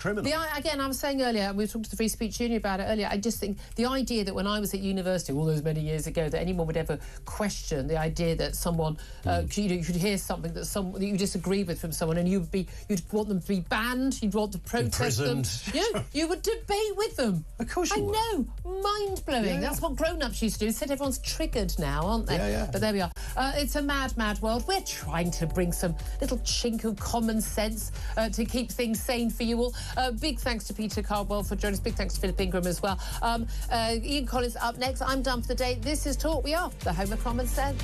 criminal. Again, I was saying earlier, we were talking to the Free Speech Union about it earlier, I just think the idea that when I was at university all those many years ago that anyone would ever question the idea that someone, you could hear something that you disagree with from someone and you'd want them to be banned, you'd want to protest them. You would debate with them. Of course you would. I know, mind-blowing. Yeah. That's what grown-ups used to do. Instead, everyone's triggered now, aren't they? Yeah. But there we are. It's a mad, mad world. We're trying to bring some little chink of common sense to keep things sane for you all. Big thanks to Peter Cardwell for joining us. Big thanks to Philip Ingram as well. Ian Collins up next. I'm done for the day. This is Talk. We are the home of common sense.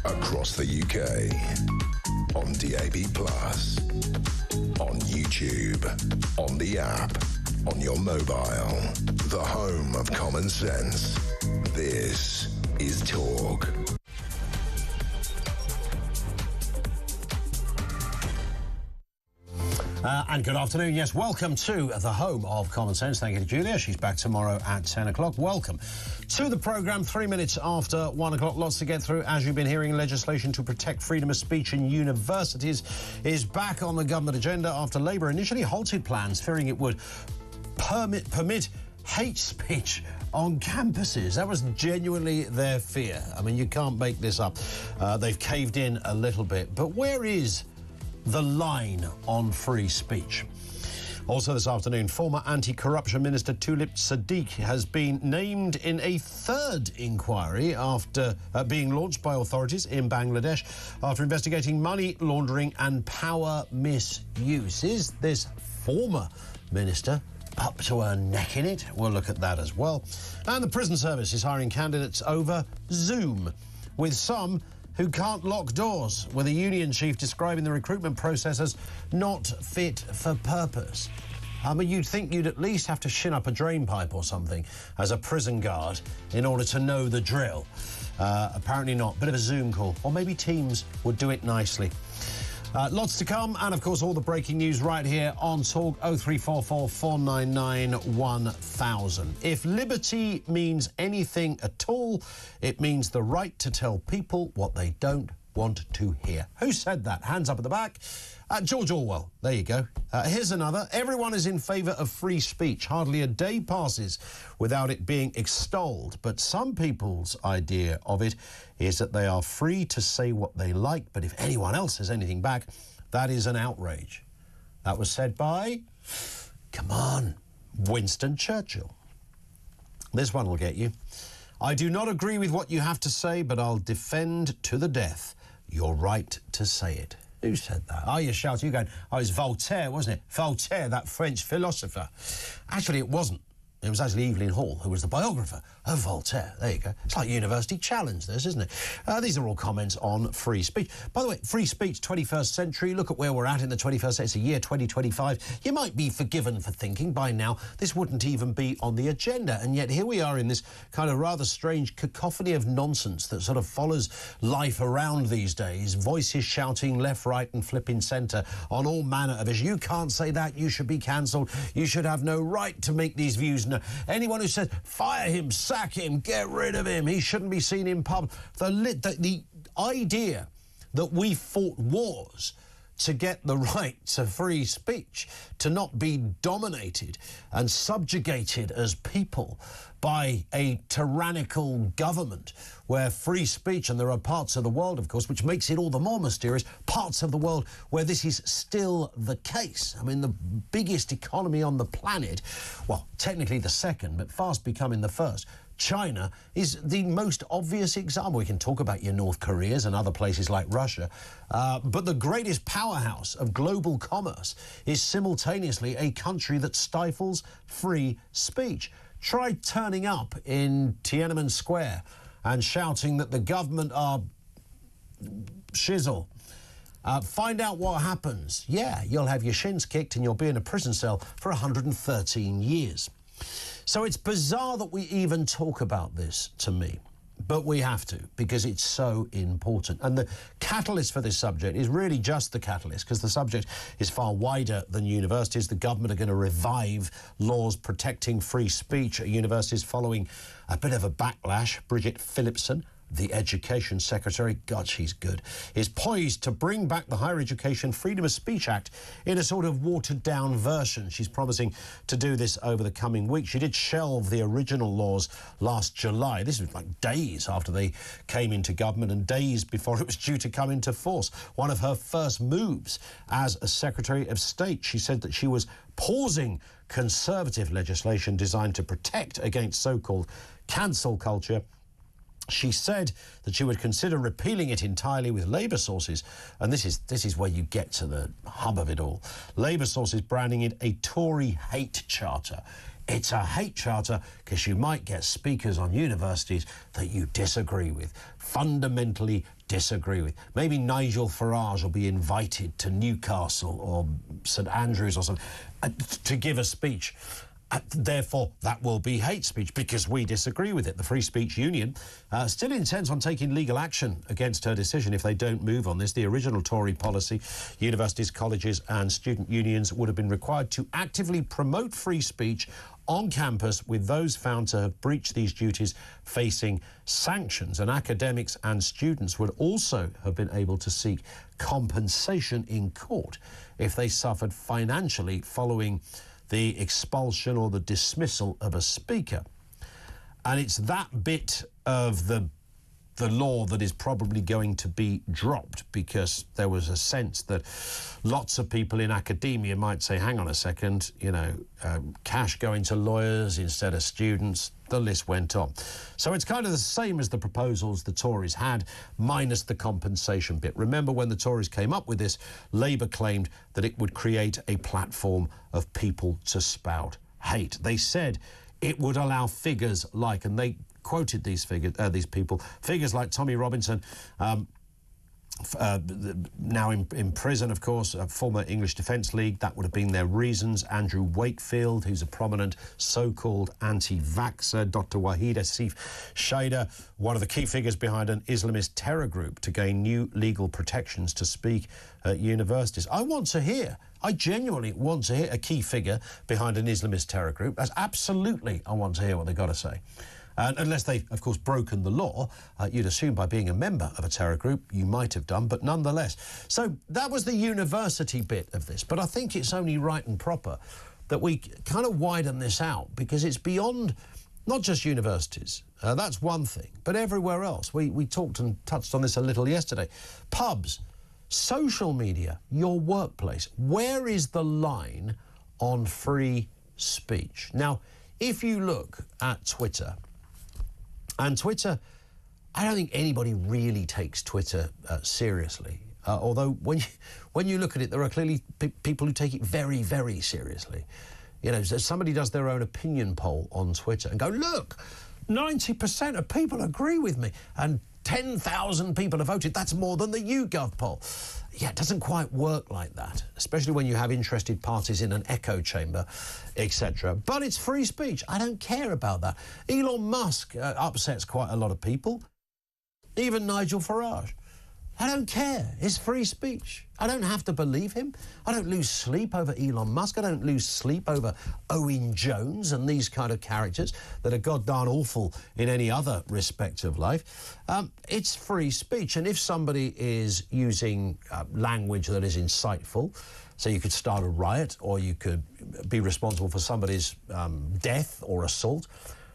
Across the UK, on DAB+, on YouTube, on the app, on your mobile, the home of common sense. This is Talk. And good afternoon. Yes, welcome to the home of common sense. Thank you to Julia. She's back tomorrow at 10 o'clock. Welcome to the programme. 3 minutes after 1 o'clock. Lots to get through. As you've been hearing, legislation to protect freedom of speech in universities is back on the government agenda after Labour initially halted plans, fearing it would permit hate speech on campuses. That was genuinely their fear. I mean, you can't make this up. They've caved in a little bit. But where is the line on free speech? Also this afternoon, former anti-corruption minister Tulip Siddiq has been named in a third inquiry after being launched by authorities in Bangladesh after investigating money laundering and power misuse. Is this former minister up to her neck in it? We'll look at that as well. And the prison service is hiring candidates over Zoom, with some who can't lock doors, with a union chief describing the recruitment process as not fit for purpose. I mean, you'd think you'd at least have to shin up a drain pipe or something as a prison guard in order to know the drill. Apparently not. Bit of a Zoom call, or maybe Teams would do it nicely. Lots to come, and of course all the breaking news right here on Talk 0344 499 1000. If liberty means anything at all, it means the right to tell people what they don't want to hear. Who said that? Hands up at the back. George Orwell. There you go. Here's another. Everyone is in favour of free speech. Hardly a day passes without it being extolled. But some people's idea of it is that they are free to say what they like, but if anyone else says anything back, that is an outrage. That was said by, come on, Winston Churchill. This one will get you. I do not agree with what you have to say, but I'll defend to the death your right to say it. Who said that? Oh, you're shouting, you're going, oh, it's Voltaire, wasn't it? Voltaire, that French philosopher. Actually, it wasn't. It was actually Evelyn Hall, who was the biographer of Voltaire. There you go. It's like University Challenge, this, isn't it? These are all comments on free speech. By the way, free speech, 21st century. Look at where we're at in the 21st century. It's the year 2025. You might be forgiven for thinking by now this wouldn't even be on the agenda. And yet here we are in this kind of rather strange cacophony of nonsense that sort of follows life around these days. Voices shouting left, right and flipping centre on all manner of issues. You can't say that. You should be cancelled. You should have no right to make these views known. Anyone who says, fire him, sack him, get rid of him, he shouldn't be seen in public. The idea that we fought wars to get the right to free speech, to not be dominated and subjugated as people by a tyrannical government where free speech, and there are parts of the world, of course, which makes it all the more mysterious, parts of the world where this is still the case. I mean, the biggest economy on the planet, well, technically the second, but fast becoming the first, China is the most obvious example. We can talk about your North Koreas and other places like Russia, but the greatest powerhouse of global commerce is simultaneously a country that stifles free speech. Try turning up in Tiananmen Square and shouting that the government are shizzle. Find out what happens. Yeah, you'll have your shins kicked and you'll be in a prison cell for 113 years. So it's bizarre that we even talk about this, to me. But we have to, because it's so important. And the catalyst for this subject is really just the catalyst, because the subject is far wider than universities. The government are going to revive laws protecting free speech at universities following a bit of a backlash. Bridget Phillipson, the Education Secretary, God, she's good, is poised to bring back the Higher Education Freedom of Speech Act in a sort of watered-down version. She's promising to do this over the coming week. She did shelve the original laws last July. This was like days after they came into government and days before it was due to come into force. One of her first moves as a Secretary of State, she said that she was pausing conservative legislation designed to protect against so-called cancel culture. She said that she would consider repealing it entirely with Labour sources, and this is where you get to the hub of it all. Labour sources branding it a Tory hate charter. It's a hate charter because you might get speakers on universities that you disagree with, fundamentally disagree with. Maybe Nigel Farage will be invited to Newcastle or St Andrews or something to give a speech. Therefore, that will be hate speech because we disagree with it. The Free Speech Union still intends on taking legal action against her decision if they don't move on this. The original Tory policy, universities, colleges and student unions would have been required to actively promote free speech on campus, with those found to have breached these duties facing sanctions. And academics and students would also have been able to seek compensation in court if they suffered financially following the expulsion or the dismissal of a speaker. And it's that bit of the law that is probably going to be dropped, because there was a sense that lots of people in academia might say, hang on a second, you know, cash going to lawyers instead of students. The list went on. So it's kind of the same as the proposals the Tories had, minus the compensation bit. Remember, when the Tories came up with this, Labour claimed that it would create a platform of people to spout hate. They said it would allow figures like, and they quoted these figures, these people, figures like Tommy Robinson, now in prison, of course, former English Defence League. That would have been their reasons. Andrew Wakefield, who's a prominent so-called anti-vaxxer. Dr. Wahid Asif Shaider, one of the key figures behind an Islamist terror group to gain new legal protections to speak at universities. I genuinely want to hear a key figure behind an Islamist terror group. That's absolutely, I want to hear what they've got to say. Unless they've, of course, broken the law, you'd assume by being a member of a terror group you might have done, but nonetheless. So that was the university bit of this, but I think it's only right and proper that we kind of widen this out, because it's beyond not just universities. That's one thing, but everywhere else. We talked and touched on this a little yesterday. Pubs, social media, your workplace. Where is the line on free speech? Now, if you look at Twitter, and Twitter, I don't think anybody really takes Twitter seriously. Although when you look at it, there are clearly people who take it very, very seriously. You know, so somebody does their own opinion poll on Twitter and go, look, 90% of people agree with me, and 10,000 people have voted. That's more than the YouGov poll. Yeah, it doesn't quite work like that, especially when you have interested parties in an echo chamber, etc. But it's free speech. I don't care about that. Elon Musk upsets quite a lot of people, even Nigel Farage. I don't care. It's free speech. I don't have to believe him. I don't lose sleep over Elon Musk. I don't lose sleep over Owen Jones and these kind of characters that are goddamn awful in any other respect of life. It's free speech. And if somebody is using language that is insightful, so you could start a riot or you could be responsible for somebody's death or assault,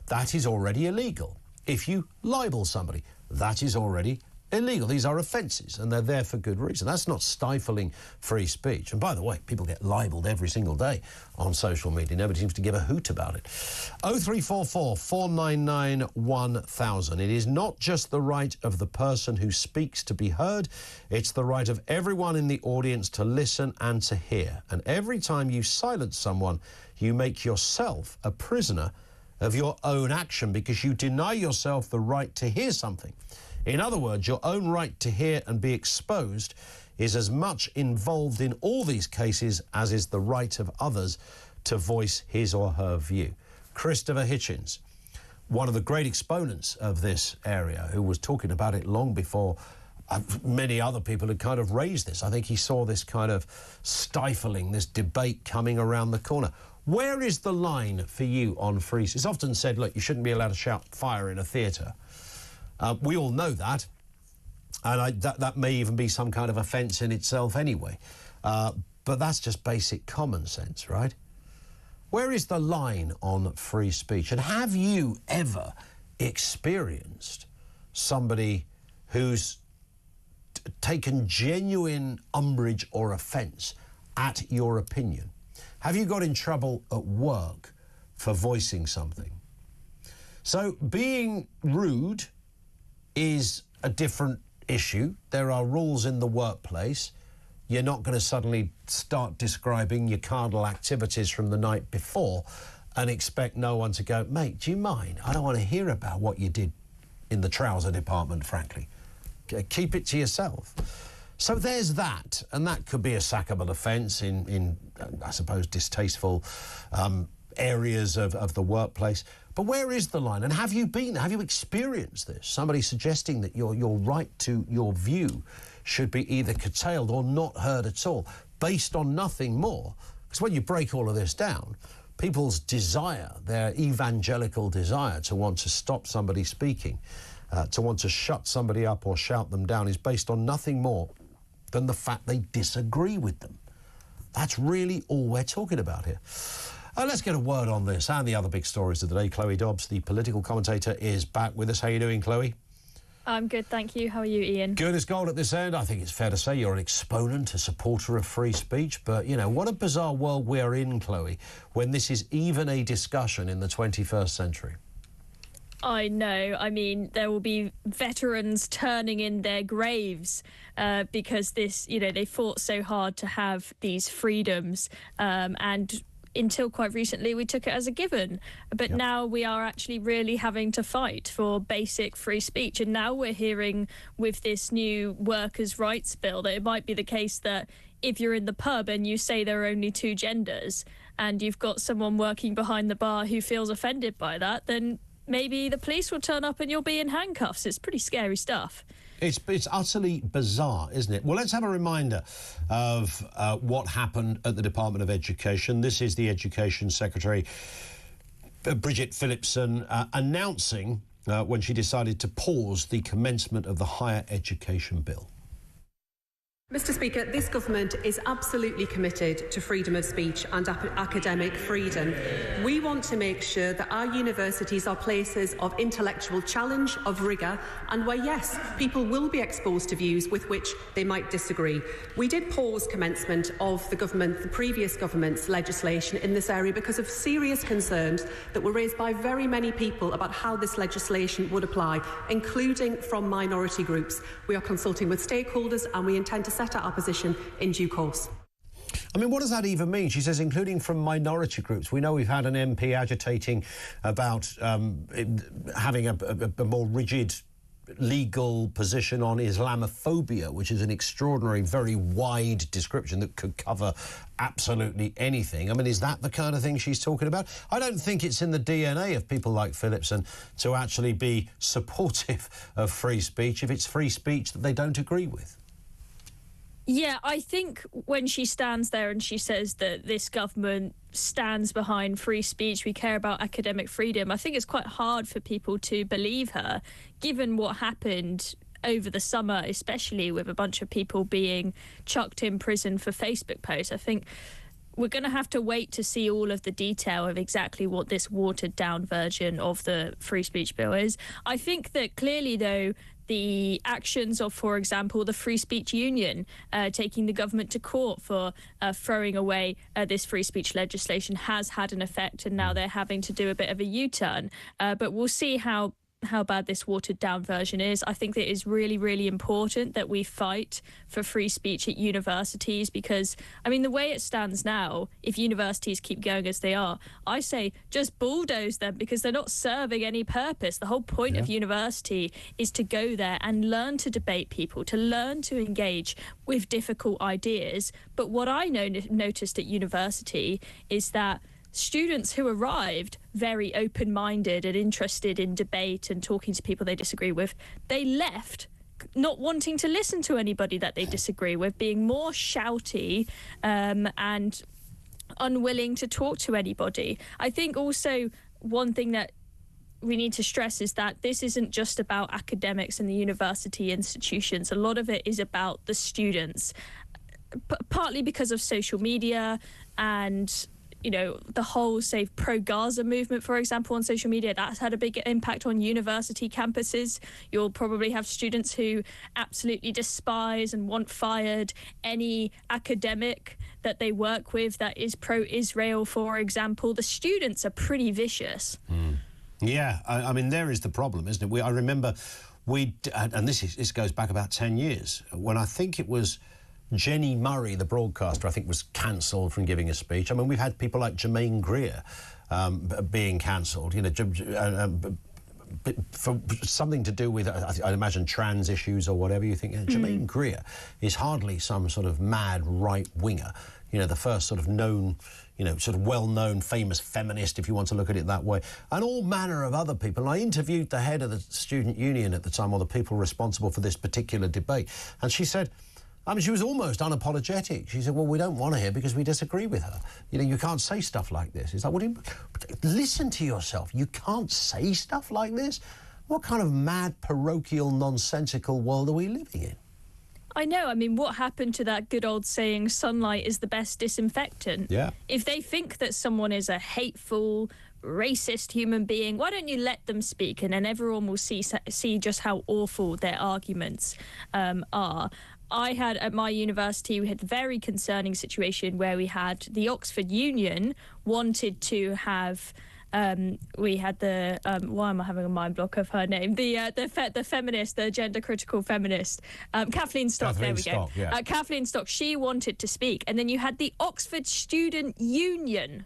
that is already illegal. If you libel somebody, that is already illegal. These are offences, and they're there for good reason. That's not stifling free speech. And by the way, people get libelled every single day on social media. Nobody seems to give a hoot about it. 0344 499 1000. It is not just the right of the person who speaks to be heard. It's the right of everyone in the audience to listen and to hear. And every time you silence someone, you make yourself a prisoner of your own action, because you deny yourself the right to hear something. In other words, your own right to hear and be exposed is as much involved in all these cases as is the right of others to voice his or her view. Christopher Hitchens, one of the great exponents of this area, who was talking about it long before many other people had kind of raised this. I think he saw this kind of stifling, this debate coming around the corner. Where is the line for you on free speech? It's often said, look, you shouldn't be allowed to shout fire in a theatre. We all know that, and that may even be some kind of offence in itself anyway. But that's just basic common sense, right? Where is the line on free speech? And have you ever experienced somebody who's taken genuine umbrage or offence at your opinion? Have you got in trouble at work for voicing something? So being rude is a different issue. There are rules in the workplace. You're not going to suddenly start describing your carnal activities from the night before and expect no one to go, mate, do you mind? I don't want to hear about what you did in the trouser department, frankly. Keep it to yourself. So there's that, and that could be a sackable offence in I suppose, distasteful areas of the workplace. But where is the line? And have you been there? Have you experienced this? Somebody suggesting that your right to your view should be either curtailed or not heard at all, based on nothing more. Because when you break all of this down, people's desire, their evangelical desire to want to stop somebody speaking, to want to shut somebody up or shout them down, is based on nothing more than the fact they disagree with them. That's really all we're talking about here. Let's get a word on this and the other big stories of the day. Chloe Dobbs, the political commentator, is back with us. How are you doing, Chloe? I'm good, thank you. How are you, Ian? Good as gold at this end. I think it's fair to say you're an exponent, a supporter of free speech. But, you know, what a bizarre world we're in, Chloe, when this is even a discussion in the 21st century. I know. I mean, there will be veterans turning in their graves because this, you know, they fought so hard to have these freedoms and until quite recently, we took it as a given. But now we are actually really having to fight for basic free speech. And now we're hearing with this new workers' rights bill that it might be the case that if you're in the pub and you say there are only two genders and you've got someone working behind the bar who feels offended by that, then maybe the police will turn up and you'll be in handcuffs. It's pretty scary stuff. It's utterly bizarre, isn't it? Well, let's have a reminder of what happened at the Department of Education. This is the Education Secretary, Bridget Phillipson, announcing when she decided to pause the commencement of the Higher Education Bill. Mr. Speaker, this government is absolutely committed to freedom of speech and academic freedom. We want to make sure that our universities are places of intellectual challenge, of rigour, and where, yes, people will be exposed to views with which they might disagree. We did pause commencement of the previous government's legislation in this area because of serious concerns that were raised by very many people about how this legislation would apply, including from minority groups. We are consulting with stakeholders and we intend to set out our position in due course. I mean, what does that even mean? She says, including from minority groups. We know we've had an MP agitating about having a more rigid legal position on Islamophobia, which is an extraordinary, very wide description that could cover absolutely anything. I mean, is that the kind of thing she's talking about? I don't think it's in the DNA of people like Phillipson to actually be supportive of free speech if it's free speech that they don't agree with. Yeah, I think when she stands there and she says that this government stands behind free speech, we care about academic freedom, I think it's quite hard for people to believe her, given what happened over the summer, especially with a bunch of people being chucked in prison for Facebook posts. I think we're going to have to wait to see all of the detail of exactly what this watered-down version of the free speech bill is. I think that clearly, though, the actions of, for example, the Free Speech Union taking the government to court for throwing away this free speech legislation has had an effect, and now they're having to do a bit of a U-turn. But we'll see how bad this watered-down version is. I think that it is really, really important that we fight for free speech at universities because, I mean, the way it stands now, if universities keep going as they are, I say just bulldoze them because they're not serving any purpose. The whole point of university is to go there and learn to debate people, to learn to engage with difficult ideas. But what I noticed at university is that students who arrived very open-minded and interested in debate and talking to people they disagree with, they left not wanting to listen to anybody that they disagree with, being more shouty and unwilling to talk to anybody. I think also one thing that we need to stress is that this isn't just about academics and the university institutions. A lot of it is about the students, partly because of social media and the whole, say, pro-Gaza movement, for example, on social media, that's had a big impact on university campuses. You'll probably have students who absolutely despise and want fired any academic that they work with that is pro-Israel, for example. The students are pretty vicious. Yeah, I mean, there is the problem, isn't it? I remember and this goes back about 10 years, when I think it was Jenny Murray, the broadcaster, I think, was cancelled from giving a speech. I mean, we've had people like Jermaine Greer being cancelled, for something to do with, I'd imagine, trans issues or whatever. You think, Jermaine Greer is hardly some sort of mad right-winger. The first sort of known, sort of well-known, famous feminist, if you want to look at it that way, and all manner of other people. And I interviewed the head of the student union at the time, or the people responsible for this particular debate, and she said, she was almost unapologetic. She said, well, we don't want to hear because we disagree with her. You can't say stuff like this. It's like, listen to yourself. You can't say stuff like this? What kind of mad, parochial, nonsensical world are we living in? I know. I mean, what happened to that good old saying, sunlight is the best disinfectant? Yeah. If they think that someone is a hateful, racist human being, why don't you let them speak, and then everyone will see just how awful their arguments are. I had, at my university, we had a very concerning situation where we had the Oxford Union wanted to have, we had the, why am I having a mind block of her name? The feminist, the gender critical feminist, Kathleen Stock, there we go. Yeah. Kathleen Stock, she wanted to speak. And then you had the Oxford Student Union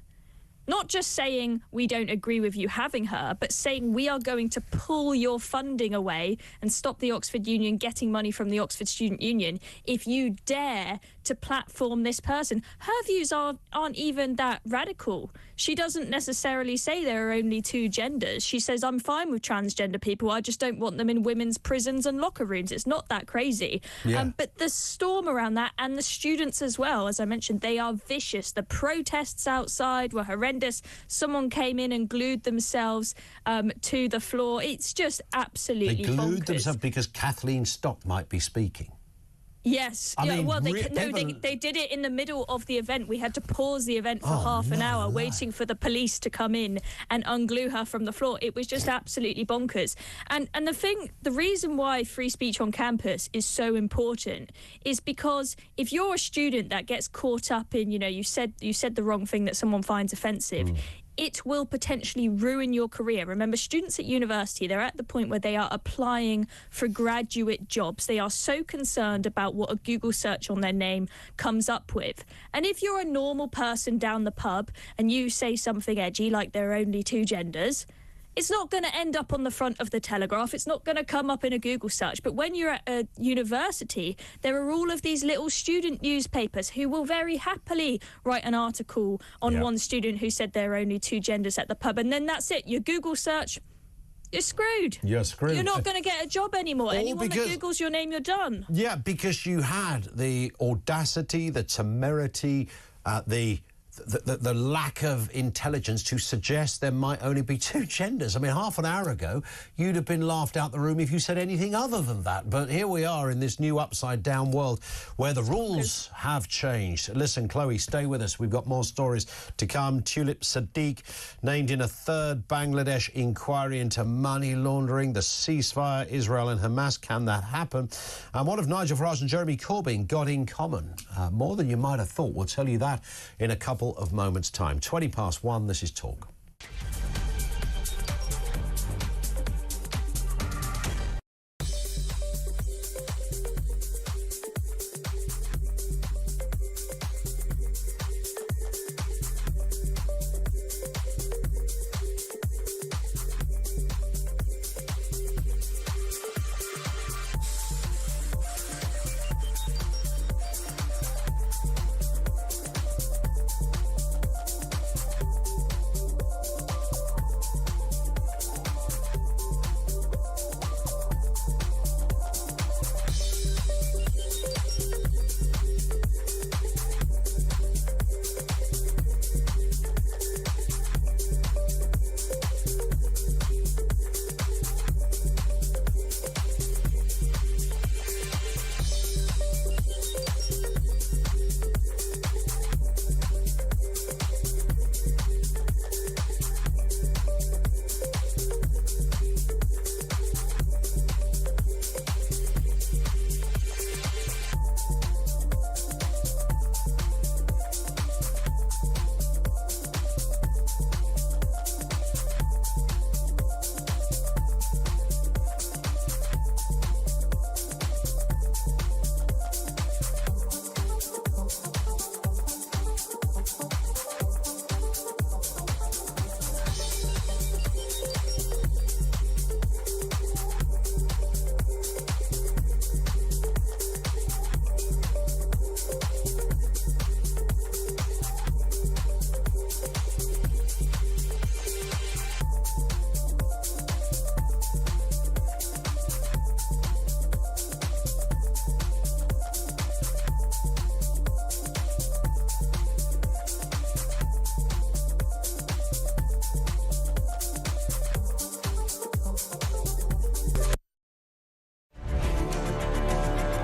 not just saying we don't agree with you having her, but saying we are going to pull your funding away and stop the Oxford Union getting money from the Oxford Student Union if you dare to platform this person. Her views aren't even that radical. She doesn't necessarily say there are only two genders. She says, I'm fine with transgender people, I just don't want them in women's prisons and locker rooms. It's not that crazy. Yeah. But the storm around that, and the students as well, as I mentioned, they are vicious. The protests outside were horrendous. Someone came in and glued themselves to the floor. It's just absolutely They glued bonkers. themselves because Kathleen Stock might be speaking. Yes. I mean, well, they did it in the middle of the event. We had to pause the event for half an hour, waiting for the police to come in and unglue her from the floor. It was just absolutely bonkers. And the reason why free speech on campus is so important is because if you're a student that gets caught up in, you said the wrong thing that someone finds offensive, it will potentially ruin your career. Remember, students at university, they're at the point where they are applying for graduate jobs. They are so concerned about what a Google search on their name comes up with. And if you're a normal person down the pub and you say something edgy, like there are only two genders, it's not going to end up on the front of the Telegraph. It's not going to come up in a Google search. But when you're at a university, there are all of these little student newspapers who will very happily write an article on one student who said there are only two genders at the pub. And then that's it. Your Google search, you're screwed. You're screwed. You're not going to get a job anymore. Anyone that Googles your name, you're done. Yeah, because you had the audacity, the temerity, the lack of intelligence to suggest there might only be two genders. I mean, half an hour ago, you'd have been laughed out the room if you said anything other than that. But here we are in this new upside-down world where the rules have changed. Listen, Chloe, stay with us. We've got more stories to come. Tulip Sadiq named in a third Bangladesh inquiry into money laundering. The ceasefire, Israel and Hamas. Can that happen? And what have Nigel Farage and Jeremy Corbyn got in common? More than you might have thought. We'll tell you that in a couple of moments' time. 1:20, this is Talk.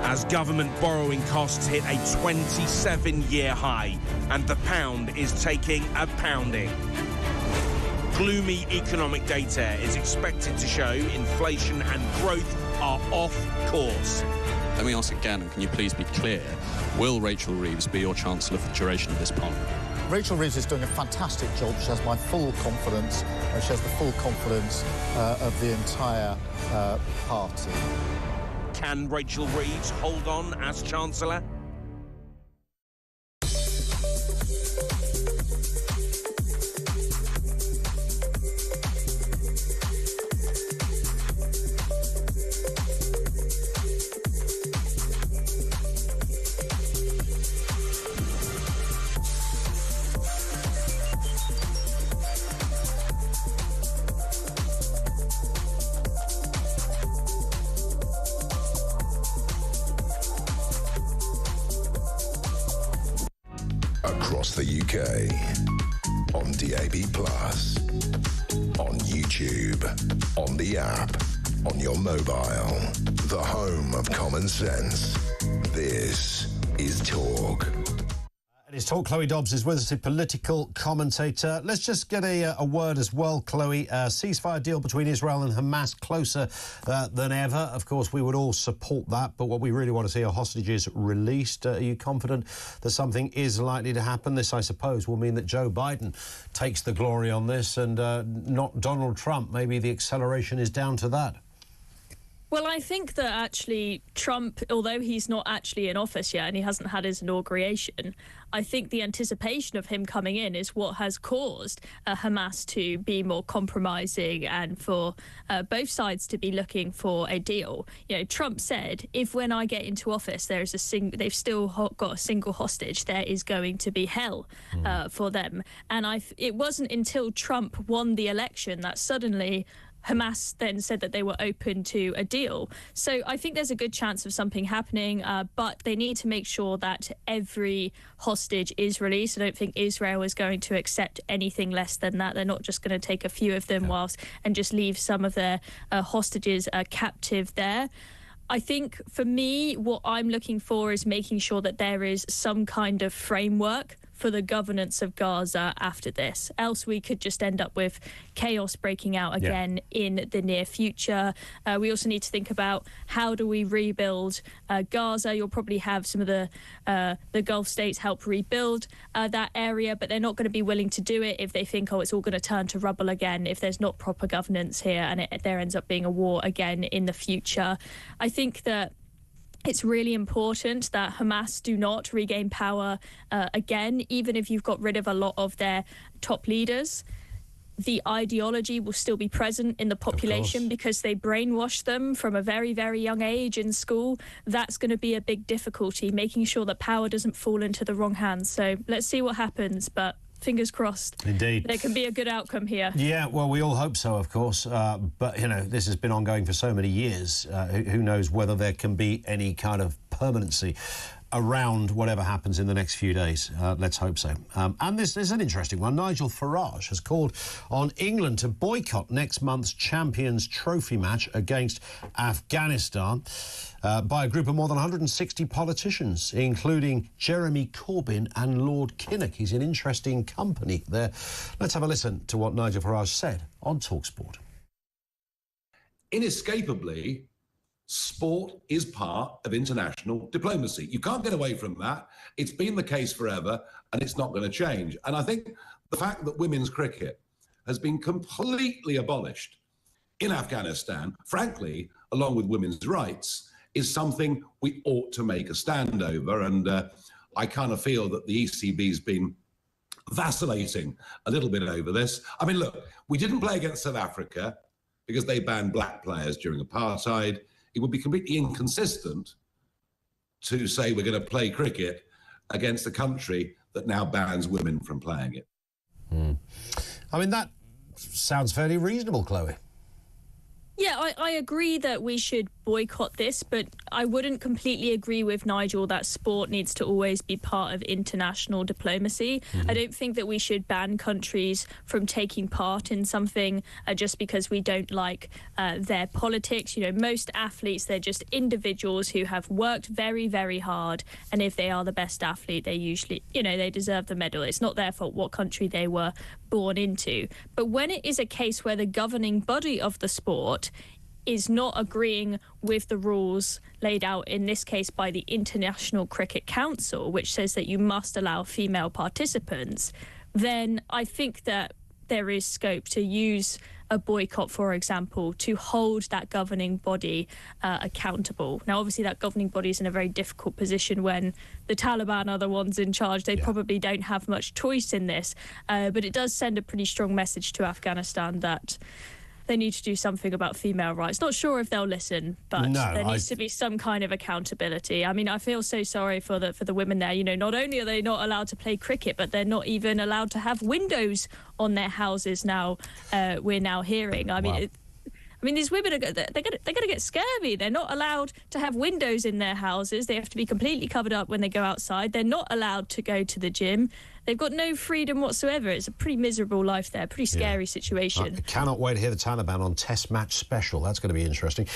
As government borrowing costs hit a 27-year high and the pound is taking a pounding. Gloomy economic data is expected to show inflation and growth are off course. Let me ask again, can you please be clear? Will Rachel Reeves be your Chancellor for the duration of this parliament? Rachel Reeves is doing a fantastic job. She has my full confidence, and she has the full confidence of the entire party. Can Rachel Reeves hold on as Chancellor? across the UK, on DAB+, on YouTube, on the app, on your mobile, the home of common sense. This is Talk. It's Talk. Chloe Dobbs is with us, a political commentator. Let's just get a word as well, Chloe. Ceasefire deal between Israel and Hamas closer than ever. Of course, we would all support that, but what we really want to see are hostages released. Are you confident that something is likely to happen? This, I suppose, will mean that Joe Biden takes the glory on this and not Donald Trump. Maybe the acceleration is down to that. Well, I think that actually Trump, although he's not actually in office yet and he hasn't had his inauguration, I think the anticipation of him coming in is what has caused Hamas to be more compromising and for both sides to be looking for a deal. You know, Trump said, if when I get into office there is they've still got a single hostage, there is going to be hell for them. And it wasn't until Trump won the election that suddenly Hamas then said that they were open to a deal. So I think there's a good chance of something happening, but they need to make sure that every hostage is released. I don't think Israel is going to accept anything less than that. They're not just going to take a few of them and just leave some of their hostages captive there. I think for me, what I'm looking for is making sure that there is some kind of framework for the governance of Gaza after this. Else we could just end up with chaos breaking out again in the near future. We also need to think about how do we rebuild Gaza. You'll probably have some of the Gulf states help rebuild that area, but they're not going to be willing to do it if they think, oh, it's all going to turn to rubble again if there's not proper governance here and there ends up being a war again in the future. I think that it's really important that Hamas do not regain power again, even if you've got rid of a lot of their top leaders. The ideology will still be present in the population because they brainwash them from a very, very young age in school. That's going to be a big difficulty, making sure that power doesn't fall into the wrong hands. So let's see what happens, but fingers crossed. Indeed. There can be a good outcome here. Yeah, well, we all hope so, of course. But, you know, this has been ongoing for so many years. Who knows whether there can be any kind of permanency around whatever happens in the next few days. Let's hope so. And this is an interesting one. Nigel Farage has called on England to boycott next month's Champions Trophy match against Afghanistan by a group of more than 160 politicians, including Jeremy Corbyn and Lord Kinnock. He's in interesting company there. Let's have a listen to what Nigel Farage said on TalkSport. Inescapably, sport is part of international diplomacy. You can't get away from that. It's been the case forever, and it's not going to change. And I think the fact that women's cricket has been completely abolished in Afghanistan, frankly, along with women's rights, is something we ought to make a stand over. And I kind of feel that the ECB's been vacillating a little bit over this. I mean, look, we didn't play against South Africa because they banned black players during apartheid. It would be completely inconsistent to say we're going to play cricket against a country that now bans women from playing it. I mean, that sounds fairly reasonable, Chloe. Yeah, I agree that we should boycott this, but I wouldn't completely agree with Nigel that sport needs to always be part of international diplomacy. I don't think that we should ban countries from taking part in something just because we don't like their politics. You know, most athletes, they're just individuals who have worked very, very hard, and if they are the best athlete, they usually, you know, they deserve the medal. It's not their fault what country they were born into. But when it is a case where the governing body of the sport is not agreeing with the rules laid out, in this case by the International Cricket Council, which says that you must allow female participants, then I think that there is scope to use a boycott, for example, to hold that governing body accountable. Now, obviously, that governing body is in a very difficult position when the Taliban are the ones in charge. They probably don't have much choice in this, but it does send a pretty strong message to Afghanistan that they need to do something about female rights. Not sure if they'll listen, but there needs to be some kind of accountability. I mean, I feel so sorry for the women there. You know, not only are they not allowed to play cricket, but they're not even allowed to have windows on their houses now. We're now hearing. I mean, these women are they're gonna get scurvy. They're not allowed to have windows in their houses. They have to be completely covered up when they go outside. They're not allowed to go to the gym. they've got no freedom whatsoever. It's a pretty miserable life there, pretty scary situation. I cannot wait to hear the Taliban on Test Match Special. That's going to be interesting.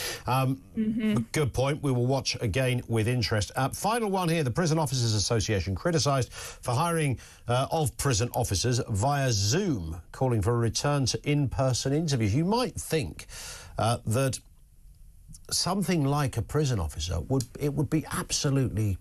Good point. We will watch again with interest. Final one here. The Prison Officers Association criticised for hiring of prison officers via Zoom, calling for a return to in-person interviews. You might think that something like a prison officer would be absolutely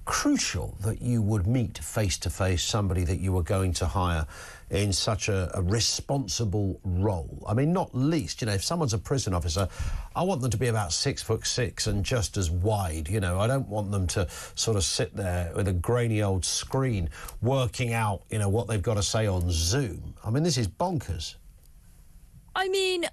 crucial that you would meet face-to-face somebody that you were going to hire in such a responsible role. I mean, not least, if someone's a prison officer, I want them to be about 6'6" and just as wide, I don't want them to sort of sit there with a grainy old screen working out, what they've got to say on Zoom. I mean, this is bonkers. I mean,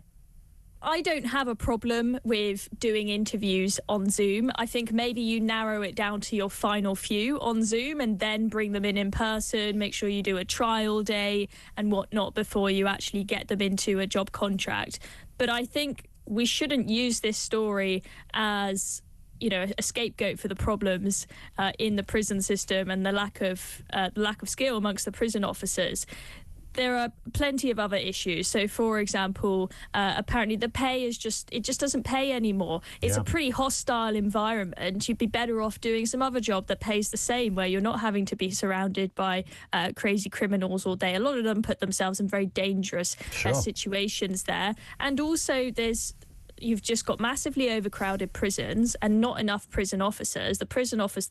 I don't have a problem with doing interviews on Zoom. I think maybe you narrow it down to your final few on Zoom and then bring them in person, make sure you do a trial day and whatnot before you actually get them into a job contract. But I think we shouldn't use this story as a scapegoat for the problems in the prison system and the lack of skill amongst the prison officers. There are plenty of other issues. So, for example, apparently the pay it just doesn't pay anymore. It's a pretty hostile environment. You'd be better off doing some other job that pays the same, where you're not having to be surrounded by crazy criminals all day. A lot of them put themselves in very dangerous situations there. And also you've just got massively overcrowded prisons and not enough prison officers. The prison officers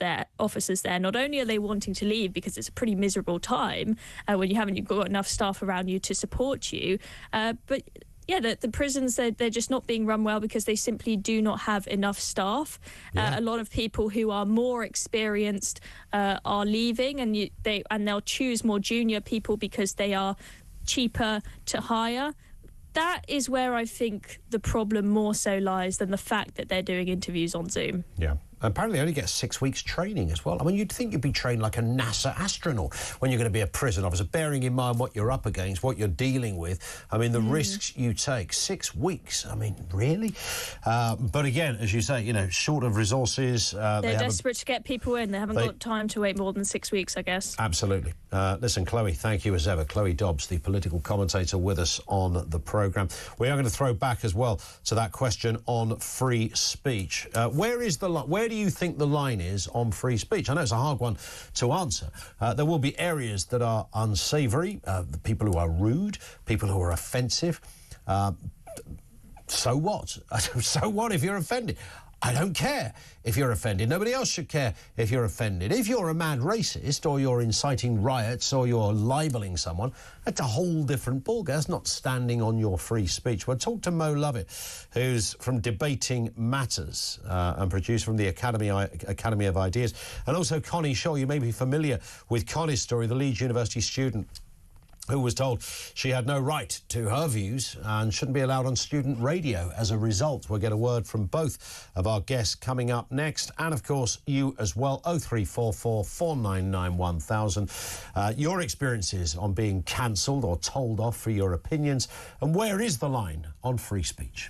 there, not only are they wanting to leave because it's a pretty miserable time when you haven't got enough staff around you to support you, but the prisons, they're just not being run well because they simply do not have enough staff. A lot of people who are more experienced are leaving, and they'll choose more junior people because they are cheaper to hire. That is where I think the problem more so lies than the fact that they're doing interviews on Zoom. Yeah. Apparently they only get 6 weeks training as well. I mean, you'd think you'd be trained like a NASA astronaut when you're going to be a prison officer, bearing in mind what you're up against, what you're dealing with. I mean, the risks you take. 6 weeks. I mean, really? But again, as you say, short of resources. They're desperate to get people in. They haven't got time to wait more than 6 weeks, I guess. Absolutely. Listen, Chloe, thank you as ever. Chloe Dobbs, the political commentator with us on the programme. We are going to throw back as well to that question on free speech. Where do you think the line is on free speech? I know it's a hard one to answer. There will be areas that are unsavoury, people who are rude, people who are offensive. So what? So what if you're offended? I don't care if you're offended. Nobody else should care if you're offended. If you're a mad racist or you're inciting riots or you're libelling someone, that's a whole different ballgame. That's not standing on your free speech. We'll talk to Mo Lovett, who's from Debating Matters and producer from the Academy of Ideas, and also Connie Shaw. You may be familiar with Connie's story, the Leeds University student who was told she had no right to her views and shouldn't be allowed on student radio as a result. We'll get a word from both of our guests coming up next. And, of course, you as well, 0344 499 1000. Your experiences on being cancelled or told off for your opinions. And where is the line on free speech?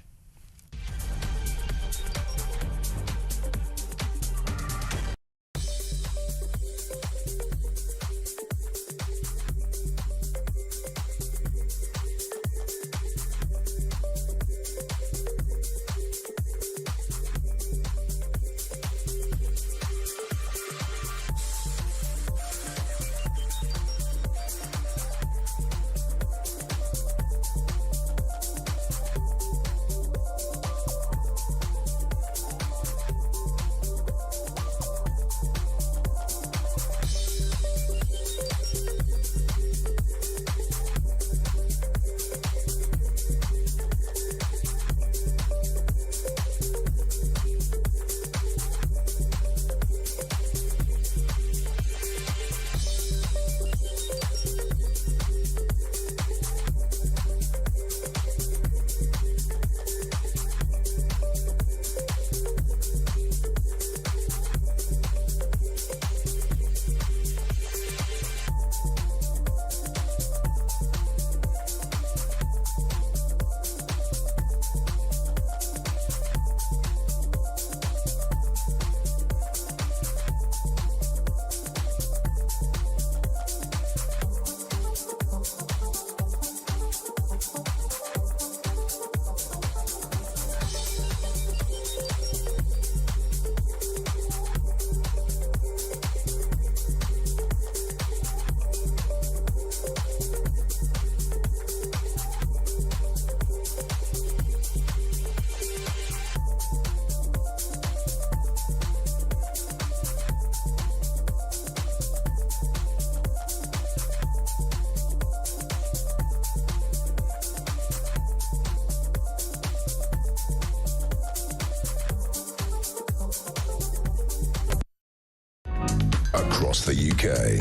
across the UK.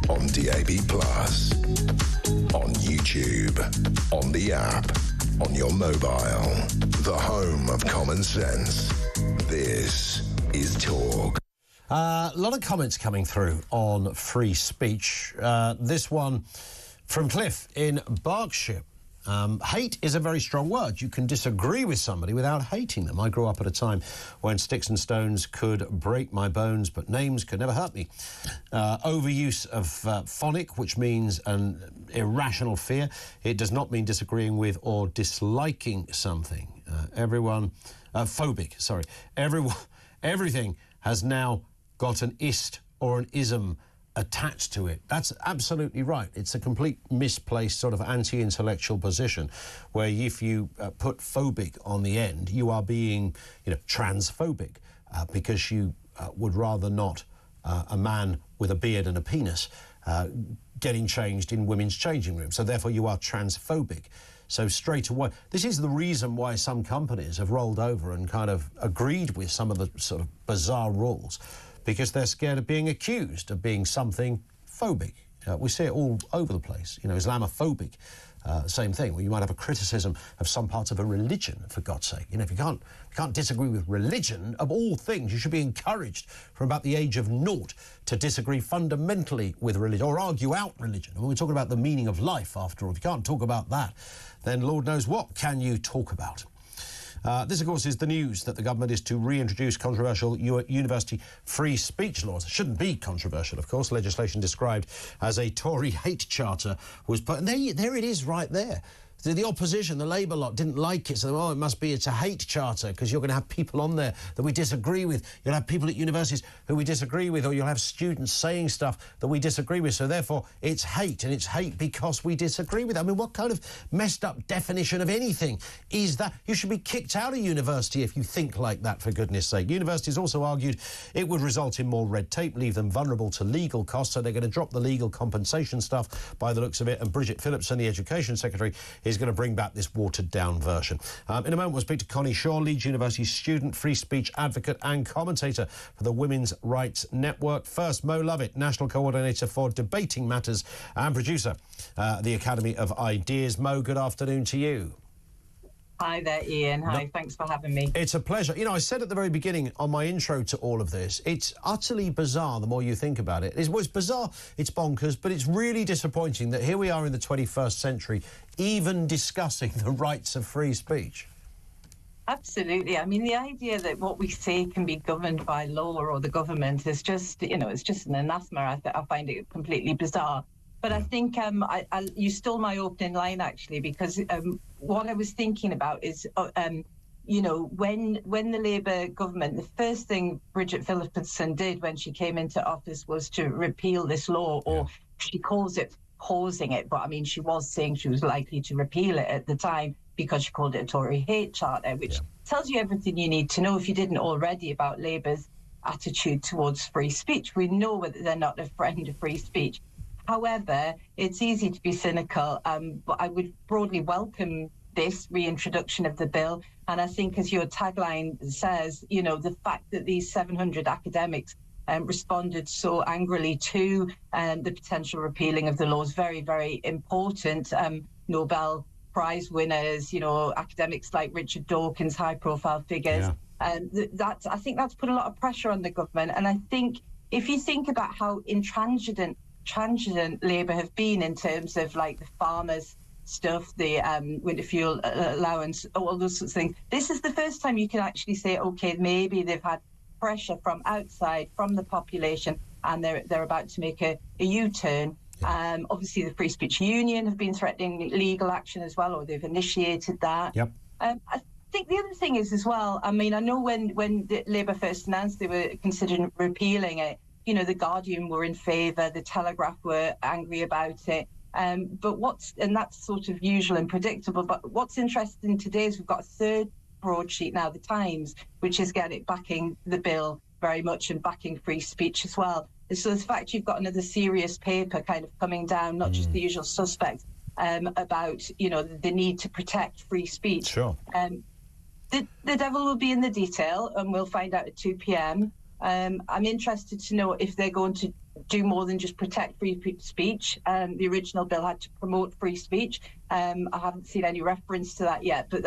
On DAB+, on YouTube, on the app, on your mobile. The home of common sense. This is Talk. A lot of comments coming through on free speech. This one from Cliff in Berkshire. Hate is a very strong word. You can disagree with somebody without hating them. I grew up at a time when sticks and stones could break my bones, but names could never hurt me. Overuse of phonic, which means an irrational fear. It does not mean disagreeing with or disliking something. Everything has now got an ist or an ism attached to it. That's absolutely right. It's a complete misplaced sort of anti-intellectual position where if you put phobic on the end, you are being, transphobic because you would rather not a man with a beard and a penis getting changed in women's changing rooms. So therefore you are transphobic. So straight away, this is the reason why some companies have rolled over and kind of agreed with some of the sort of bizarre rules, because they're scared of being accused of being something phobic. We see it all over the place. Islamophobic, same thing, where you might have a criticism of some parts of a religion, for God's sake. If you can't disagree with religion, of all things, you should be encouraged from about the age of 0 to disagree fundamentally with religion, or argue out religion. We're talking about the meaning of life, after all. If you can't talk about that, then Lord knows what can you talk about. This, of course, is the news that the government is to reintroduce controversial university free speech laws. It shouldn't be controversial, of course. Legislation described as a Tory hate charter was put... And there it is right there. The opposition, the Labour lot, didn't like it, so it's a hate charter because you're going to have people on there that we disagree with. You'll have people at universities who we disagree with, or you'll have students saying stuff that we disagree with, so therefore it's hate, and it's hate because we disagree with it. I mean, what kind of messed up definition of anything is that? You should be kicked out of university if you think like that, for goodness sake. Universities also argued it would result in more red tape, leave them vulnerable to legal costs, so they're going to drop the legal compensation stuff by the looks of it, and Bridget Phillipson, the Education Secretary, is going to bring back this watered-down version. In a moment, we'll speak to Connie Shaw, Leeds University student, free speech advocate and commentator for the Women's Rights Network. First, Mo Lovett, National Coordinator for Debating Matters and producer at the Academy of Ideas. Mo, good afternoon to you. Hi there, Ian. Hi, thanks for having me. It's a pleasure. I said at the very beginning on my intro to all of this, it's utterly bizarre the more you think about it. It's bizarre, it's bonkers, but it's really disappointing that here we are in the 21st century even discussing the rights of free speech. Absolutely. I mean, the idea that what we say can be governed by law or the government is just, it's just an anathema. I find it completely bizarre. But I think you stole my opening line, actually, because what I was thinking about is, when the Labour government, the first thing Bridget Phillipson did when she came into office was to repeal this law, or she calls it pausing it. But I mean, she was saying she was likely to repeal it at the time because she called it a Tory hate charter, which tells you everything you need to know if you didn't already about Labour's attitude towards free speech. We know that they're not a friend of free speech. However, it's easy to be cynical, but I would broadly welcome this reintroduction of the bill. And I think, as your tagline says, the fact that these 700 academics responded so angrily to the potential repealing of the law is very, very important. Nobel Prize winners, academics like Richard Dawkins, high-profile figures. I think that's put a lot of pressure on the government. And I think if you think about how intransigent Labour have been in terms of like the farmers stuff, the winter fuel allowance, all those sorts of things. This is the first time you can actually say, okay, maybe they've had pressure from outside, from the population, and they're about to make a U-turn. Obviously, the Free Speech Union have been threatening legal action as well, or they've initiated that. I think the other thing is as well, I mean, I know when the Labour first announced they were considering repealing it, the Guardian were in favour, the Telegraph were angry about it. And that's sort of usual and predictable. But what's interesting today is we've got a third broadsheet now, the Times, which is backing the bill very much and backing free speech as well. And so the fact you've got another serious paper kind of coming down, not just the usual suspects, about the need to protect free speech. Sure. The devil will be in the detail, and we'll find out at 2 p.m. I'm interested to know if they're going to do more than just protect free speech. The original bill had to promote free speech. I haven't seen any reference to that yet, but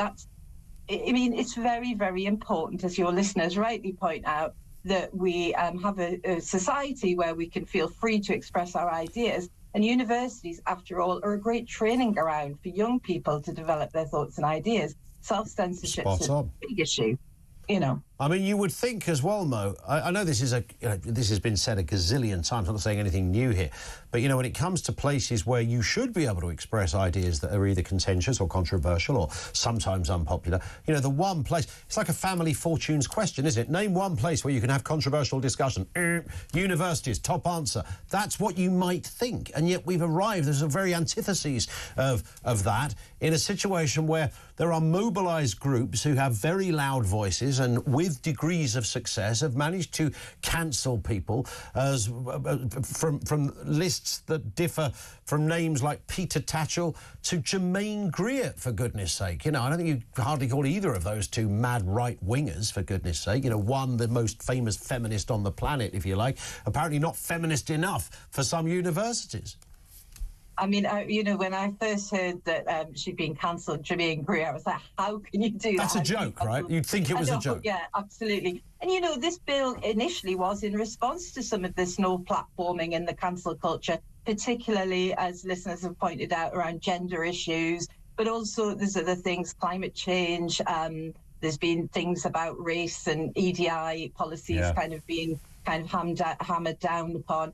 it's very, very important, as your listeners rightly point out, that we have a society where we can feel free to express our ideas. And universities, after all, are a great training ground for young people to develop their thoughts and ideas. Self-censorship is a big issue, you know. I mean, you would think as well, Mo. I know this is this has been said a gazillion times. I'm not saying anything new here, but you know, when it comes to places where you should be able to express ideas that are either contentious or controversial or sometimes unpopular, you know, the one place, it's like a family fortunes question, isn't it? Name one place where you can have controversial discussion. Universities, top answer. That's what you might think, and yet we've arrived. There's a very antithesis of that in a situation where there are mobilised groups who have very loud voices and with degrees of success have managed to cancel people as from lists that differ from names like Peter Tatchell to Jermaine Greer, for goodness sake. You know, I don't think you hardly call either of those two mad right-wingers, for goodness sake. You know, one, the most famous feminist on the planet, if you like, apparently not feminist enough for some universities. I mean, you know, when I first heard that she'd been cancelled, Jermaine Greer, I was like, how can you do that? That's a joke, right? You'd think it was a joke. Yeah, absolutely. And, you know, this bill initially was in response to some of this no platforming in the cancel culture, particularly, as listeners have pointed out, around gender issues, but also there's other things, climate change. There's been things about race and EDI policies kind of being hammered down upon.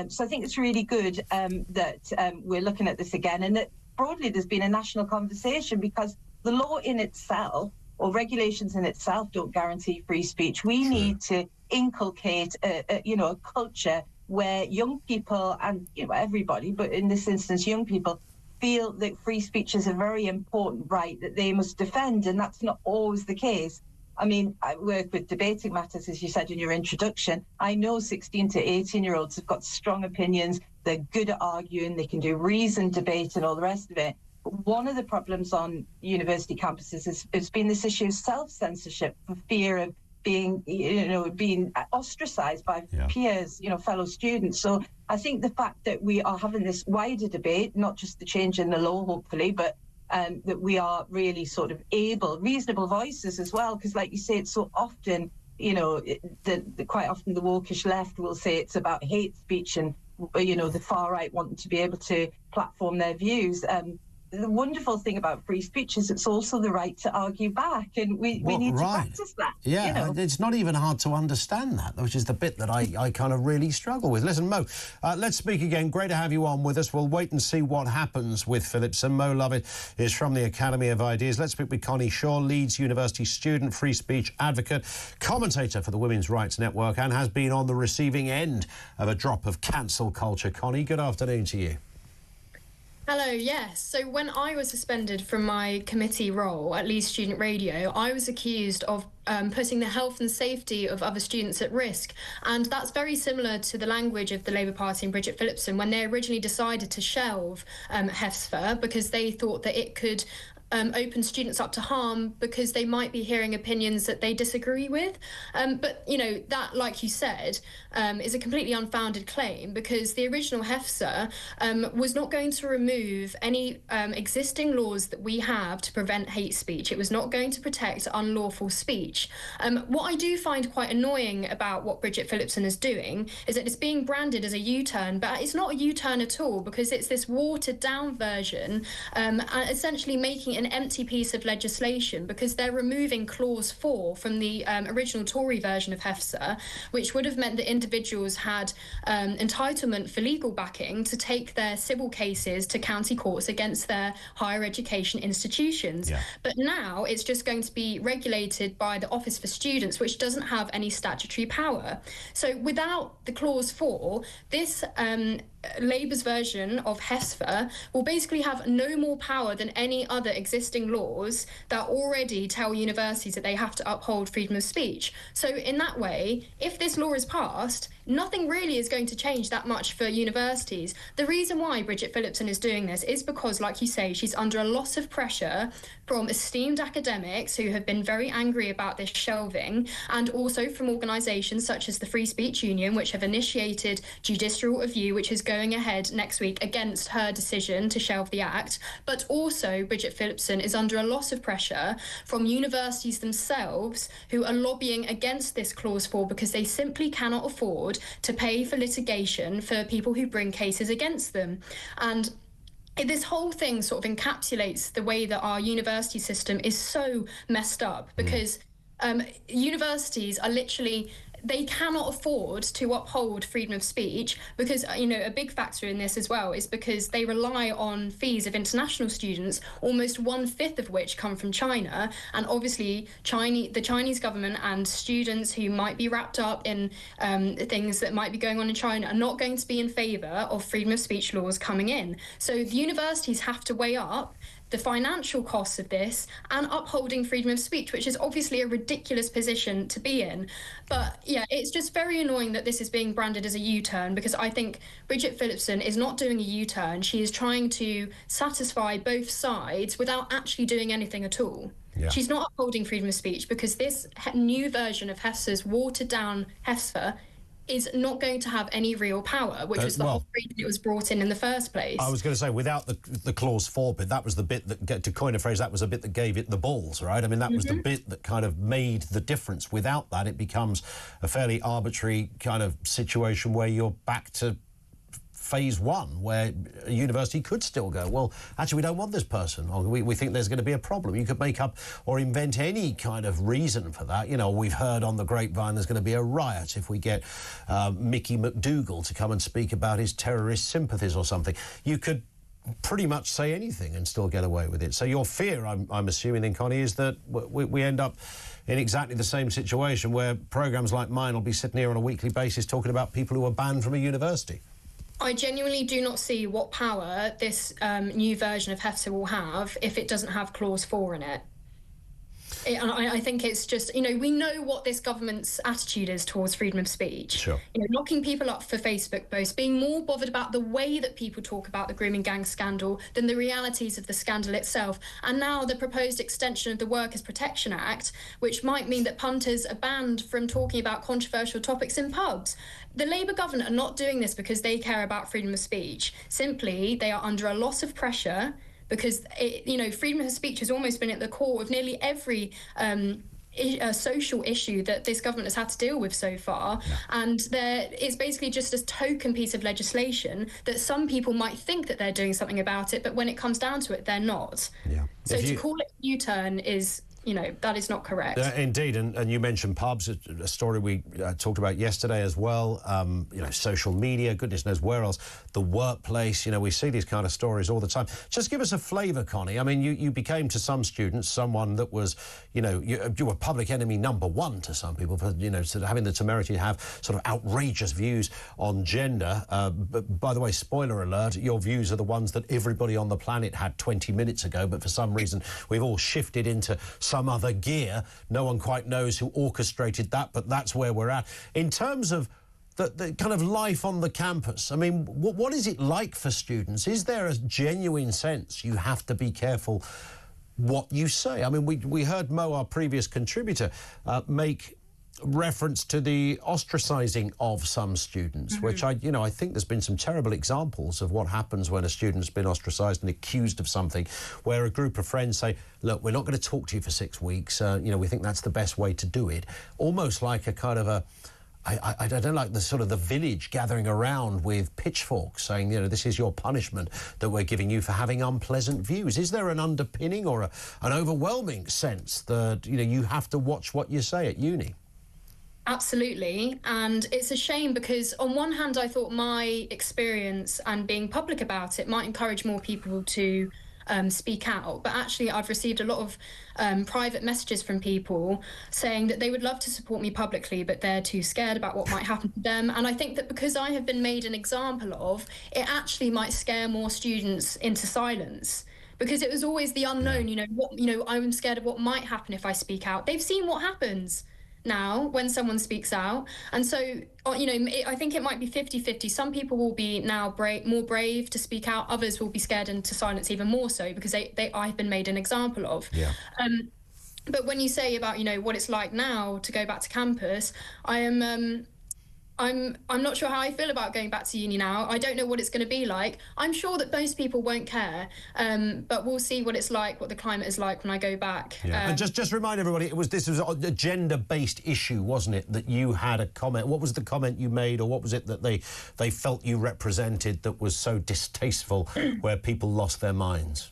So I think it's really good that we're looking at this again, and that broadly there's been a national conversation, because the law in itself or regulations in itself don't guarantee free speech. We need to inculcate a culture where young people and everybody, but in this instance young people, feel that free speech is a very important right that they must defend, and that's not always the case. I mean, I work with debating matters, as you said in your introduction. I know 16 to 18-year-olds have got strong opinions. They're good at arguing. They can do reasoned debate and all the rest of it. But one of the problems on university campuses has been this issue of self-censorship for fear of being ostracized by peers, fellow students. So I think the fact that we are having this wider debate, not just the change in the law, hopefully, but that we are really sort of reasonable voices as well, because like you say, it's so often, quite often the wokish left will say it's about hate speech and, the far right wanting to be able to platform their views. The wonderful thing about free speech is it's also the right to argue back, and we need to practice that. Yeah, it's not even hard to understand that, which is the bit that I kind of really struggle with. Listen, Mo, let's speak again. Great to have you on with us. We'll wait and see what happens with Phillipson. Mo Lovett is from the Academy of Ideas. Let's speak with Connie Shaw, Leeds University student, free speech advocate, commentator for the Women's Rights Network, and has been on the receiving end of a drop of cancel culture. Connie, good afternoon to you. Hello, yes. So when I was suspended from my committee role at Leeds Student Radio, I was accused of putting the health and safety of other students at risk. And that's very similar to the language of the Labour Party and Bridget Phillipson when they originally decided to shelve HEFSFA because they thought that it could open students up to harm because they might be hearing opinions that they disagree with. But, that, like you said, is a completely unfounded claim, because the original HEFSA was not going to remove any existing laws that we have to prevent hate speech. It was not going to protect unlawful speech. What I do find quite annoying about what Bridget Phillipson is doing is that it's being branded as a U-turn, but it's not a U-turn at all, because it's this watered-down version, essentially making it an empty piece of legislation, because they're removing clause 4 from the original Tory version of HEFSA, which would have meant that individuals had entitlement for legal backing to take their civil cases to county courts against their higher education institutions. But now it's just going to be regulated by the Office for Students, which doesn't have any statutory power. So without the clause 4, this Labour's version of HEFSFA will basically have no more power than any other existing laws that already tell universities that they have to uphold freedom of speech. So in that way, if this law is passed, nothing really is going to change that much for universities. The reason why Bridget Phillipson is doing this is because, like you say, she's under a lot of pressure from esteemed academics who have been very angry about this shelving, and also from organisations such as the Free Speech Union, which have initiated judicial review, which is going ahead next week against her decision to shelve the Act. But also, Bridget Phillipson is under a lot of pressure from universities themselves who are lobbying against this Clause 4 because they simply cannot afford to pay for litigation for people who bring cases against them. And this whole thing sort of encapsulates the way that our university system is so messed up, because universities are literally, they cannot afford to uphold freedom of speech because, a big factor in this as well is because they rely on fees of international students, almost 1/5 of which come from China. And obviously, the Chinese government and students who might be wrapped up in things that might be going on in China are not going to be in favour of freedom of speech laws coming in. So the universities have to weigh up the financial costs of this and upholding freedom of speech, which is obviously a ridiculous position to be in. But yeah, it's just very annoying that this is being branded as a U-turn, because I think Bridget Phillipson is not doing a U-turn. She is trying to satisfy both sides without actually doing anything at all. Yeah. She's not upholding freedom of speech because this new version of HEFSA's watered down HEFSA is not going to have any real power, which was the whole reason it was brought in the first place. I was going to say, without the Clause 4 bit, that was the bit that, to coin a phrase, that was the bit that gave it the balls, right? I mean, that was the bit that kind of made the difference. Without that, it becomes a fairly arbitrary kind of situation where you're back to phase 1, where a university could still go, well, actually, we don't want this person, or we think there's going to be a problem. You could make up or invent any kind of reason for that. We've heard on the grapevine there's going to be a riot if we get Mickey McDougall to come and speak about his terrorist sympathies or something. You could pretty much say anything and still get away with it. So your fear, I'm assuming then, Connie, is that we end up in exactly the same situation where programmes like mine will be sitting here on a weekly basis talking about people who are banned from a university. I genuinely do not see what power this new version of HEFSA will have if it doesn't have Clause 4 in it. And I think it's just, we know what this government's attitude is towards freedom of speech. Sure. Locking people up for Facebook posts, being more bothered about the way that people talk about the grooming gang scandal than the realities of the scandal itself. And now the proposed extension of the Workers' Protection Act, which might mean that punters are banned from talking about controversial topics in pubs. The Labour government are not doing this because they care about freedom of speech. Simply, they are under a lot of pressure because, freedom of speech has almost been at the core of nearly every social issue that this government has had to deal with so far. Yeah. And it's basically just a token piece of legislation that some people might think that they're doing something about it, but when it comes down to it, they're not. Yeah. So to call it a U-turn is... that is not correct. Indeed, and you mentioned pubs, a story we talked about yesterday as well. Social media, goodness knows where else, the workplace, we see these kind of stories all the time. Just give us a flavour, Connie. I mean, you became to some students someone that was, you were public enemy number 1 to some people for, sort of having the temerity to have sort of outrageous views on gender. But by the way, spoiler alert, your views are the ones that everybody on the planet had 20 minutes ago, but for some reason we've all shifted into some other gear. No one quite knows who orchestrated that, but that's where we're at. In terms of the kind of life on the campus, I mean, what is it like for students? Is there a genuine sense you have to be careful what you say? I mean, we heard Mo, our previous contributor, make reference to the ostracising of some students, which I think there's been some terrible examples of what happens when a student's been ostracised and accused of something, where a group of friends say, look, we're not going to talk to you for 6 weeks, we think that's the best way to do it. Almost like a kind of I don't like the sort of the village gathering around with pitchforks saying, this is your punishment that we're giving you for having unpleasant views. Is there an underpinning or an overwhelming sense that, you have to watch what you say at uni? Absolutely. And it's a shame because on one hand, I thought my experience and being public about it might encourage more people to speak out. But actually, I've received a lot of private messages from people saying that they would love to support me publicly, but they're too scared about what might happen to them. And I think that because I have been made an example of, it actually might scare more students into silence. Because it was always the unknown, I'm scared of what might happen if I speak out. They've seen what happens. now when someone speaks out. And so, you know, I think it might be 50-50. Some people will be now more brave to speak out. Others will be scared into silence even more so because I've been made an example of. Yeah. But when you say about, you know, what it's like now to go back to campus, I'm not sure how I feel about going back to uni now. I don't know what it's going to be like. I'm sure that most people won't care, but we'll see what it's like, what the climate is like when I go back. Yeah. And just remind everybody, this was a gender-based issue, wasn't it? That you had a comment. What was the comment you made, or what was it that they felt you represented that was so distasteful, where people lost their minds?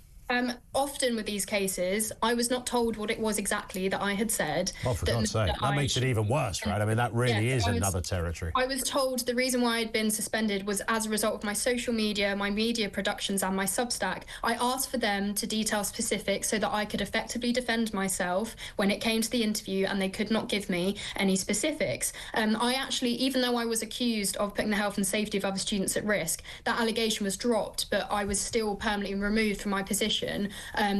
Often with these cases, I was not told what it was exactly that I had said. Oh, for God's sake. That makes it even worse, right? I mean, that really is another territory. I was told the reason why I'd been suspended was as a result of my social media, my media productions and my Substack. I asked for them to detail specifics so that I could effectively defend myself when it came to the interview, and they could not give me any specifics. I actually, even though I was accused of putting the health and safety of other students at risk, that allegation was dropped, but I was still permanently removed from my position.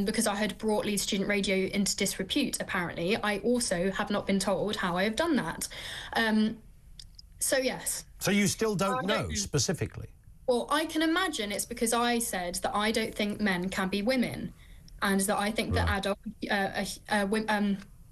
Because I had brought Leeds Student Radio into disrepute, apparently. I also have not been told how I have done that. So, yes. So you still don't know specifically? Well, I can imagine it's because I said that I don't think men can be women, and that I think that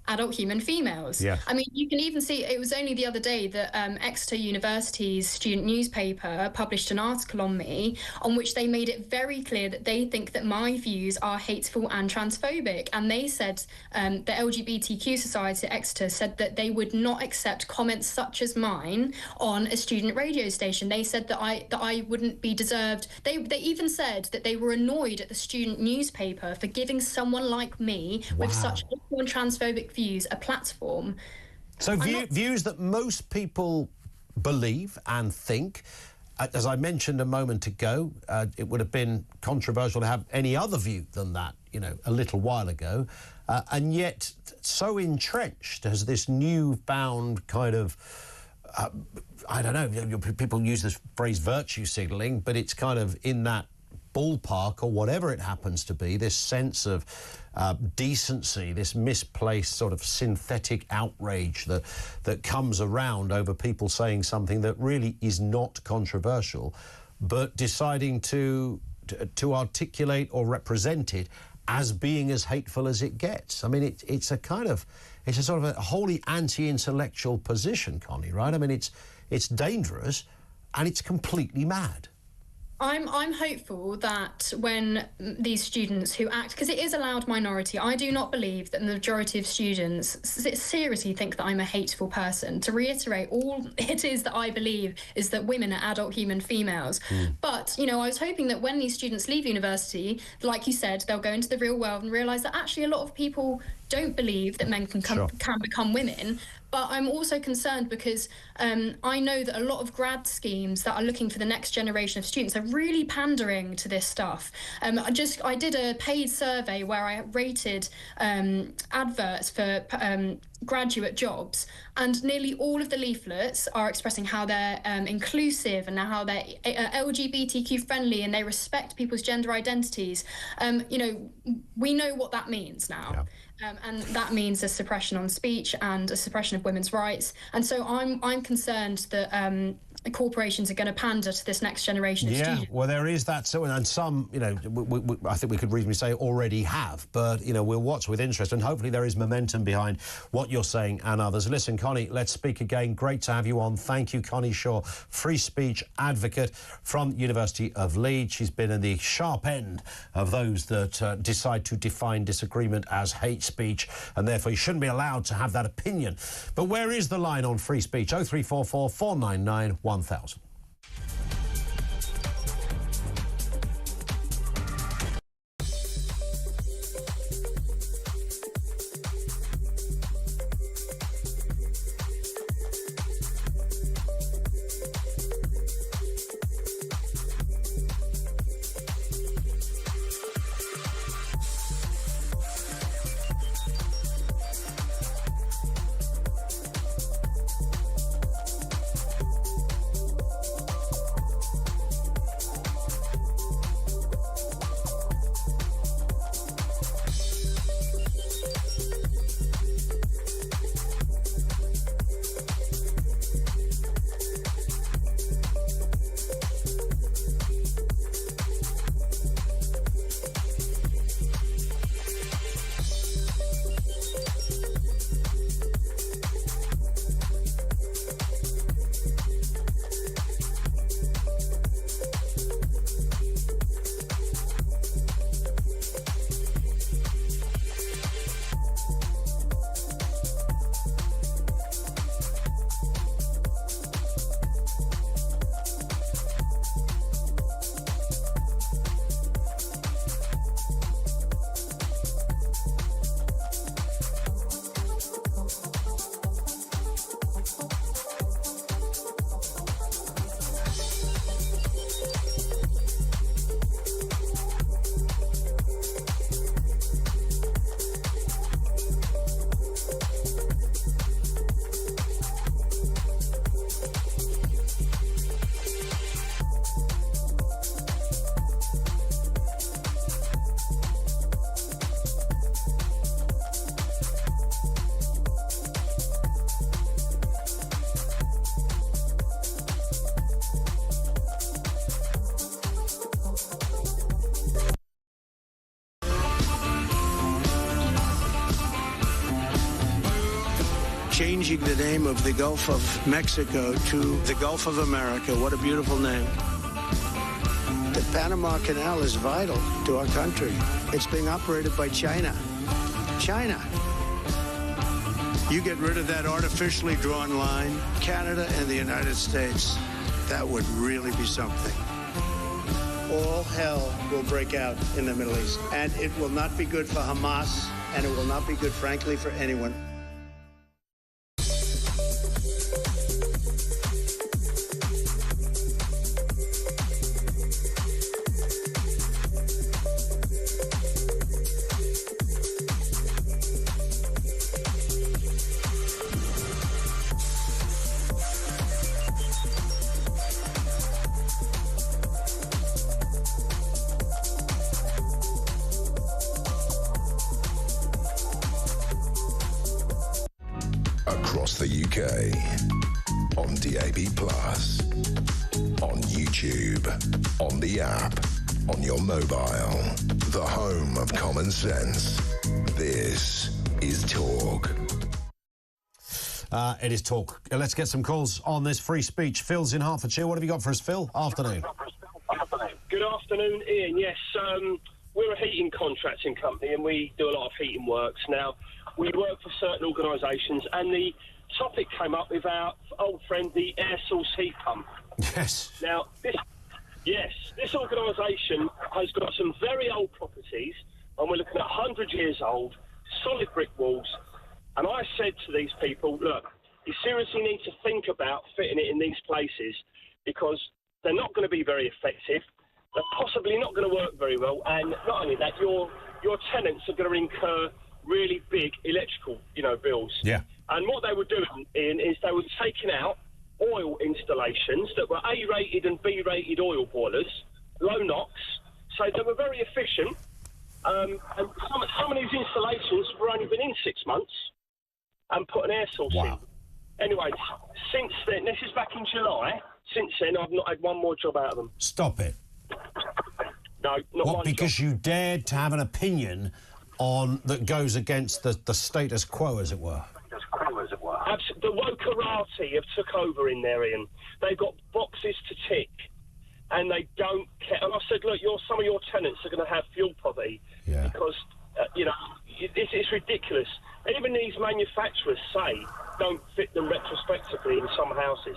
adult human females. Yeah. I mean, you can even see, it was only the other day that Exeter University's student newspaper published an article on me on which they made it very clear that they think that my views are hateful and transphobic. And they said, the LGBTQ Society at Exeter said that they would not accept comments such as mine on a student radio station. They said that I wouldn't be deserved. They even said that they were annoyed at the student newspaper for giving someone like me with such hateful and transphobic views a platform. So views that most people believe and think. As I mentioned a moment ago, it would have been controversial to have any other view than that, you know, a little while ago. And yet so entrenched as this newfound kind of, I don't know, people use this phrase virtue signalling, but it's kind of in that ballpark or whatever it happens to be, this sense of decency, this misplaced sort of synthetic outrage that comes around over people saying something that really is not controversial, but deciding to articulate or represent it as being as hateful as it gets. I mean, it's a sort of a wholly anti-intellectual position, Connie, right? I mean, it's dangerous and it's completely mad. I'm hopeful that when these students who act, because it is a loud minority, I do not believe that the majority of students seriously think that I'm a hateful person. To reiterate, all it is that I believe is that women are adult human females. But, you know, I was hoping that when these students leave university, like you said, they'll go into the real world and realise that actually a lot of people don't believe that men can become women. But I'm also concerned because I know that a lot of grad schemes that are looking for the next generation of students are really pandering to this stuff. I did a paid survey where I rated adverts for graduate jobs, and nearly all of the leaflets are expressing how they're inclusive and how they're LGBTQ friendly and they respect people's gender identities. You know, we know what that means now. Yeah. And that means a suppression on speech and a suppression of women's rights. And so I'm concerned that corporations are going to pander to this next generation of students. Yeah, well, there is that. So, and some, you know, I think we could reasonably say already have. But, you know, we'll watch with interest. And hopefully there is momentum behind what you're saying and others. Listen, Connie, let's speak again. Great to have you on. Thank you, Connie Shaw, free speech advocate from University of Leeds. She's been in the sharp end of those that decide to define disagreement as hate speech, and therefore you shouldn't be allowed to have that opinion. But where is the line on free speech? 0344 499 1000. changing the name of the Gulf of Mexico to the Gulf of America. What a beautiful name. The Panama Canal is vital to our country. It's being operated by China. China. You get rid of that artificially drawn line, Canada and the United States, that would really be something. All hell will break out in the Middle East, and it will not be good for Hamas, and it will not be good, frankly, for anyone. Across the UK, on DAB+, on YouTube, on the app, on your mobile, the home of common sense. This is Talk. It is Talk. Let's get some calls on this free speech. Phil's in Hertfordshire. What have you got for us, Phil? Afternoon. Good afternoon, Ian. Yes, we're a heating contracting company and we do a lot of heating works. Now, we work for certain organisations, and the topic came up with our old friend, the air source heat pump. Yes. Now, this organisation has got some very old properties, and we're looking at 100 years old, solid brick walls. And I said to these people, look, you seriously need to think about fitting it in these places because they're not going to be very effective. They're possibly not going to work very well, and not only that, your tenants are going to incur really big electrical, bills. Yeah. And what they were doing, Ian, is they were taking out oil installations that were A-rated and B-rated oil boilers, low NOx, so they were very efficient. And some of these installations were only been in 6 months and put an air source in. Anyway, since then, this is back in July, since then I've not had one more job out of them. Stop it. No, not one because job. you dared to have an opinion on that goes against the status quo, as it were. The wokerati have took over in there, Ian. They've got boxes to tick, and they don't care. And I said, look, some of your tenants are going to have fuel poverty because, it's ridiculous. Even these manufacturers say don't fit them retrospectively in some houses.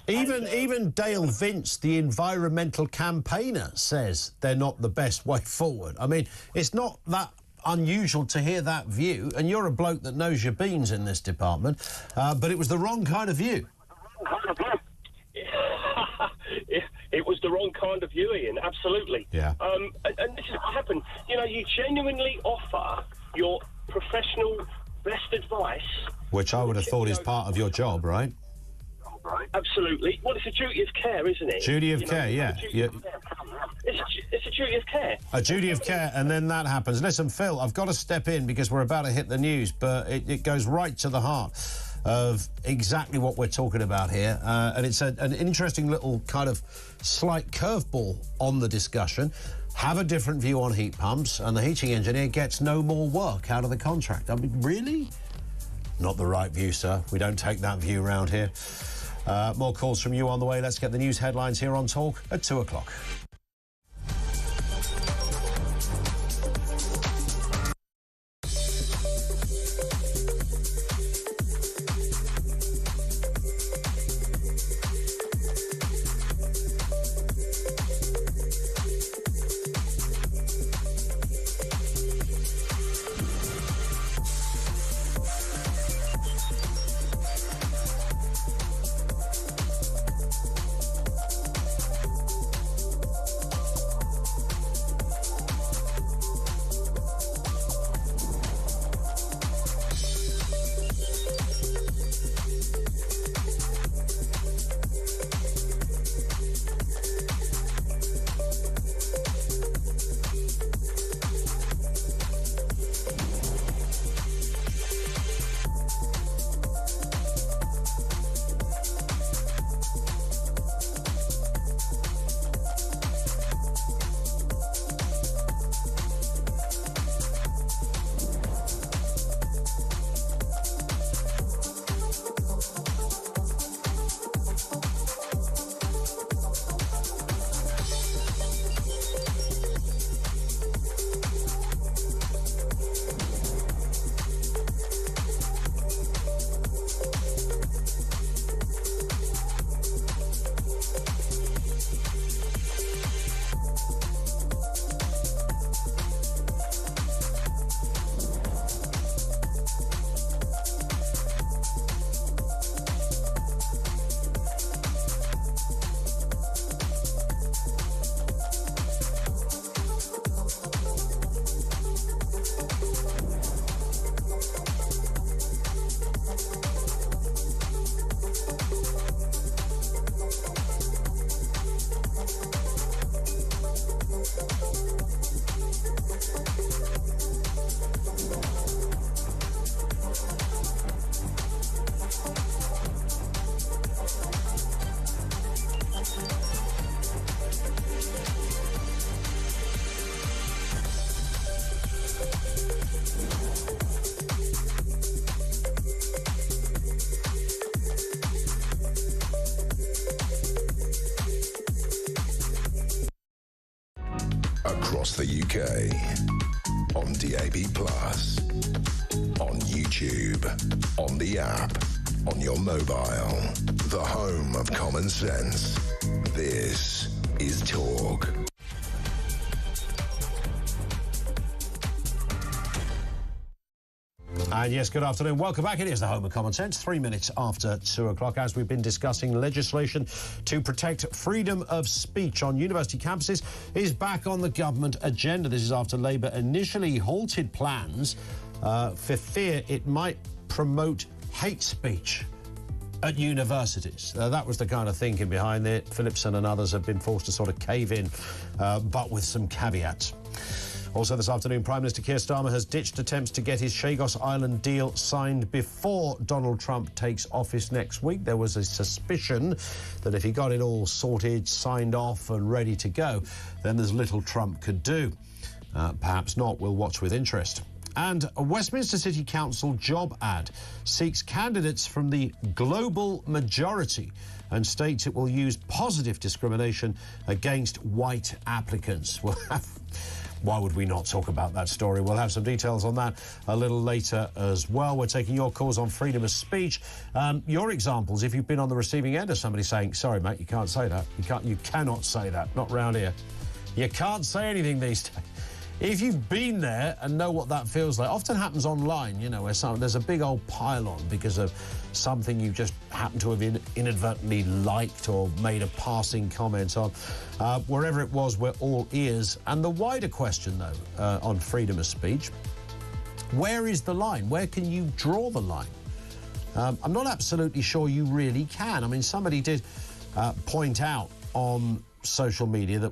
Even Dale Vince, the environmental campaigner, says they're not the best way forward. I mean, it's not that unusual to hear that view, and you're a bloke that knows your beans in this department, but it was the wrong kind of view. It was the wrong kind of view, Ian, absolutely. Yeah. And this is what happened. You genuinely offer your professional best advice. Which I would have thought is part of your job, right? Absolutely. Well, it's a duty of care, isn't it? Duty of care, yeah. It's a duty of care. A duty of care, and then that happens. Listen, Phil, I've got to step in because we're about to hit the news, but it goes right to the heart of exactly what we're talking about here. And it's an interesting little kind of slight curveball on the discussion. Have a different view on heat pumps, and the heating engineer gets no more work out of the contract. I mean, really? Not the right view, sir. We don't take that view around here. More calls from you on the way. Let's get the news headlines here on Talk at 2 o'clock. across the UK. On DAB+, on YouTube, on the app, on your mobile. The home of common sense. This is Talk. And yes, good afternoon. Welcome back. It is the home of common sense. 3 minutes after 2 o'clock, as we've been discussing legislation to protect freedom of speech on university campuses is back on the government agenda. This is after Labour initially halted plans for fear it might promote hate speech at universities. That was the kind of thinking behind it. Phillipson and others have been forced to sort of cave in, but with some caveats. Also this afternoon, Prime Minister Keir Starmer has ditched attempts to get his Chagos Island deal signed before Donald Trump takes office next week. There was a suspicion that if he got it all sorted, signed off and ready to go, then there's little Trump could do. Perhaps not. We'll watch with interest. And a Westminster City Council job ad seeks candidates from the global majority and states it will use positive discrimination against white applicants. Why would we not talk about that story? We'll have some details on that a little later as well. We're taking your calls on freedom of speech. Your examples, if you've been on the receiving end of somebody saying, sorry, mate, you can't say that. You cannot say that. Not round here. You can't say anything these days. If you've been there and know what that feels like, often happens online, you know, where there's a big old pile-on because of something you just happen to have inadvertently liked or made a passing comment on. Wherever it was, we're all ears. And the wider question, though, on freedom of speech, where is the line? Where can you draw the line? I'm not absolutely sure you really can. I mean, somebody did point out on social media that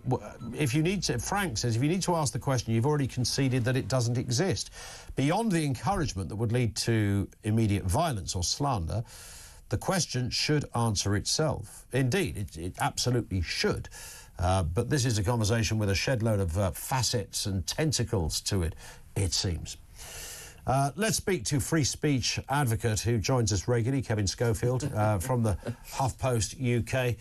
if you need to, Frank says, if you need to ask the question, you've already conceded that it doesn't exist. Beyond the encouragement that would lead to immediate violence or slander, the question should answer itself. Indeed, it absolutely should. But this is a conversation with a shed load of facets and tentacles to it, it seems. Let's speak to free speech advocate who joins us regularly, Kevin Schofield, from the HuffPost UK.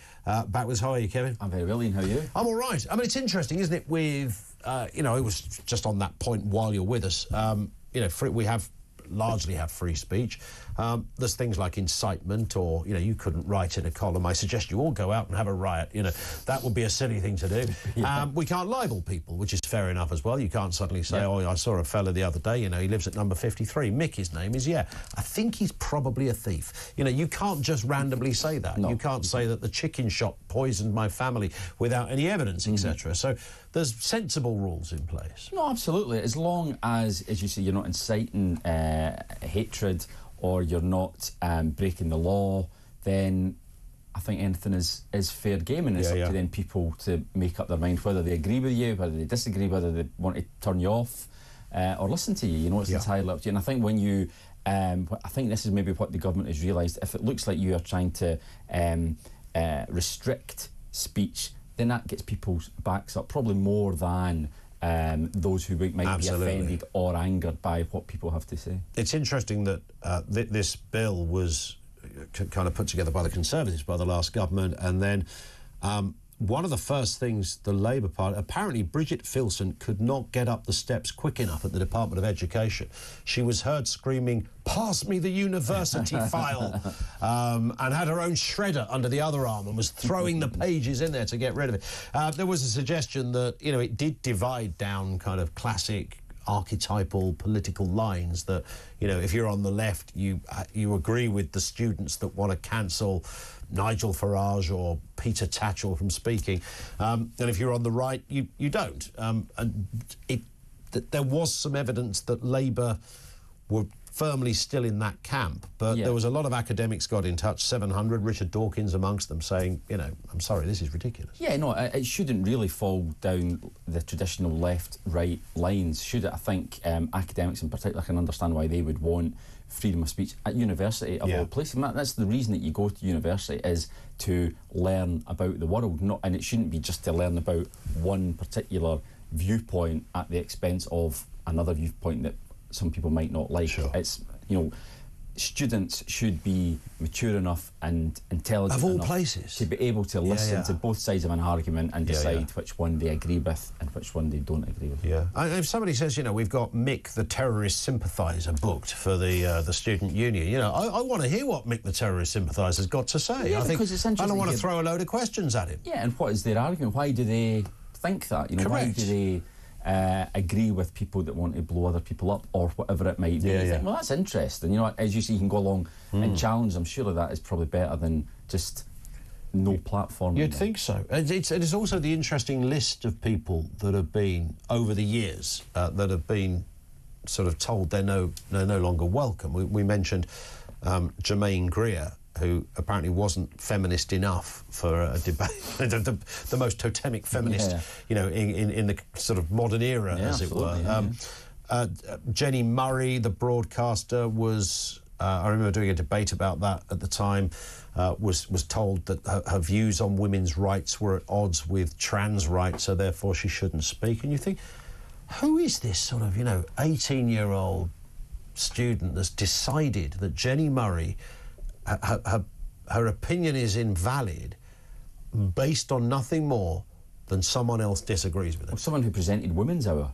Back with us. How are you, Kevin? I'm very well, Ian. How are you? I'm all right. I mean, it's interesting, isn't it, with, you know, it was just on that point while you're with us, you know, we largely have free speech. There's things like incitement or, you know, you couldn't write in a column. I suggest you all go out and have a riot. You know, that would be a silly thing to do. Yeah. We can't libel people, which is fair enough as well. You can't suddenly say, oh, I saw a fella the other day, you know, he lives at number 53. Mick, his name is, yeah. I think he's probably a thief. You know, you can't just randomly say that. No. You can't say that the chicken shop poisoned my family without any evidence, etc. So there's sensible rules in place. No, absolutely. As long as you say, you're not inciting hatred or you're not breaking the law, then I think anything is fair game, and it's up to then people to make up their mind whether they agree with you, whether they disagree, whether they want to turn you off or listen to you. You know, it's entirely up to you. And I think when you, I think this is maybe what the government has realised, if it looks like you are trying to restrict speech, then that gets people's backs up, probably more than those who might be offended or angered by what people have to say. It's interesting that this bill was kind of put together by the Conservatives, by the last government, and then one of the first things the Labour Party, apparently Bridget Filson could not get up the steps quick enough at the Department of Education. She was heard screaming, "Pass me the university file," and had her own shredder under the other arm and was throwing the pages in there to get rid of it. There was a suggestion that, you know, it did divide down kind of classic archetypal political lines, that, you know, if you're on the left, you agree with the students that want to cancel Nigel Farage or Peter Tatchell from speaking, and if you're on the right, you don't. And there was some evidence that Labour were firmly still in that camp, but there was a lot of academics got in touch, 700, Richard Dawkins amongst them, saying, you know, I'm sorry, this is ridiculous. Yeah, no, it shouldn't really fall down the traditional left-right lines, should it? I think academics in particular can understand why they would want freedom of speech at university of all places. And that's the reason that you go to university, is to learn about the world, and it shouldn't be just to learn about one particular viewpoint at the expense of another viewpoint that some people might not like. It's, you know, students should be mature enough and intelligent of all enough places to be able to listen to both sides of an argument and decide which one they agree with and which one they don't agree with. Yeah. If somebody says, you know, we've got Mick the terrorist sympathiser booked for the student union, you know, I want to hear what Mick the terrorist sympathiser's got to say. Yeah, I think because it's interesting. I don't want to throw a load of questions at him. Yeah, and what is their argument? Why do they think that? You know, Correct. why do they agree with people that want to blow other people up or whatever it might be? You think, well, that's interesting. You know, as you see, you can go along and challenge them. Surely that is probably better than just no platform. You'd think so. It's also the interesting list of people that have been, over the years, that have been sort of told they're no longer welcome. We mentioned Germaine Greer, who apparently wasn't feminist enough for a debate, the most totemic feminist, you know, in the sort of modern era, as it were. Jenny Murray, the broadcaster, was... I remember doing a debate about that at the time, was told that her views on women's rights were at odds with trans rights, so therefore she shouldn't speak. And you think, who is this sort of, you know, 18-year-old student that's decided that Jenny Murray, her opinion is invalid based on nothing more than someone else disagrees with it? Well, someone who presented Women's Hour.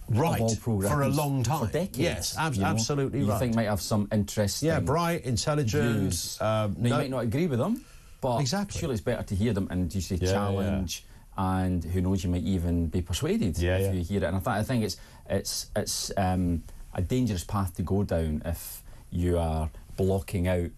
Right, for a long time. For decades. Yes, absolutely right. You think might have some interesting... Yeah, bright, intelligent... you might not agree with them, but surely it's better to hear them and you say challenge, and who knows, you might even be persuaded if you hear it. And I think it's a dangerous path to go down if you are blocking out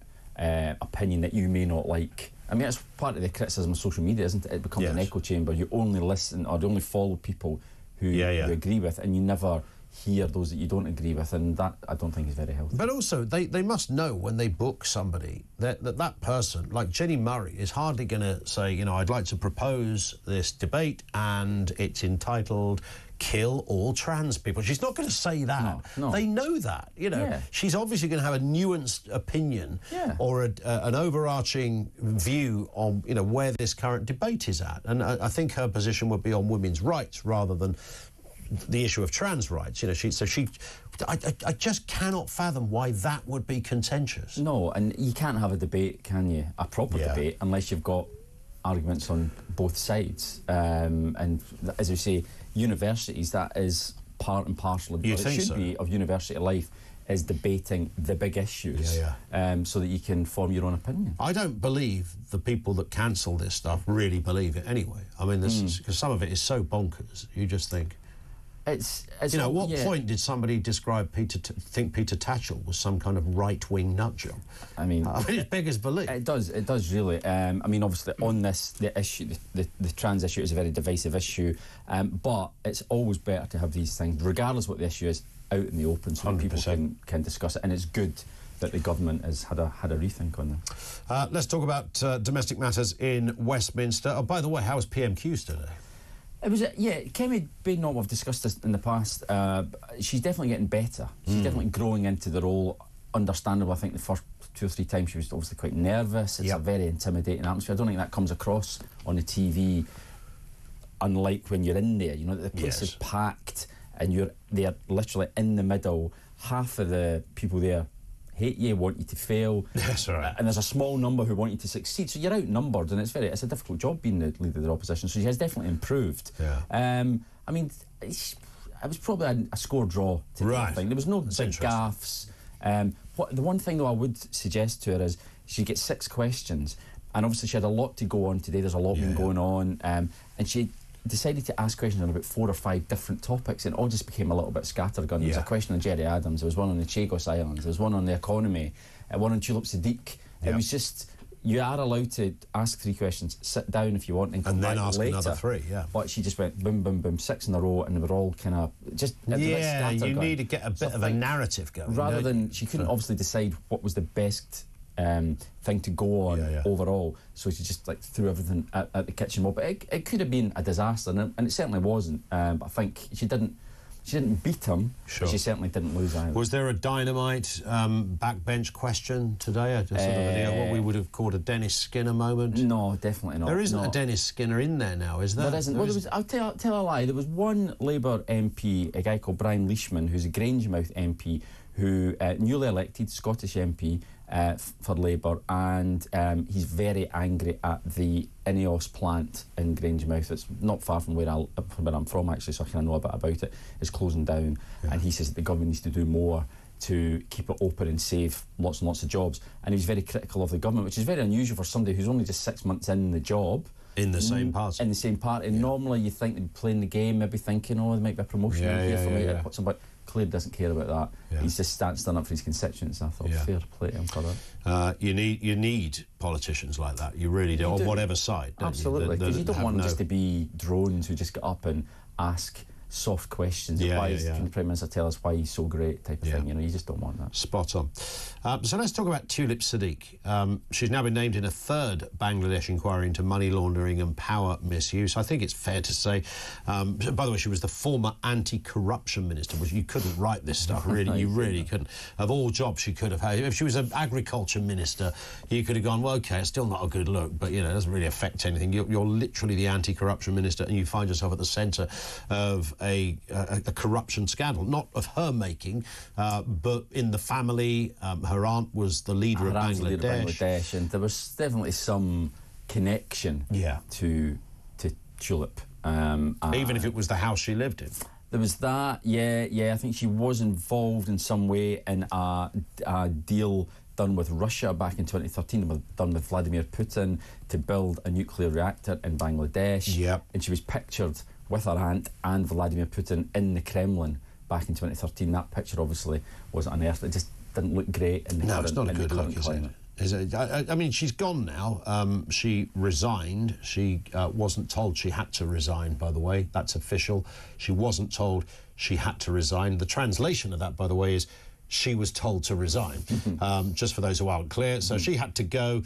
opinion that you may not like. I mean, it's part of the criticism of social media, isn't it? It becomes an echo chamber. You only listen or you only follow people who you agree with, and you never hear those that you don't agree with, and that I don't think is very healthy. But also, they must know when they book somebody that person, like Jenny Murray, is hardly going to say, you know, I'd like to propose this debate and it's entitled Kill All Trans People. She's not going to say that. No. They know that, you know. She's obviously going to have a nuanced opinion or an overarching view on, you know, where this current debate is at. And I think her position would be on women's rights rather than the issue of trans rights. You know, I just cannot fathom why that would be contentious. No, and you can't have a debate, can you? A proper debate, unless you've got arguments on both sides. And as you say, universities, that is part and parcel of what it should be of university life, is debating the big issues so that you can form your own opinion. I don't believe the people that cancel this stuff really believe it anyway. I mean, this is because some of it is so bonkers. You just think... It's you know, at what point did somebody describe think Peter Tatchell was some kind of right-wing nutjob? I mean, it's big as belief. It does really. I mean, obviously, on this, the issue, the trans issue is a very divisive issue, but it's always better to have these things, regardless what the issue is, out in the open so that people can discuss it, and it's good that the government has had a rethink on them. Let's talk about domestic matters in Westminster. Oh, by the way, how was PMQs today? It was, Kemi Badenoch, we've discussed this in the past, she's definitely getting better. She's definitely growing into the role. Understandable, I think the first 2 or 3 times she was obviously quite nervous. It's a very intimidating atmosphere. I don't think that comes across on the TV, unlike when you're in there. You know, the place is packed and they're literally in the middle. Half of the people there hate you, want you to fail. That's right. And there's a small number who want you to succeed. So you're outnumbered, and it's a difficult job being the leader of the opposition. So she has definitely improved. I mean, it was probably a score draw today. I think there was no big gaffes. The one thing though I would suggest to her is she gets 6 questions, and obviously she had a lot to go on today. There's a lot been going on, and she decided to ask questions on about 4 or 5 different topics, and it all just became a little bit scattergun. There was a question on Jerry Adams, there was one on the Chagos Islands, there was one on the economy, one on Tulip Sadiq. It was just, you are allowed to ask 3 questions, sit down if you want, and come and then back ask later. Another 3. But she just went boom, boom, boom, 6 in a row, and they were all kind of just you need to get a bit of a narrative going. Rather than, she couldn't obviously decide what was the best thing to go on overall, so she just threw everything at the kitchen wall. But it could have been a disaster, and it certainly wasn't. But I think she didn't beat him, but she certainly didn't lose either. Was there a dynamite backbench question today? What we would have called a Dennis Skinner moment? No, definitely not. There isn't a Dennis Skinner in there now, is there? There isn't. I'll tell a lie. There was one Labour MP, a guy called Brian Leishman, who's a Grangemouth MP, who newly elected Scottish MP for Labour, and he's very angry at the Ineos plant in Grangemouth. It's not far from where I'm from, actually, so I kind of know a bit about it. It's closing down, and he says that the government needs to do more to keep it open and save lots and lots of jobs. And he's very critical of the government, which is very unusual for somebody who's only just 6 months in the job. In the same party. In the same party. Normally you think they'd be playing the game, maybe thinking, oh, there might be a promotion here for me. What's about? Claire doesn't care about that. He's just standing up for his constituents. And I thought, fair play to him for that. You need politicians like that. You really do, on whatever side. Absolutely, because you don't want them just to be drones who just get up and ask soft questions. Can the Prime Minister tell us why he's so great, type of thing? You know, you just don't want that. Spot on. So let's talk about Tulip Siddiq. She's now been named in a third Bangladesh inquiry into money laundering and power misuse. I think it's fair to say. By the way, she was the former anti-corruption minister, which you couldn't write this stuff, really. You really couldn't. Of all jobs she could have had. If she was an agriculture minister, you could have gone, well, OK, it's still not a good look, but, you know, it doesn't really affect anything. You're literally the anti-corruption minister, and you find yourself at the centre of a corruption scandal, not of her making, but in the family. Her aunt was the leader of Bangladesh. And there was definitely some connection to Tulip. Even if it was the house she lived in. There was that, I think she was involved in some way in a deal done with Russia back in 2013, done with Vladimir Putin to build a nuclear reactor in Bangladesh. And she was pictured with her aunt and Vladimir Putin in the Kremlin back in 2013. That picture obviously was unearthed. It just didn't look great in the current, it's not a good look, climate. Is it? I mean, she's gone now. She resigned. She wasn't told she had to resign, by the way. That's official. She wasn't told she had to resign. The translation of that, by the way, is she was told to resign, just for those who aren't clear. So she had to go.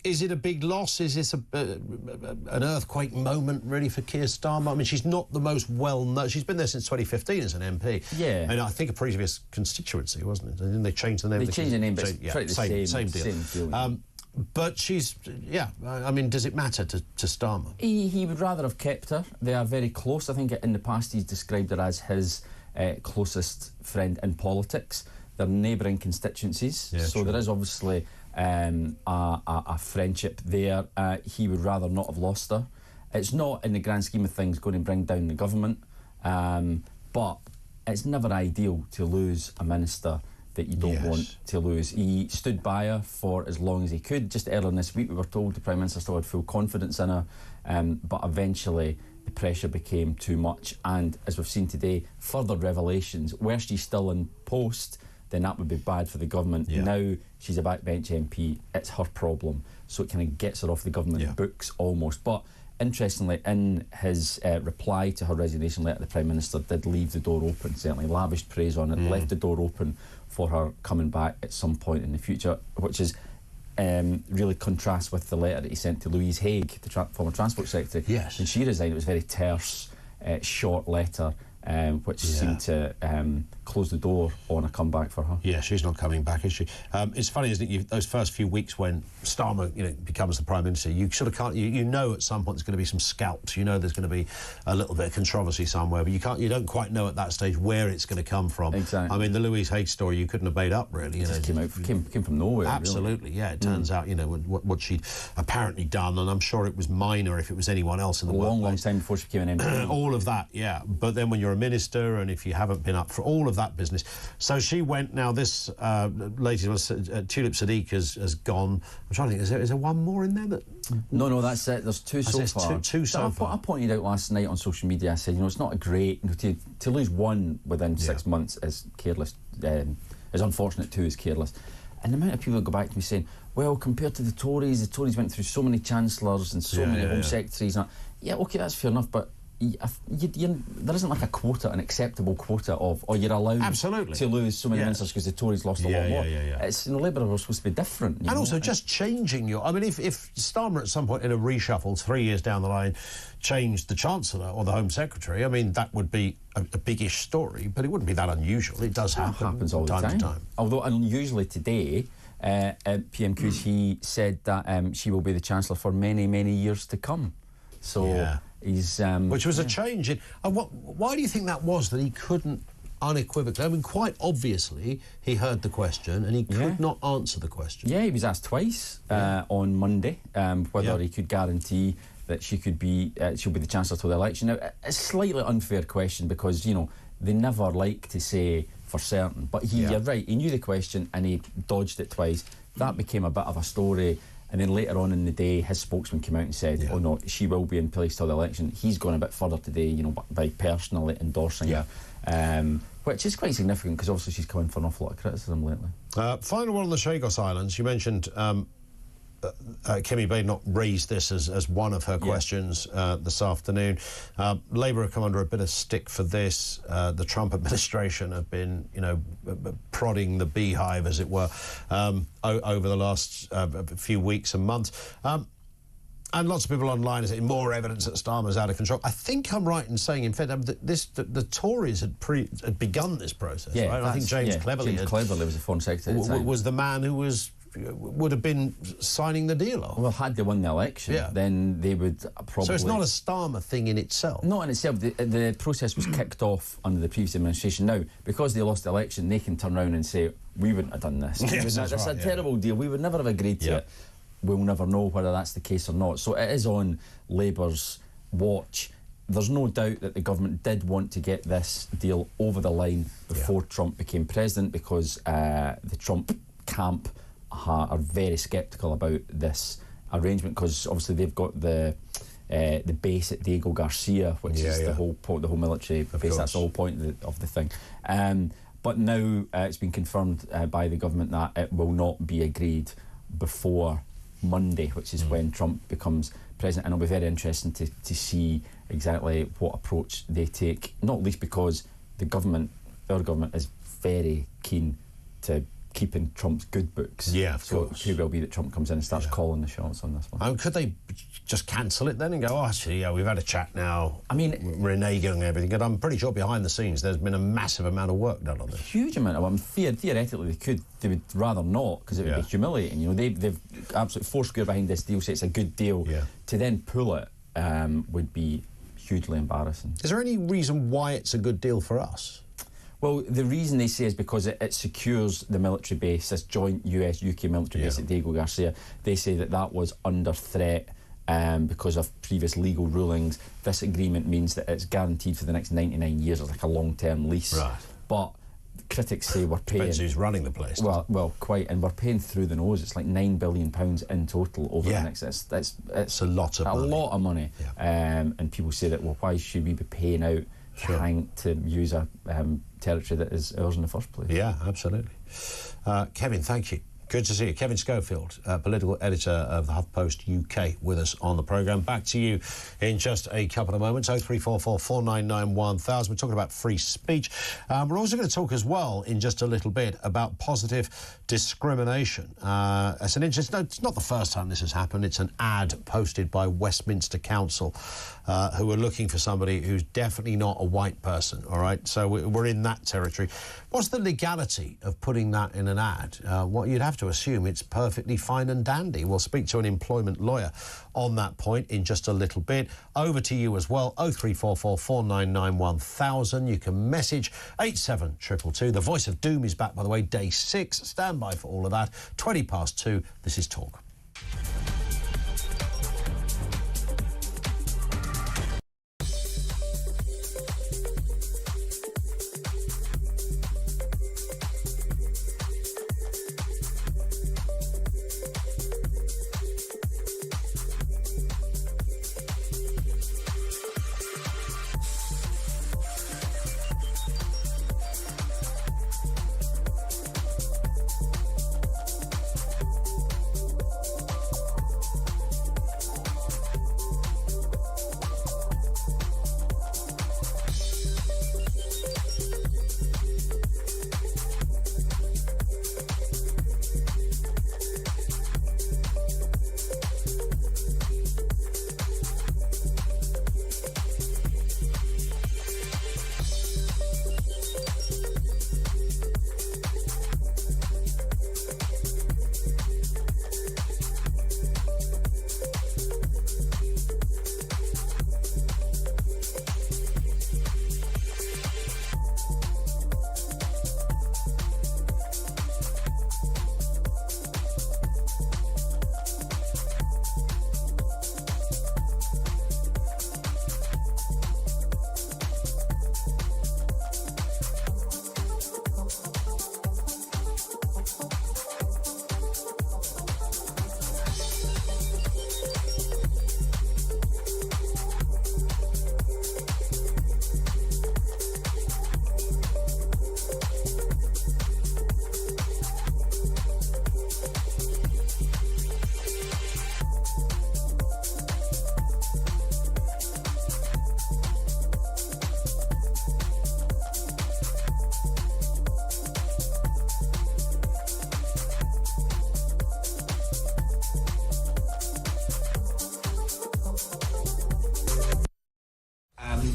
Is it a big loss? Is this an earthquake moment, really, for Keir Starmer? I mean, she's not the most well-known. She's been there since 2015 as an MP. And I think a previous constituency, wasn't it? Didn't they change the name? They changed the name, but it's same deal. But she's, I mean, does it matter to Starmer? He would rather have kept her. They are very close. I think in the past he's described her as his closest friend in politics. They're neighbouring constituencies, so there is obviously a friendship there. He would rather not have lost her. It's not, in the grand scheme of things, going to bring down the government, but it's never ideal to lose a minister that you don't want to lose. He stood by her for as long as he could. Just earlier this week we were told the Prime Minister still had full confidence in her, but eventually the pressure became too much, and as we've seen today, further revelations. Were she still in post, then that would be bad for the government. Now she's a backbench MP, it's her problem, so it kind of gets her off the government books almost. But interestingly, in his reply to her resignation letter, the Prime Minister did leave the door open, certainly lavished praise on it, left the door open for her coming back at some point in the future, which is really contrasts with the letter that he sent to Louise Haig, the former Transport Secretary. When she resigned, it was a very terse, short letter, which seemed to close the door on a comeback for her. Yeah, she's not coming back, is she? It's funny, isn't it? Those first few weeks when Starmer, becomes the Prime Minister, you sort of can't. You know, at some point there's going to be some scalps. You know, there's going to be a little bit of controversy somewhere, but you don't quite know at that stage where it's going to come from. Exactly. I mean, the Louise Haig story you couldn't have made up, really. It just came from nowhere. Absolutely, really. yeah. It turns out, what she'd apparently done, and I'm sure it was minor if it was anyone else in the world. Long time before she became an MP. All of that, yeah. But then when you're a minister, and if you haven't been up for all of that business, so she went. Now this lady, Tulip Siddiq, has gone. I'm trying to think. Is there one more in there? No, that's it. There's two so far. Two so far. I pointed out last night on social media. I said, it's not a great to lose one within 6 months is careless. Is unfortunate too. Is careless. And the amount of people that go back to me saying, well, compared to the Tories went through so many chancellors and so many home secretaries. And okay, that's fair enough, but there isn't like a quota, an acceptable quota of, you're allowed to lose so many ministers because the Tories lost a lot more. It's Labour are supposed to be different. And also just changing your... I mean, if Starmer at some point in a reshuffle 3 years down the line changed the Chancellor or the Home Secretary, I mean, that would be a biggish story, but it wouldn't be that unusual. It does happen. It happens all the time. To time. Although unusually today, PM Cooch, said that she will be the Chancellor for many, many years to come. So... He's, which was a change in... why do you think that was, that he couldn't unequivocally. I mean, quite obviously, he heard the question and he could not answer the question. Yeah, he was asked twice on Monday whether he could guarantee that she'll be the Chancellor till the election. Now, a slightly unfair question because, you know, they never like to say for certain. But you're right, he knew the question and he dodged it twice. That became a bit of a story. And then later on in the day, his spokesman came out and said, oh no, she will be in place till the election. He's gone a bit further today, you know, by personally endorsing her, which is quite significant because obviously she's coming for an awful lot of criticism lately. Final one on the Chagos Islands. You mentioned Kimmy Bay not raised this as one of her questions this afternoon. Labour have come under a bit of stick for this. The Trump administration have been, you know, prodding the beehive, as it were, over the last few weeks and months. And lots of people online are saying more evidence that Starmer's out of control. I think I'm right in saying, in fact, the Tories had begun this process, right? I think James Cleverly was the Foreign Secretary at the time. Was the man who would have been signing the deal off. Well, had they won the election, then they would probably... So it's not a Starmer thing in itself? Not in itself. The process was kicked off under the previous administration. Now, because they lost the election, they can turn around and say, we wouldn't have done this. That's a terrible deal. We would never have agreed to it. We'll never know whether that's the case or not. So it is on Labour's watch. There's no doubt that the government did want to get this deal over the line before Trump became president because the Trump camp are very sceptical about this arrangement because obviously they've got the base at Diego Garcia, which is the whole military base. That's the whole point of the thing. But now it's been confirmed by the government that it will not be agreed before Monday, which is when Trump becomes president, and it'll be very interesting to see exactly what approach they take, not least because our government is very keen to keeping Trump's good books. Yeah, of course. So it could well be that Trump comes in and starts calling the shots on this one. Could they just cancel it then and go, oh, actually, we've had a chat now. I mean, reneging and everything. And I'm pretty sure behind the scenes there's been a massive amount of work done on this. Huge amount of them. Theoretically, they would rather not because it would be humiliating. You know, they've absolutely foursquare behind this deal, say it's a good deal. To then pull it would be hugely embarrassing. Is there any reason why it's a good deal for us? Well, the reason they say is because it secures the military base, this joint US-UK military base at Diego Garcia. They say that was under threat because of previous legal rulings. This agreement means that it's guaranteed for the next 99 years. It's like a long-term lease. Right. But critics say we're paying... Depends who's running the place. Well, quite, and we're paying through the nose. It's like £9 billion in total over the next... It's a lot of money. A lot of money. And people say that, well, why should we be paying out to use a territory that is ours in the first place? Yeah, absolutely. Kevin, thank you. Good to see you. Kevin Schofield, political editor of the HuffPost UK, with us on the programme. Back to you in just a couple of moments. 0344 499 1000. We're talking about free speech. We're also going to talk as well in just a little bit about positive discrimination. It's not the first time this has happened. It's an ad posted by Westminster Council who are looking for somebody who's definitely not a white person, all right? So we're in that territory. What's the legality of putting that in an ad? What you'd have to assume it's perfectly fine and dandy. We'll speak to an employment lawyer on that point in just a little bit. Over to you as well, 0344 499 1000. You can message 87222. The Voice of Doom is back, by the way, day 6. Stand by for all of that. 2:20. This is Talk.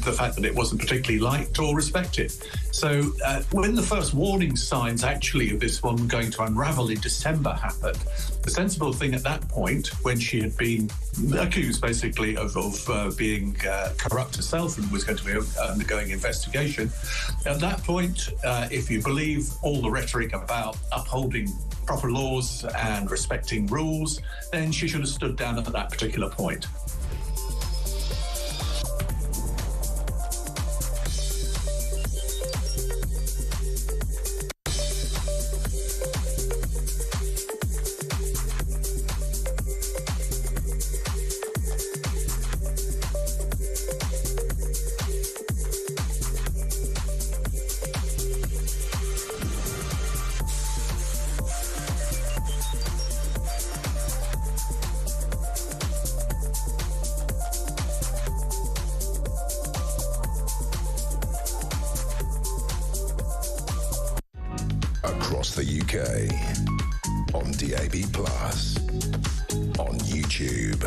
the fact that it wasn't particularly liked or respected. So when the first warning signs actually of this one going to unravel in December happened, the sensible thing at that point, when she had been accused basically of being corrupt herself and was going to be undergoing investigation, at that point, if you believe all the rhetoric about upholding proper laws and respecting rules, then she should have stood down at that particular point. Across the UK, on DAB+, on YouTube,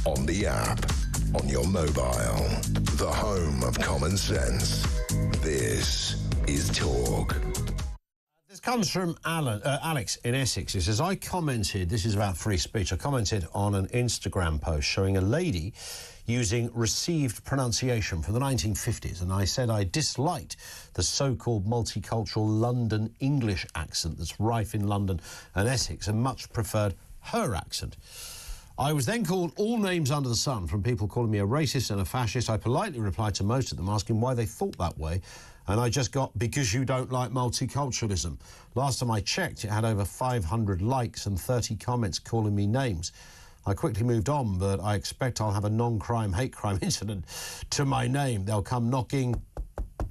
on the app, on your mobile, the home of common sense. This is Talk. This comes from Alex in Essex. He says, I commented, this is about free speech, I commented on an Instagram post showing a lady using received pronunciation from the 1950s, and I said I disliked the so-called multicultural London English accent that's rife in London and Essex, and much preferred her accent. I was then called all names under the sun, from people calling me a racist and a fascist. I politely replied to most of them, asking why they thought that way, and I just got, because you don't like multiculturalism. Last time I checked, it had over 500 likes and 30 comments calling me names. I quickly moved on, but I expect I'll have a non-crime, hate crime incident to my name. They'll come knocking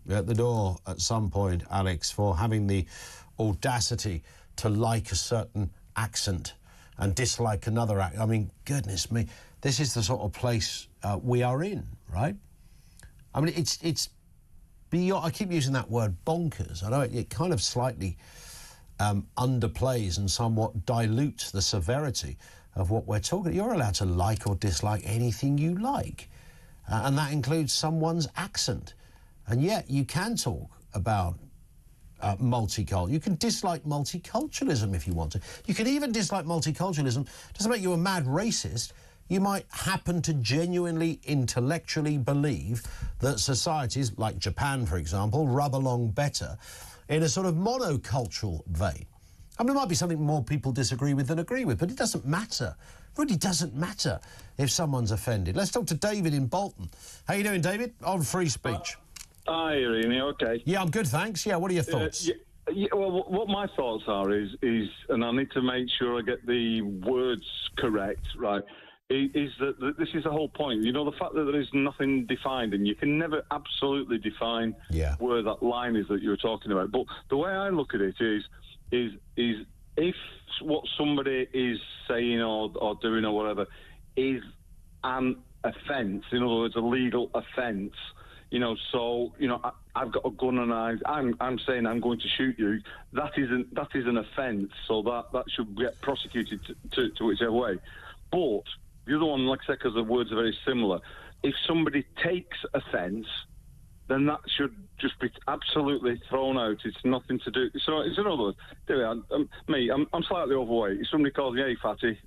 at the door at some point, Alex, for having the audacity to like a certain accent and dislike another accent. I mean, goodness me, this is the sort of place we are in, right? I mean, it's beyond, I keep using that word bonkers. I know it kind of slightly underplays and somewhat dilutes the severity of what we're talking. You're allowed to like or dislike anything you like, and that includes someone's accent. And yet you can talk about multicultural. You can dislike multiculturalism if you want to. You can even dislike multiculturalism. Doesn't make you a mad racist. You might happen to genuinely intellectually believe that societies like Japan, for example, rub along better in a sort of monocultural vein. I mean, it might be something more people disagree with than agree with, but it doesn't matter. It really doesn't matter if someone's offended. Let's talk to David in Bolton. How you doing, David? On free speech. Hi, Irini, okay? Yeah, I'm good, thanks. Yeah, what are your thoughts? Well, what my thoughts are is, and I need to make sure I get the words correct, right, is that this is the whole point. You know, the fact that there is nothing defined, and you can never absolutely define where that line is that you're talking about. But the way I look at it is if what somebody is saying or doing or whatever is an offence, in other words, a legal offence, you know, so, you know, I've got a gun and I'm saying I'm going to shoot you, that is an offence, so that should get prosecuted to whichever way. But the other one, like I said, because the words are very similar, if somebody takes offence, then that should just be absolutely thrown out. It's nothing to do. So it's another. I'm slightly overweight. If somebody calls me, "Hey, fatty,"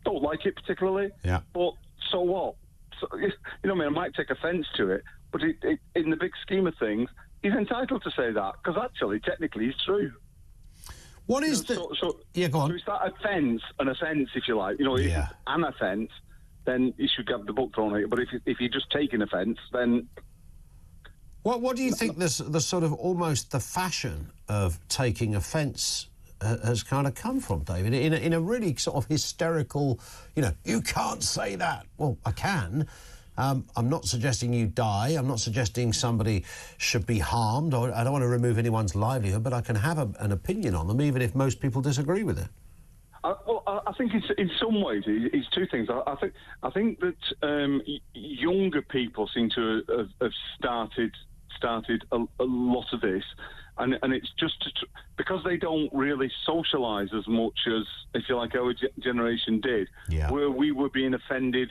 don't like it particularly. Yeah. But so what? So, you know what I mean? I might take offence to it, but in the big scheme of things, he's entitled to say that because actually, technically, it's true. What is yeah, go on. So it's that offence, an offence, if you like. You know, if it's an offence, then you should have the book thrown at you. But if you just take an offence, then. What do you think the sort of almost the fashion of taking offence has kind of come from, David? In a really sort of hysterical, you know, you can't say that. Well, I can. I'm not suggesting you die. I'm not suggesting somebody should be harmed. Or I don't want to remove anyone's livelihood, but I can have an opinion on them, even if most people disagree with it. Well, I think it's in some ways it's two things. I think that younger people seem to have started a lot of this, and it's just because they don't really socialise as much as, if you like, our generation did, where we were being offended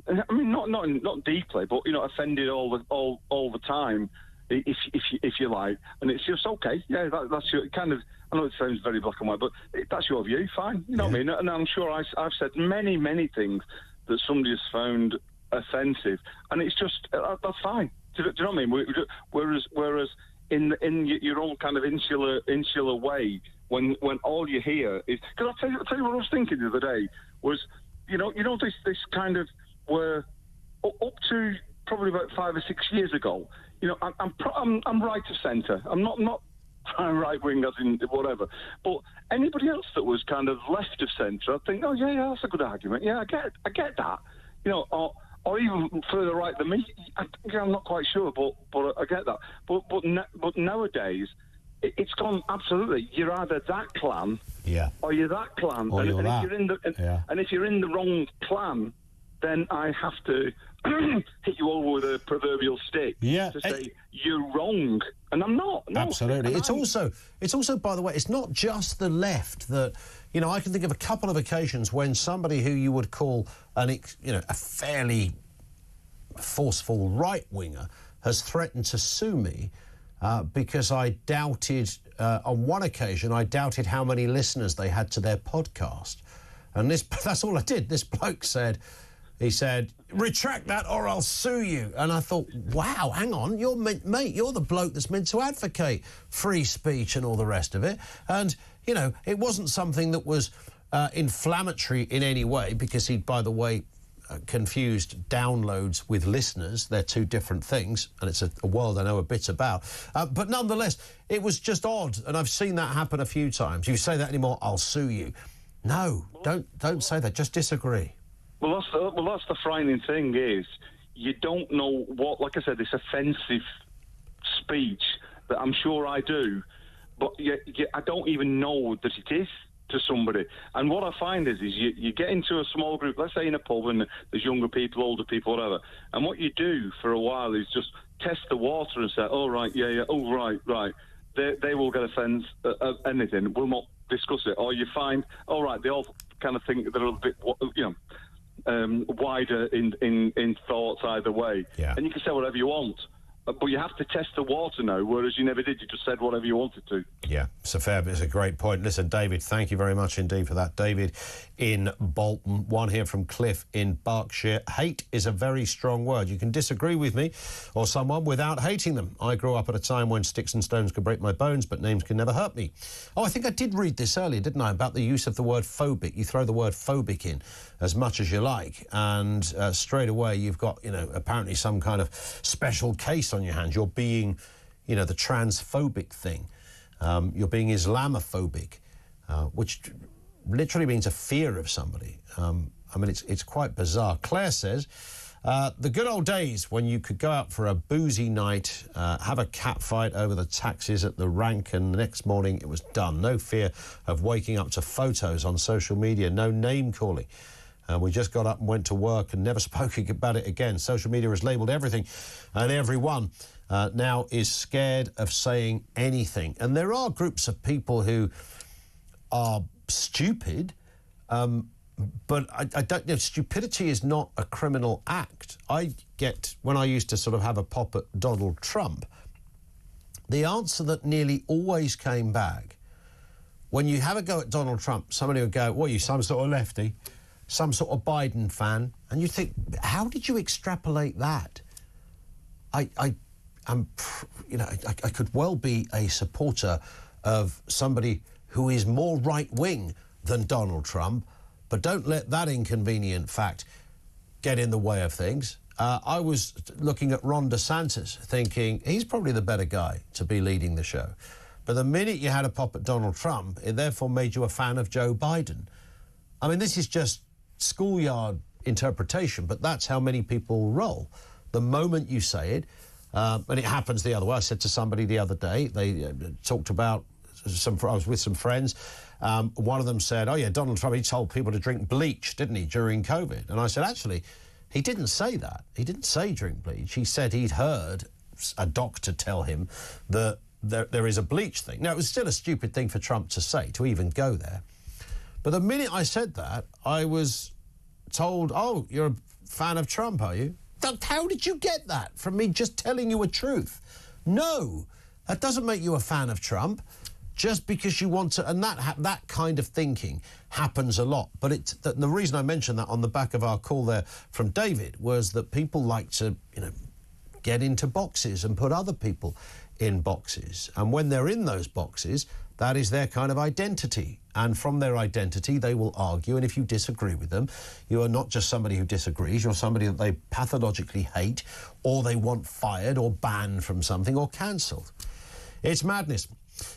I mean, not deeply, but offended all the time, if you like, and it's just okay. Yeah, that's your kind of. I know it sounds very black and white, but that's your view. Fine, you know what I mean. And I'm sure I've said many things that somebody has found offensive, and it's just that's fine. Do you know what I mean? Whereas in your own kind of insular way, when all you hear is, because I'll tell you what I was thinking the other day was, this kind of where up to probably about 5 or 6 years ago, I'm right of centre. I'm not right wing as in whatever, but anybody else that was kind of left of centre, I think, oh yeah, that's a good argument. Yeah, I get that. Or even further right than me. I'm not quite sure, but I get that. But nowadays, it's gone absolutely. You're either that clan, or you're that clan, or and that. If you're in the wrong clan, then I have to hit you over with a proverbial stick to say you're wrong, and I'm not. No, absolutely. It's also, by the way, it's not just the left that. I can think of a couple of occasions when somebody who you would call a fairly forceful right-winger has threatened to sue me because I doubted, on one occasion, how many listeners they had to their podcast. And that's all I did. This bloke said, retract that or I'll sue you. And I thought, wow, hang on, you're the bloke that's meant to advocate free speech and all the rest of it. And, it wasn't something that was inflammatory in any way because he'd, by the way, confused downloads with listeners. They're two different things, and it's a world I know a bit about. But nonetheless, it was just odd, and I've seen that happen a few times. You say that anymore, I'll sue you. No, don't say that. Just disagree. Well, that's the frightening thing is you don't know what, like I said, this offensive speech that I'm sure I do, but I don't even know that it is to somebody. And what I find is you get into a small group, let's say in a pub, and there's younger people, older people, whatever, and what you do for a while is just test the water and say, oh, right, yeah, oh, right. They will get offence at anything. We'll not discuss it. Or you find, all right, they all kind of think they're a little bit, wider in thoughts either way. Yeah. And you can say whatever you want. But you have to test the water now, whereas you never did. You just said whatever you wanted to. Yeah, it's a great point. Listen, David, thank you very much indeed for that. David in Bolton, one here from Cliff in Berkshire. Hate is a very strong word. You can disagree with me or someone without hating them. I grew up at a time when sticks and stones could break my bones, but names can never hurt me. Oh, I think I did read this earlier, didn't I, about the use of the word phobic. You throw the word phobic in as much as you like, and straight away you've got, apparently some kind of special case on your hands. You're being, the transphobic thing. You're being Islamophobic, which literally means a fear of somebody. It's quite bizarre. Claire says, the good old days when you could go out for a boozy night, have a cat fight over the taxes at the rank, and the next morning it was done. No fear of waking up to photos on social media, no name calling. We just got up and went to work and never spoke about it again. Social media has labelled everything and everyone now is scared of saying anything. And there are groups of people who are stupid, but I don't know, stupidity is not a criminal act. When I used to sort of have a pop at Donald Trump, the answer that nearly always came back, when you have a go at Donald Trump, somebody would go, what are you, some sort of lefty? Some sort of Biden fan, and you think, how did you extrapolate that? I could well be a supporter of somebody who is more right-wing than Donald Trump, but don't let that inconvenient fact get in the way of things. I was looking at Ron DeSantis, thinking he's probably the better guy to be leading the show. But the minute you had a pop at Donald Trump, it therefore made you a fan of Joe Biden. I mean, this is just schoolyard interpretation, but that's how many people roll. The moment you say it, and it happens the other way. I said to somebody the other day, they talked about, I was with some friends, one of them said, oh yeah, Donald Trump, he told people to drink bleach, didn't he, during COVID? And I said, actually, he didn't say that. He didn't say drink bleach. He said he'd heard a doctor tell him that there is a bleach thing. Now, it was still a stupid thing for Trump to say, to even go there. But the minute I said that, I was told, oh, you're fan of Trump, are you? How did you get that from me just telling you a truth? No, that doesn't make you a fan of Trump. Just because you want to, and that kind of thinking happens a lot. But the reason I mentioned that on the back of our call there from David was that people like to, get into boxes and put other people in boxes. And when they're in those boxes, that is their kind of identity. And from their identity, they will argue. And if you disagree with them, you are not just somebody who disagrees, you're somebody that they pathologically hate, or they want fired or banned from something or cancelled. It's madness.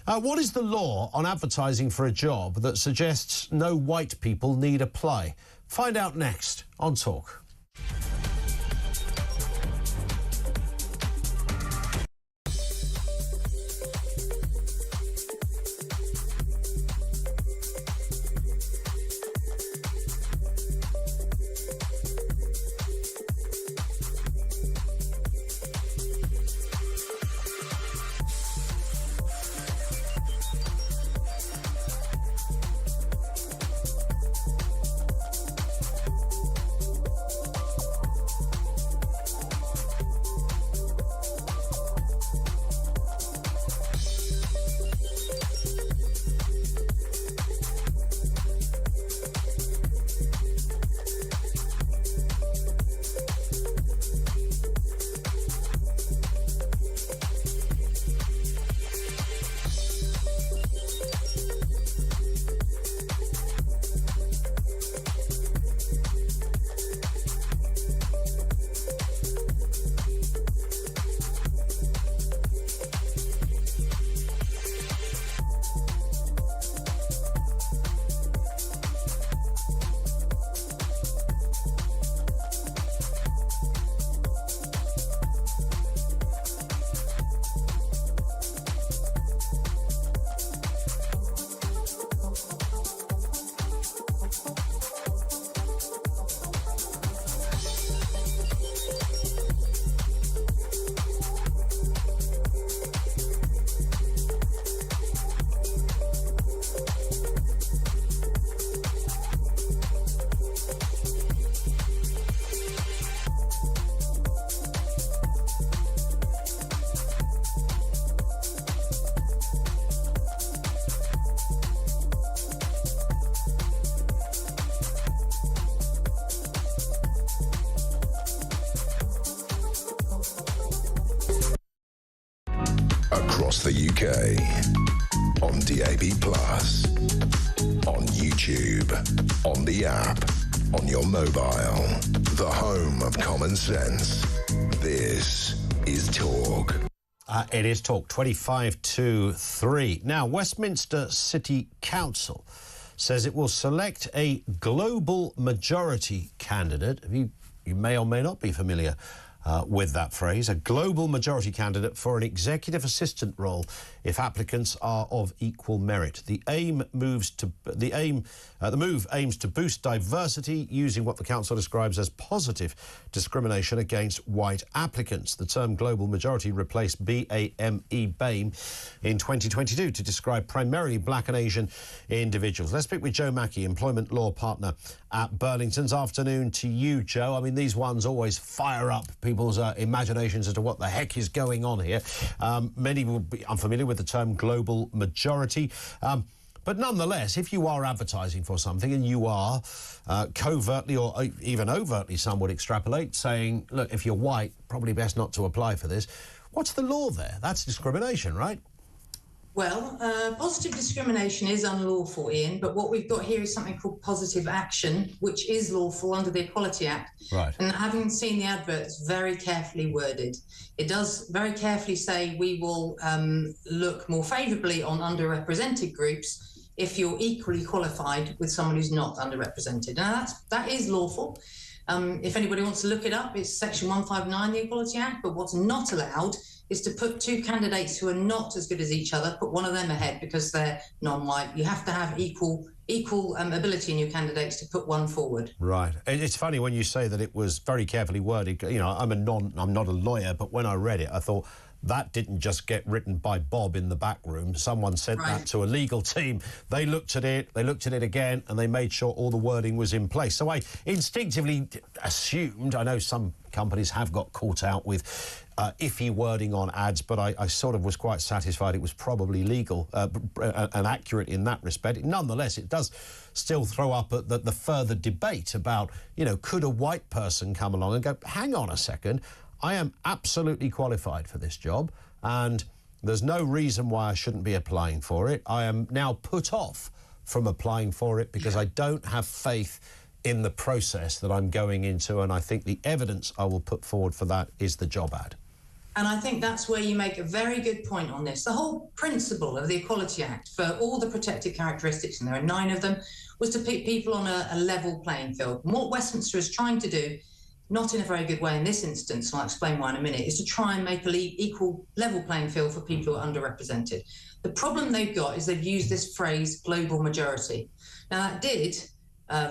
What is the law on advertising for a job that suggests no white people need apply? Find out next on Talk. Across the UK, on DAB+, on YouTube, on the app, on your mobile, the home of common sense. This is Talk. It is Talk, 25 to 3. Now, Westminster City Council says it will select a global majority candidate. You may or may not be familiar with that phrase, a global majority candidate for an executive assistant role if applicants are of equal merit. The move aims to boost diversity using what the council describes as positive discrimination against white applicants. The term global majority replaced BAME, BAME, in 2022 to describe primarily black and Asian individuals. Let's speak with Joe Mackey, employment law partner at Burlington's. Afternoon to you, Joe. I mean, these ones always fire up people's imaginations as to what the heck is going on here. Many will be unfamiliar with the term global majority. But nonetheless, if you are advertising for something and you are covertly or even overtly, some would extrapolate, saying, look, if you're white, probably best not to apply for this. What's the law there? That's discrimination, right? Well, positive discrimination is unlawful, Ian, but what we've got here is something called positive action, which is lawful under the Equality Act. Right. And having seen the advert, it's very carefully worded. It does very carefully say we will look more favourably on underrepresented groups if you're equally qualified with someone who's not underrepresented. Now, that is lawful. If anybody wants to look it up, it's Section 159 of the Equality Act, but what's not allowed is to put two candidates who are not as good as each other, put one of them ahead because they're non-white. You have to have equal ability in your candidates to put one forward. Right. It's funny when you say that it was very carefully worded. You know, I'm not a lawyer, but when I read it, I thought that didn't just get written by Bob in the back room. Someone sent that to a legal team. They looked at it again, and they made sure all the wording was in place. So I instinctively assumed, I know some companies have got caught out with iffy wording on ads, but I sort of was quite satisfied it was probably legal and accurate in that respect. Nonetheless, it does still throw up the further debate about, you know, could a white person come along and go, hang on a second, I am absolutely qualified for this job, and there's no reason why I shouldn't be applying for it. I am now put off from applying for it because I don't have faith in the process that I'm going into, and I think the evidence I will put forward for that is the job ad. And I think that's where you make a very good point on this. The whole principle of the Equality Act, for all the protected characteristics, and there are 9 of them, was to put people on a level playing field. And what Westminster is trying to do, not in a very good way in this instance, and I'll explain why in a minute, is to try and make an equal level playing field for people who are underrepresented. The problem they've got is they've used this phrase, global majority. Now, that did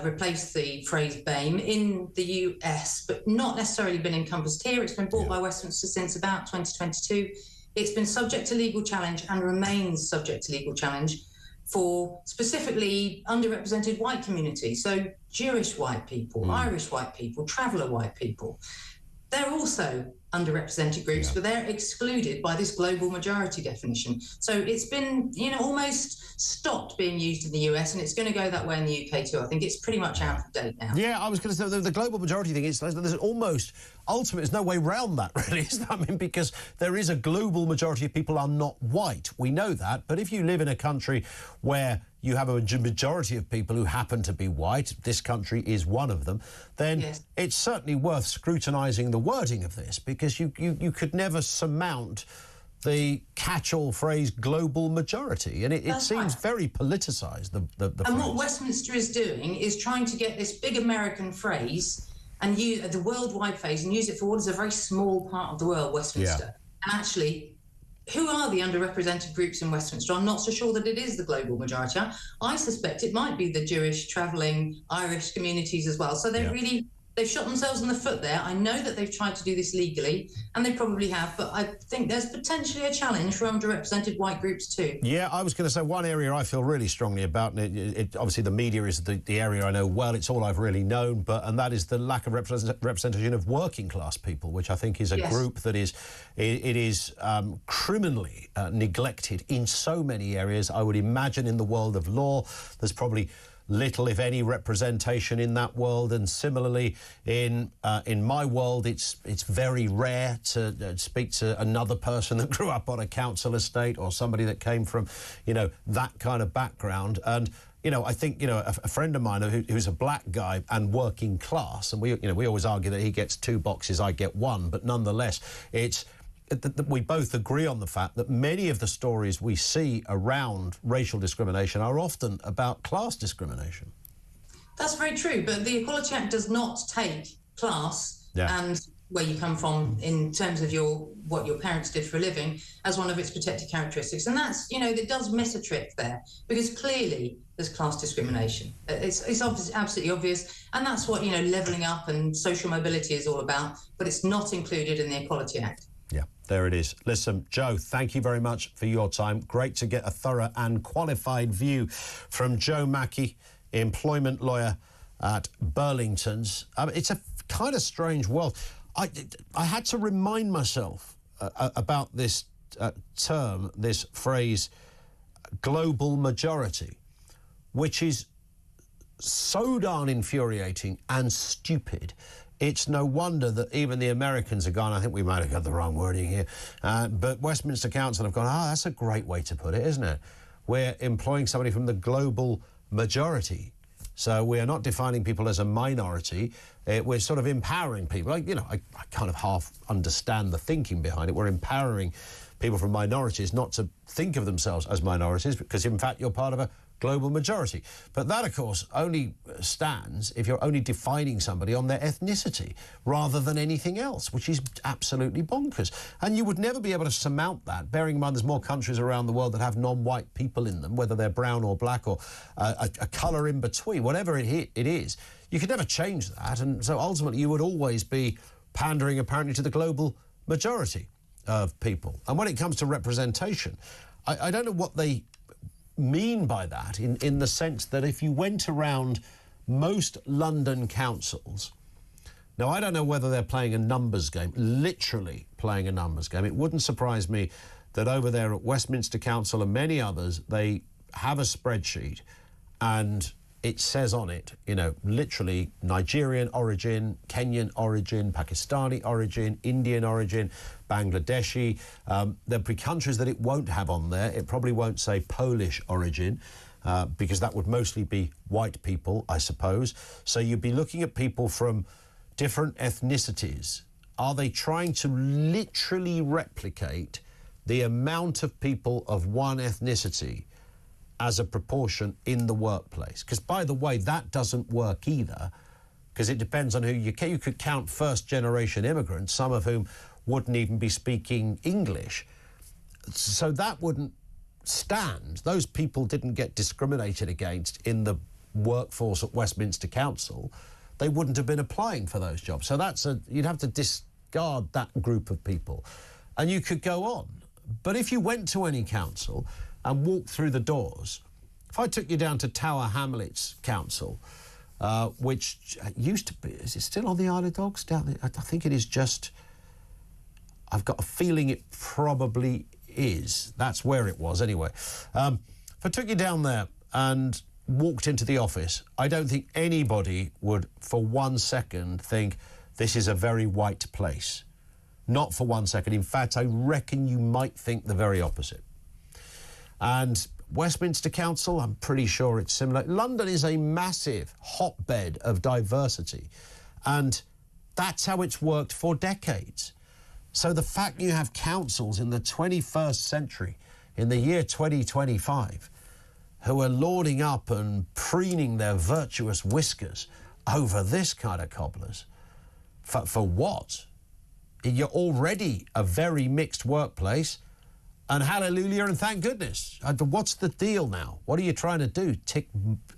replace the phrase BAME in the US, but not necessarily been encompassed here. It's been brought by Westminster since about 2022. It's been subject to legal challenge and remains subject to legal challenge for specifically underrepresented white communities. So Jewish white people, Irish white people, traveller white people. They're also underrepresented groups, but they're excluded by this global majority definition. So it's been, you know, almost stopped being used in the US, and it's going to go that way in the UK too. I think it's pretty much out of date now. Yeah, I was going to say the global majority thing is there's almost ultimate. There's no way round that, really. Is that? I mean, because there is a global majority of people are not white. We know that, but if you live in a country where you have a majority of people who happen to be white, this country is one of them, then it's certainly worth scrutinising the wording of this, because you could never surmount the catch-all phrase global majority, and it seems very politicised, the and phrase. what Westminster is doing is trying to get this big American phrase and use the worldwide phrase and use it for what is a very small part of the world, Westminster. And actually, who are the underrepresented groups in Westminster? I'm not so sure that it is the global majority. I suspect it might be the Jewish, travelling, Irish communities as well. So they've shot themselves in the foot there. I know that they've tried to do this legally, and they probably have, but I think there's potentially a challenge for underrepresented white groups too. Yeah, I was going to say one area I feel really strongly about, and obviously the media is the area I know well, it's all I've really known, and that is the lack of representation of working class people, which I think is a group that is criminally neglected in so many areas. I would imagine in the world of law, there's probably little, if any, representation in that world, and similarly in my world, it's very rare to speak to another person that grew up on a council estate or somebody that came from, you know, that kind of background. And you know, I think, you know, a friend of mine who's a black guy and working class, and we always argue that he gets 2 boxes, I get 1, but nonetheless, we both agree on the fact that many of the stories we see around racial discrimination are often about class discrimination. That's very true, but the Equality Act does not take class and where you come from in terms of what your parents did for a living as one of its protected characteristics. And that's, you know, it does miss a trick there, because clearly there's class discrimination. It's absolutely obvious, and that's what, you know, levelling up and social mobility is all about, but it's not included in the Equality Act. Yeah, there it is. Listen, Joe, thank you very much for your time. Great to get a thorough and qualified view from Joe Mackey, employment lawyer at Burlington's. It's a kind of strange world. I had to remind myself about this term, this phrase, global majority, which is so darn infuriating and stupid. It's no wonder that even the Americans have gone, I think we might have got the wrong wording here, but Westminster Council have gone, that's a great way to put it, isn't it? We're employing somebody from the global majority. So we're not defining people as a minority. We're sort of empowering people. I kind of half understand the thinking behind it. We're empowering people from minorities not to think of themselves as minorities, because in fact you're part of a global majority. But that, of course, only stands if you're only defining somebody on their ethnicity rather than anything else, which is absolutely bonkers. And you would never be able to surmount that, bearing in mind there's more countries around the world that have non-white people in them, whether they're brown or black or a colour in between, whatever it is. You could never change that. And so ultimately you would always be pandering apparently to the global majority. of people. And when it comes to representation, I don't know what they mean by that in the sense that if you went around most London councils, now I don't know whether they're playing a numbers game, literally playing a numbers game. It wouldn't surprise me that over there at Westminster Council and many others, they have a spreadsheet and it says on it, you know, literally Nigerian origin, Kenyan origin, Pakistani origin, Indian origin, Bangladeshi. There'll be countries that it won't have on there. It probably won't say Polish origin because that would mostly be white people, I suppose. So you'd be looking at people from different ethnicities. Are they trying to literally replicate the amount of people of one ethnicity as a proportion in the workplace? Because, by the way, that doesn't work either, because it depends on who you could count first-generation immigrants, some of whom wouldn't even be speaking English. So that wouldn't stand. Those people didn't get discriminated against in the workforce at Westminster Council. They wouldn't have been applying for those jobs. So you'd have to discard that group of people. And you could go on. But if you went to any council and walked through the doors, if I took you down to Tower Hamlets Council, which used to be, is it still on the Isle of Dogs down there? I think it is just, I've got a feeling it probably is. That's where it was anyway. If I took you down there and walked into the office, I don't think anybody would for 1 second think this is a very white place. Not for 1 second. In fact, I reckon you might think the very opposite. And Westminster Council, I'm pretty sure it's similar. London is a massive hotbed of diversity, and that's how it's worked for decades. So the fact you have councils in the 21st century, in the year 2025, who are lauding up and preening their virtuous whiskers over this kind of cobblers, for what? You're already a very mixed workplace, and hallelujah and thank goodness. What's the deal now? What are you trying to do? Tick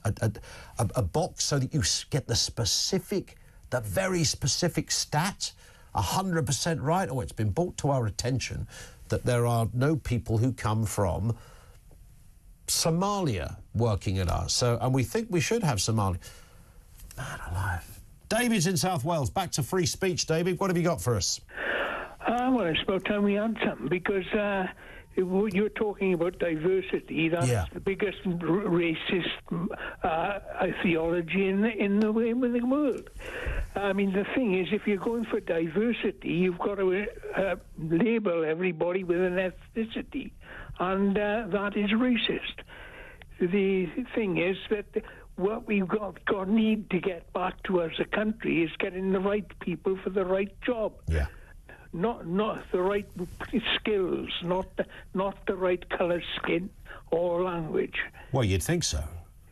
a box so that you get the very specific stat 100% right? Oh, it's been brought to our attention that there are no people who come from Somalia working at us. And we think we should have Somalia. Man alive. David's in South Wales. Back to free speech, David. What have you got for us? Well, it's about time we had something, because you're talking about diversity. That's the biggest racist theology in the world. I mean, the thing is, if you're going for diversity, you've got to label everybody with an ethnicity, and that is racist. The thing is that what we've need to get back to as a country is getting the right people for the right job. Yeah. Not the right skills, not the right colour skin or language. Well, you'd think so.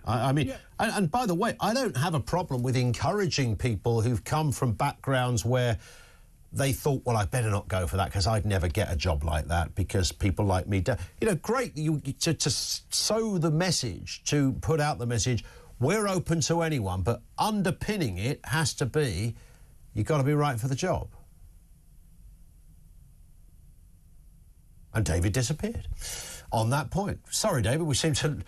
I mean, and by the way, I don't have a problem with encouraging people who've come from backgrounds where they thought, well, I better not go for that because I'd never get a job like that because people like me don't. You know, great to sow the message, to put out the message, we're open to anyone, but underpinning it has to be, you've got to be right for the job. And David disappeared on that point. Sorry, David, we seem to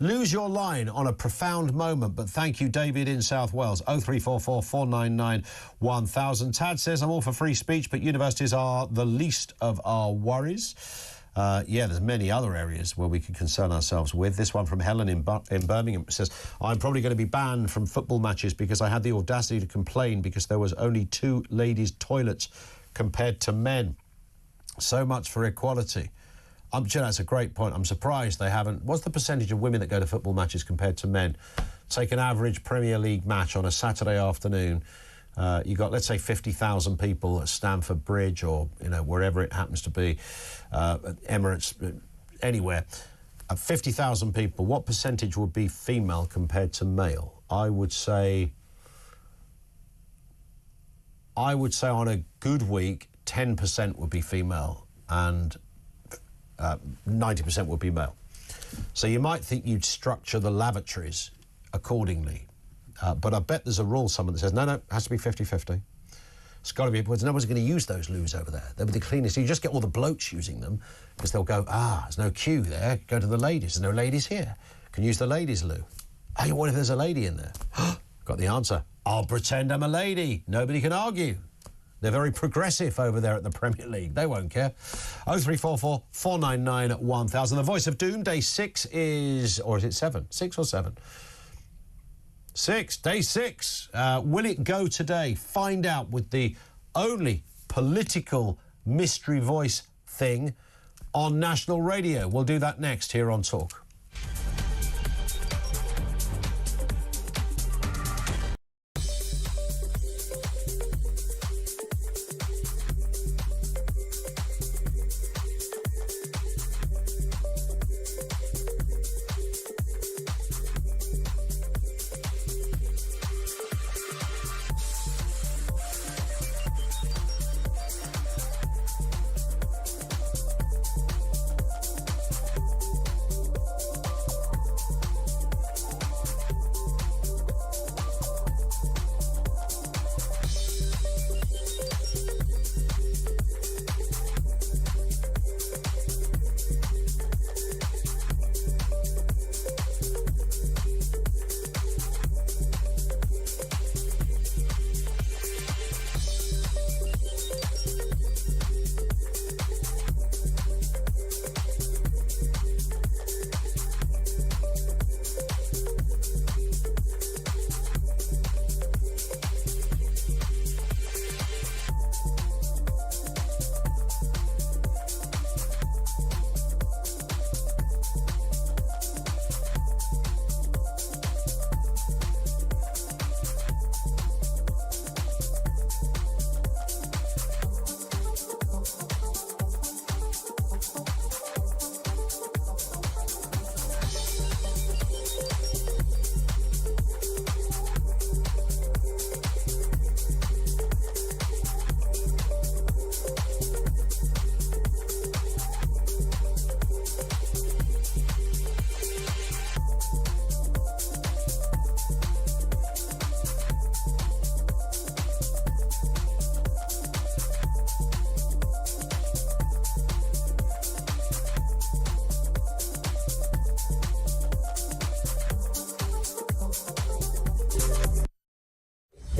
lose your line on a profound moment, but thank you, David in South Wales. 0344 499 1000. Tad says, I'm all for free speech, but universities are the least of our worries. There's many other areas where we could concern ourselves with. This one from Helen in Birmingham says, I'm probably going to be banned from football matches because I had the audacity to complain because there was only 2 ladies' toilets compared to men. So much for equality. That's a great point. I'm surprised they haven't. What's the percentage of women that go to football matches compared to men? Take an average Premier League match on a Saturday afternoon. You got, let's say, 50,000 people at Stamford Bridge or, wherever it happens to be, Emirates, anywhere. 50,000 people, what percentage would be female compared to male? I would say on a good week, 10% would be female and 90% would be male. So you might think you'd structure the lavatories accordingly. But I bet there's a rule somewhere that says, no, it has to be 50-50. It's got to be, because no one's going to use those loos over there. They'll be the cleanest. You just get all the blokes using them, because they'll go, there's no queue there. Go to the ladies. There's no ladies here. Can use the ladies' loo. Hey, what if there's a lady in there? Got the answer. I'll pretend I'm a lady. Nobody can argue. They're very progressive over there at the Premier League. They won't care. 0344 499 1000. The voice of doom, day 6 is... Or is it 7? 6 or 7? 6. Day 6. Will it go today? Find out with the only political mystery voice thing on national radio. We'll do that next here on Talk.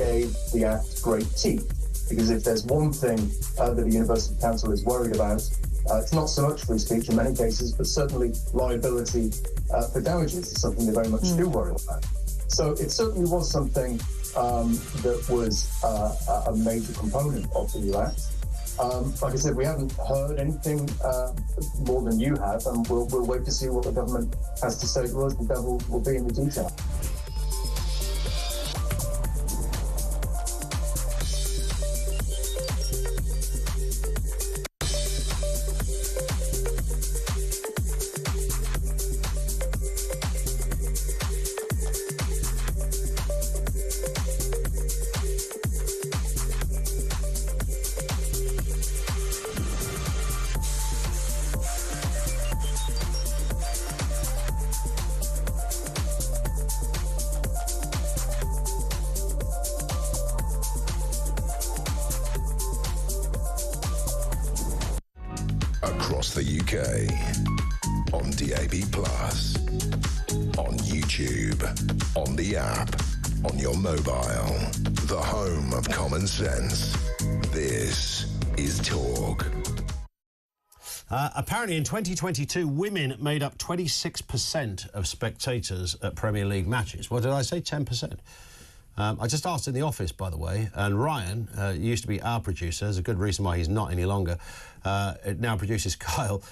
gave the Act great teeth, because if there's one thing that the University Council is worried about, it's not so much free speech in many cases, but certainly liability for damages is something they very much do worry about. So it certainly was something that was a major component of the new Act. Like I said, we haven't heard anything more than you have, and we'll wait to see what the government has to say to us. The devil will be in the detail. Across the UK, on DAB+, on YouTube, on the app, on your mobile, the home of common sense. This is Talk. Apparently in 2022, women made up 26% of spectators at Premier League matches. What did I say, 10%? I just asked in the office, by the way, and Ryan, used to be our producer, there's a good reason why he's not any longer, it now produces Kyle,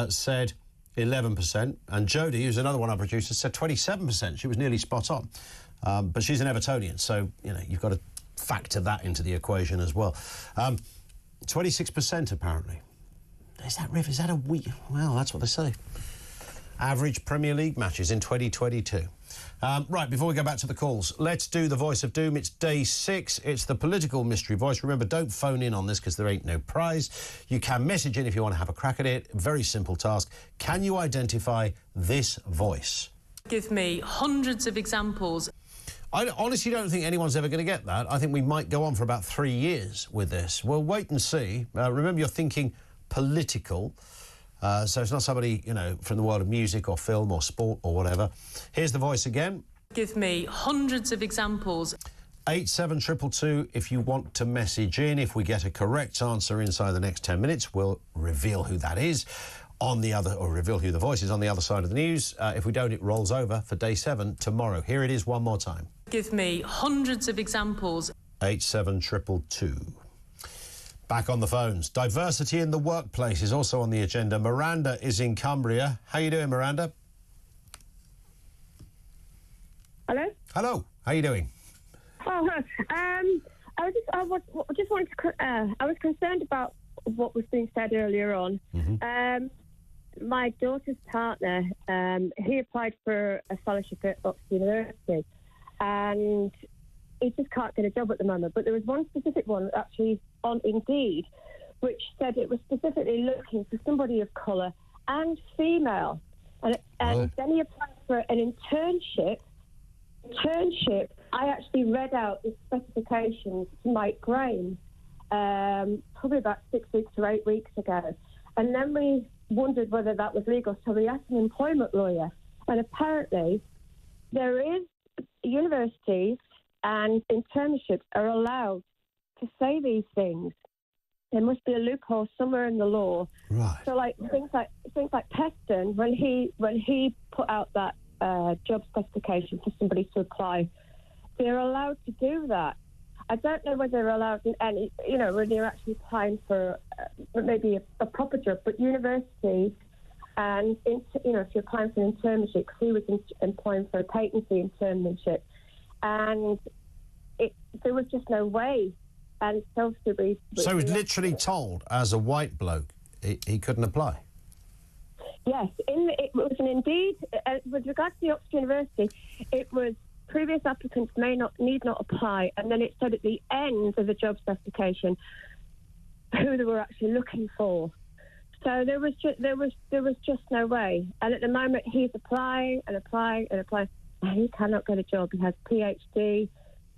said 11%, and Jodie, who's another one of our producers, said 27%. She was nearly spot on. But she's an Evertonian, so, you know, you've got to factor that into the equation as well. 26% apparently. Is that a week? Well, that's what they say. Average Premier League matches in 2022. Right, before we go back to the calls, let's do the voice of doom. It's day 6. It's the political mystery voice. Remember, don't phone in on this because there ain't no prize. You can message in if you want to have a crack at it. Very simple task. Can you identify this voice? Give me hundreds of examples. I honestly don't think anyone's ever going to get that. I think we might go on for about 3 years with this. We'll wait and see. Remember, you're thinking political, so it's not somebody, you know, from the world of music or film or sport or whatever. Here's the voice again. Give me hundreds of examples. 87222 if you want to message in. If we get a correct answer inside the next 10 minutes, we'll reveal who that is on the other, or reveal who the voice is on the other side of the news. If we don't, it rolls over for day 7 tomorrow. Here it is one more time. Give me hundreds of examples. 87222. Back on the phones. Diversity in the workplace is also on the agenda. Miranda is in Cumbria. How you doing, Miranda? Hello? Hello. How you doing? Oh, I was concerned about what was being said earlier on. My daughter's partner, he applied for a scholarship at Oxford University, and he just can't get a job at the moment. But there was one specific one actually on Indeed, which said it was specifically looking for somebody of colour and female. And then he applied for an internship. I actually read out the specifications to Mike Graham probably about 6 weeks or 8 weeks ago. And then we wondered whether that was legal, so we asked an employment lawyer. And apparently there is universities and internships are allowed to say these things. There must be a loophole somewhere in the law. Right. So things like Peston, when he put out that job specification for somebody to apply, they're allowed to do that. I don't know whether they're allowed in any, you know, when they're actually applying for maybe a proper job, but universities and, you know, if you're applying for an internship, because he was applying for a patency internship, and there was just no way. And so he was literally told, as a white bloke, he couldn't apply? Yes, it was an Indeed. With regard to the Oxford University, it was previous applicants need not apply, and then it said at the end of the job specification who they were actually looking for. So there was just no way. And at the moment, he's applying and applying and applying, and he cannot get a job. He has a PhD.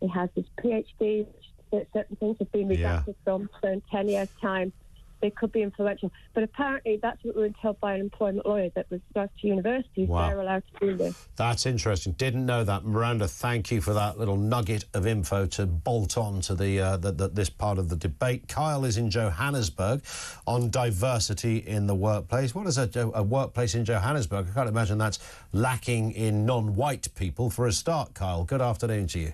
He has his PhD, which certain things have been redacted from. So in 10 years' time, they could be influential. But apparently that's what we were told by an employment lawyer, that with regards to universities, they're allowed to do this. That's interesting. Didn't know that. Miranda, thank you for that little nugget of info to bolt on to this part of the debate. Kyle is in Johannesburg on diversity in the workplace. What is a workplace in Johannesburg? I can't imagine that's lacking in non-white people for a start, Kyle. Good afternoon to you.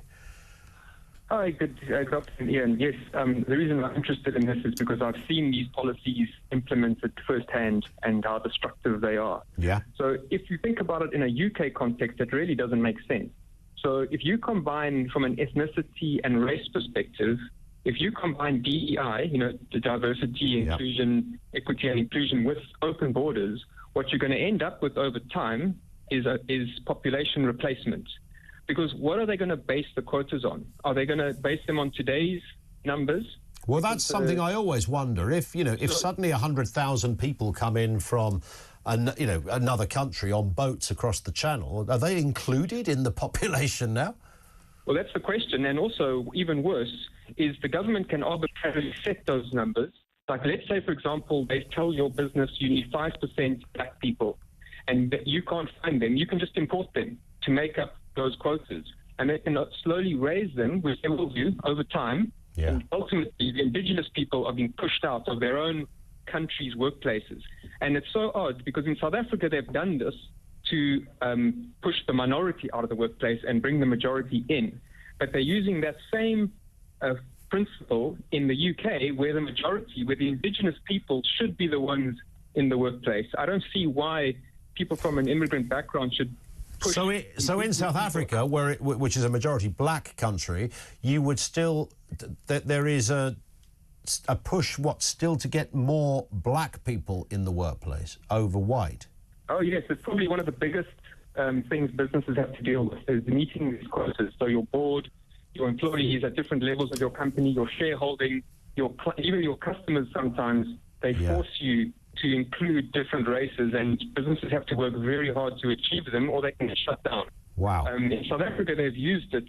Hi, good afternoon, Ian. Yes, the reason I'm interested in this is because I've seen these policies implemented firsthand and how destructive they are. Yeah. So if you think about it in a UK context, it really doesn't make sense. So if you combine from an ethnicity and race perspective, if you combine DEI, you know, the diversity, inclusion, equity and inclusion with open borders, what you're going to end up with over time is population replacement. Because what are they going to base the quotas on? Are they going to base them on today's numbers? Well, that's something I always wonder. If suddenly 100,000 people come in from, another country on boats across the Channel, are they included in the population now? Well, that's the question. And also, even worse, is the government can arbitrarily set those numbers. Like, let's say, for example, they tell your business you need 5% black people, and that you can't find them. You can just import them to make up those quotas, and they can slowly raise them, which they will do over time. Yeah. And ultimately, the indigenous people are being pushed out of their own countries' workplaces. And it's so odd because in South Africa, they've done this to push the minority out of the workplace and bring the majority in. But they're using that same principle in the UK, where the indigenous people should be the ones in the workplace. I don't see why people from an immigrant background should. So in South Africa, which is a majority black country, you would still there is a push still to get more black people in the workplace over white. Oh yes, it's probably one of the biggest things businesses have to deal with is meeting these quotas. So your board, your employees at different levels of your company, your shareholding, even your customers sometimes they force you to include different races, and businesses have to work very hard to achieve them, or they can get shut down. Wow. In South Africa, they've used it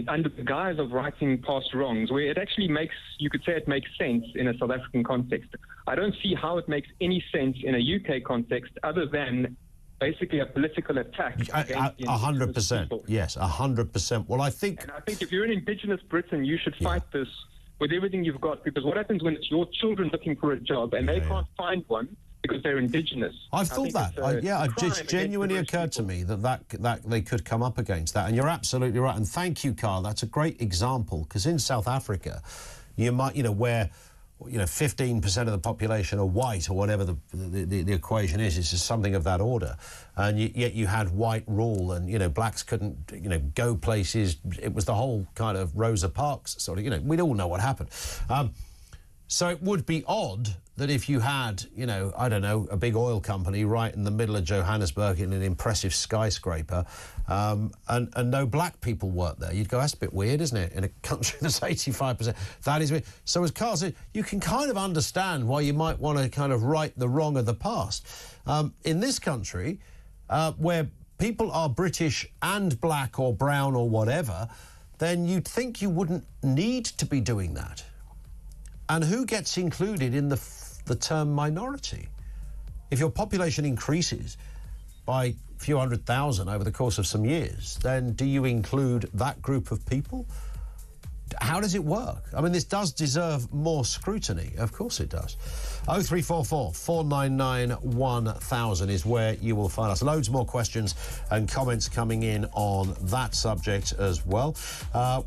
under the guise of righting past wrongs, where it actually makes, you could say it makes sense in a South African context. I don't see how it makes any sense in a UK context other than basically a political attack. 100%. Yes, 100%. Well, I think if you're an indigenous Briton, you should fight this with everything you've got, because what happens when it's your children looking for a job and they can't find one because they're indigenous? I've thought that. It's genuinely occurred to me that they could come up against that. And you're absolutely right. And thank you, Carl. That's a great example, because in South Africa, you might, where 15% of the population are white, or whatever the equation is. It's just something of that order. And yet you had white rule, and, blacks couldn't, go places. It was the whole kind of Rosa Parks sort of, we'd all know what happened. So it would be odd that if you had, I don't know, a big oil company right in the middle of Johannesburg in an impressive skyscraper, and no black people work there, you'd go, that's a bit weird, isn't it? In a country that's 85%, that is weird. So as Carl said, you can kind of understand why you might want to kind of right the wrong of the past. In this country, where people are British and black or brown or whatever, then you'd think you wouldn't need to be doing that. And who gets included in the term minority? If your population increases by a few 100,000 over the course of some years, then do you include that group of people? How does it work? I mean, this does deserve more scrutiny. Of course it does. 0344 499 1000 is where you will find us. Loads more questions and comments coming in on that subject as well.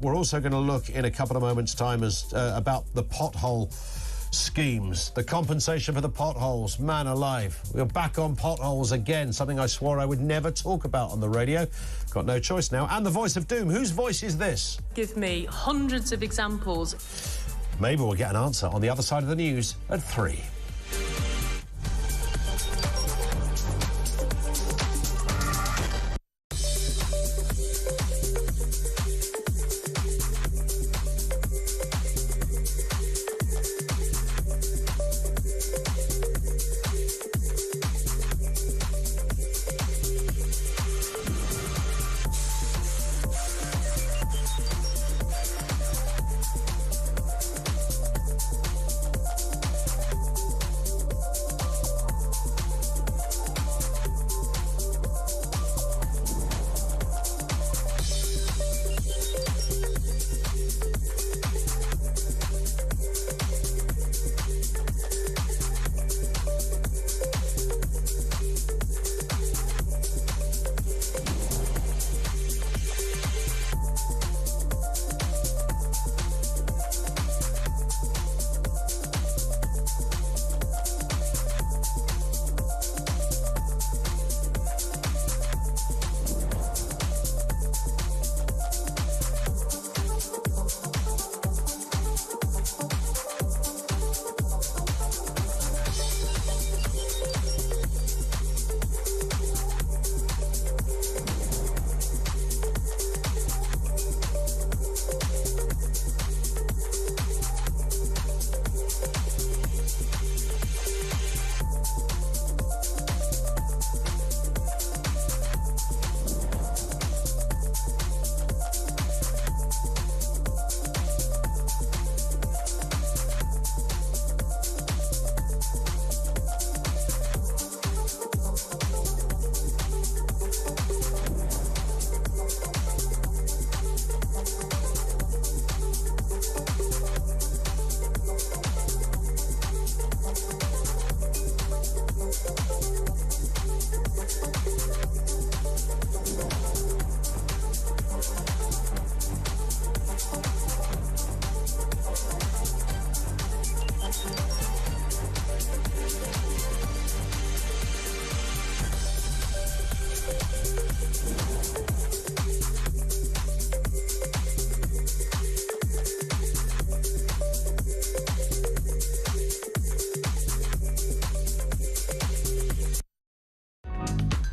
We're also going to look in a couple of moments' time about the pothole schemes, the compensation for the potholes. Man alive, we're back on potholes again, something I swore I would never talk about on the radio. Got no choice now. And the voice of doom. Whose voice is this? Give me hundreds of examples. Maybe we'll get an answer on the other side of the news at 3.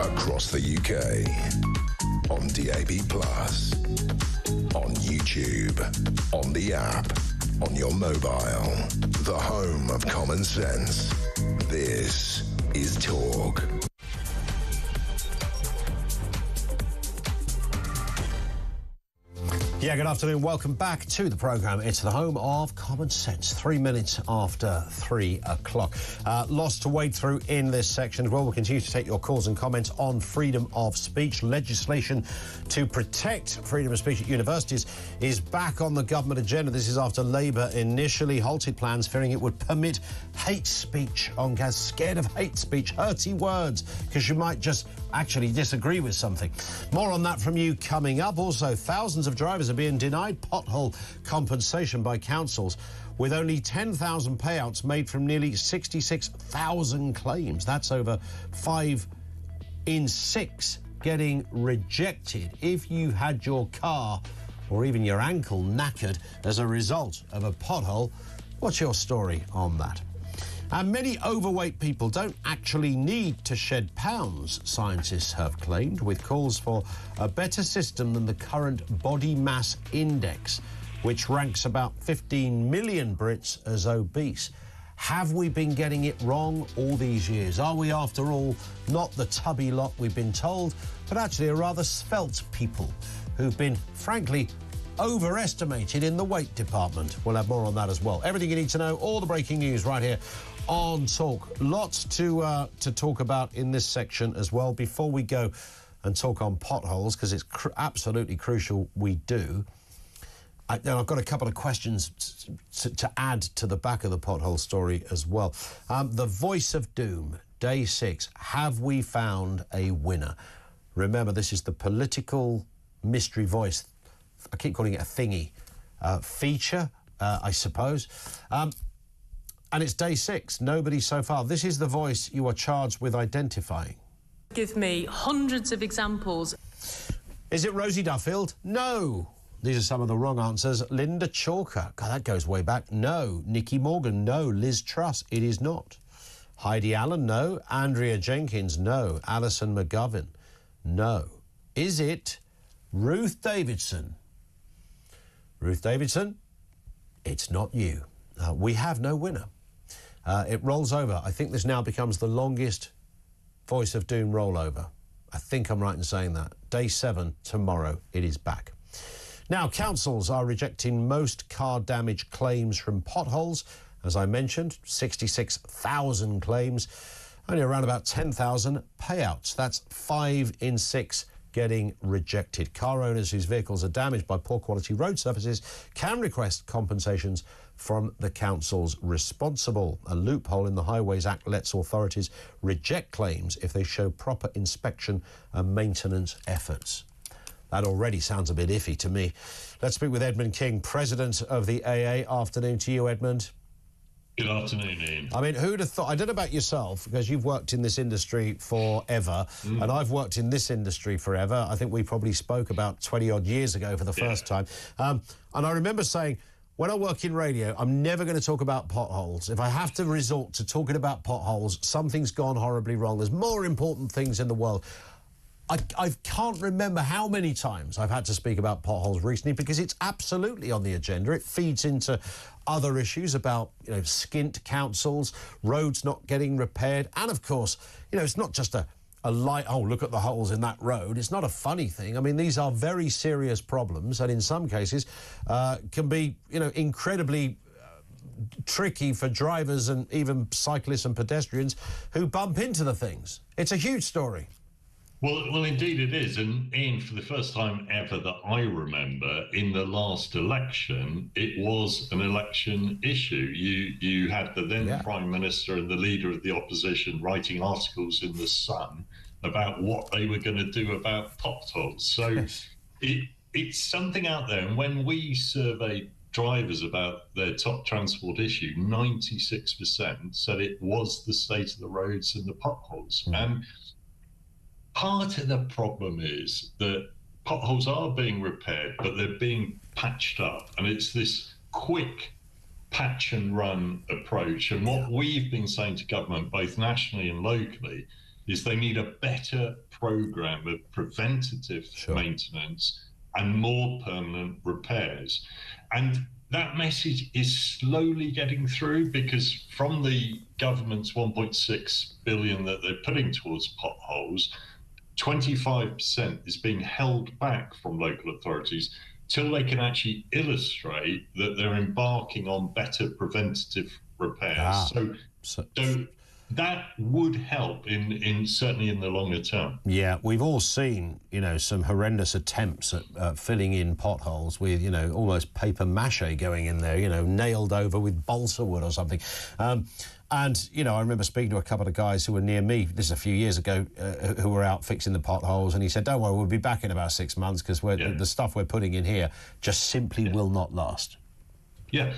Across the UK, on DAB+, on YouTube, on the app, on your mobile, the home of common sense. This is Talk. Yeah, good afternoon. Welcome back to the programme. It's the home of common sense. 3 minutes after 3 o'clock. Lots to wade through in this section as well. We'll continue to take your calls and comments on freedom of speech. Legislation to protect freedom of speech at universities is back on the government agenda. This is after Labour initially halted plans, fearing it would permit hate speech on gas. Scared of hate speech, hurty words, because you might just actually disagree with something. More on that from you coming up. Also, thousands of drivers are being denied pothole compensation by councils, with only 10,000 payouts made from nearly 66,000 claims. That's over 5 in 6 getting rejected. If you had your car or even your ankle knackered as a result of a pothole, what's your story on that? And many overweight people don't actually need to shed pounds, scientists have claimed, with calls for a better system than the current body mass index, which ranks about 15 million Brits as obese. Have we been getting it wrong all these years? Are we, after all, not the tubby lot we've been told, but actually a rather svelte people who've been, frankly, overestimated in the weight department? We'll have more on that as well. Everything you need to know, all the breaking news right here on Talk. Lots to talk about in this section as well. Before we go and talk on potholes, because it's absolutely crucial we do, I've got a couple of questions to add to the back of the pothole story as well. The voice of doom, day 6. Have we found a winner? Remember, this is the political mystery voice. I keep calling it a thingy. Feature, I suppose. And it's day 6. Nobody so far. This is the voice you are charged with identifying. Give me hundreds of examples. Is it Rosie Duffield? No. These are some of the wrong answers. Linda Chalker. God, that goes way back. No. Nikki Morgan. No. Liz Truss. It is not. Heidi Allen. No. Andrea Jenkins. No. Alison McGovern. No. Is it Ruth Davidson? Ruth Davidson? It's not you. We have no winner. It rolls over. I think this now becomes the longest Voice of Doom rollover. I think I'm right in saying that. Day 7, tomorrow, it is back. Now, councils are rejecting most car damage claims from potholes. As I mentioned, 66,000 claims, only around about 10,000 payouts. That's 5 in 6 getting rejected. Car owners whose vehicles are damaged by poor quality road surfaces can request compensations from the councils responsible. A loophole in the Highways Act lets authorities reject claims if they show proper inspection and maintenance efforts. That already sounds a bit iffy to me. Let's speak with Edmund King, president of the AA. Afternoon to you, Edmund. Good afternoon, Ian. I mean, who'd have thought? I don't know about yourself, because you've worked in this industry forever, and I've worked in this industry forever. I think we probably spoke about 20-odd years ago for the first time. And I remember saying, when I work in radio, I'm never going to talk about potholes. If I have to resort to talking about potholes, something's gone horribly wrong. There's more important things in the world. I can't remember how many times I've had to speak about potholes recently, because it's absolutely on the agenda. It feeds into other issues about, skint councils, roads not getting repaired. And, of course, it's not just a light, oh, look at the holes in that road. It's not a funny thing. I mean, these are very serious problems, and in some cases can be, incredibly tricky for drivers and even cyclists and pedestrians who bump into the things. It's a huge story. Well, indeed it is. And Ian, for the first time ever that I remember, in the last election, it was an election issue. You had the then Prime Minister and the Leader of the Opposition writing articles in The Sun about what they were going to do about potholes. So it's something out there. And when we surveyed drivers about their top transport issue, 96% said it was the state of the roads and the potholes. And part of the problem is that potholes are being repaired, but they're being patched up. And it's this quick patch and run approach. And what we've been saying to government, both nationally and locally, is they need a better programme of preventative maintenance and more permanent repairs. And that message is slowly getting through, because from the government's 1.6 billion that they're putting towards potholes, 25% is being held back from local authorities till they can actually illustrate that they're embarking on better preventative repairs. So that would help in certainly in the longer term. Yeah, we've all seen, you know, some horrendous attempts at filling in potholes with, you know, almost paper mache going in there, you know, nailed over with balsa wood or something. And, you know, I remember speaking to a couple of guys who were near me, this is a few years ago, who were out fixing the potholes, and he said, don't worry, we'll be back in about 6 months because the stuff we're putting in here just simply will not last. Yeah,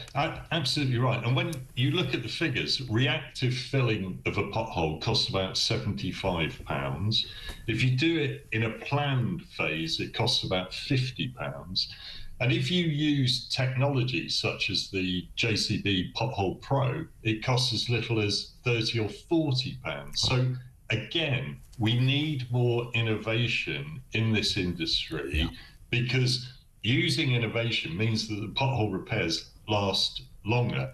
absolutely right. And when you look at the figures, reactive filling of a pothole costs about £75. If you do it in a planned phase, it costs about £50. And if you use technology such as the JCB Pothole Pro, it costs as little as £30 or £40. So again, we need more innovation in this industry because using innovation means that the pothole repairs last longer.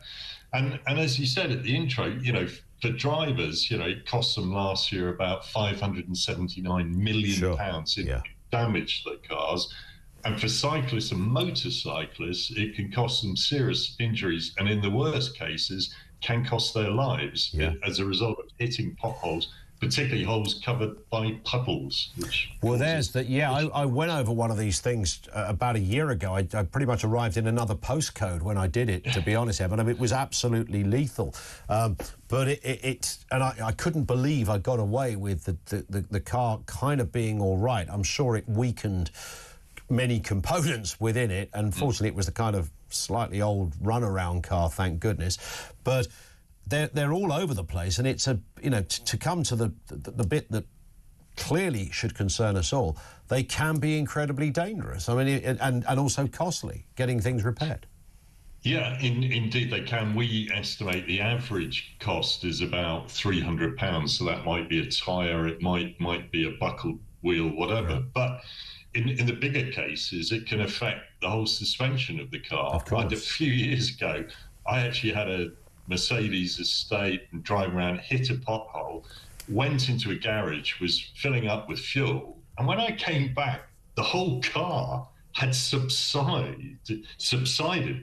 And as you said at the intro, you know, for drivers, you know, it cost them last year about £579 million in damage to the cars. And for cyclists and motorcyclists, it can cost them serious injuries, and in the worst cases, can cost their lives as a result of hitting potholes, particularly holes covered by puddles. Well, there's that. Yeah, I went over one of these things about a year ago. I pretty much arrived in another postcode when I did it, to be honest, Evan. I mean, it was absolutely lethal. But I couldn't believe I got away with the car kind of being all right. I'm sure it weakened many components within it, and fortunately it was the kind of slightly old runaround car, thank goodness. But they're all over the place, and it's a, you know, to come to the bit that clearly should concern us all, they can be incredibly dangerous. I mean, and also costly, getting things repaired. Yeah, indeed they can. We estimate the average cost is about £300, so that might be a tyre, it might be a buckled wheel, whatever. Yeah. But in the bigger cases, it can affect the whole suspension of the car. Of course. Like a few years ago, I actually had a Mercedes estate and driving around, hit a pothole, went into a garage, was filling up with fuel, and when I came back, the whole car had subsided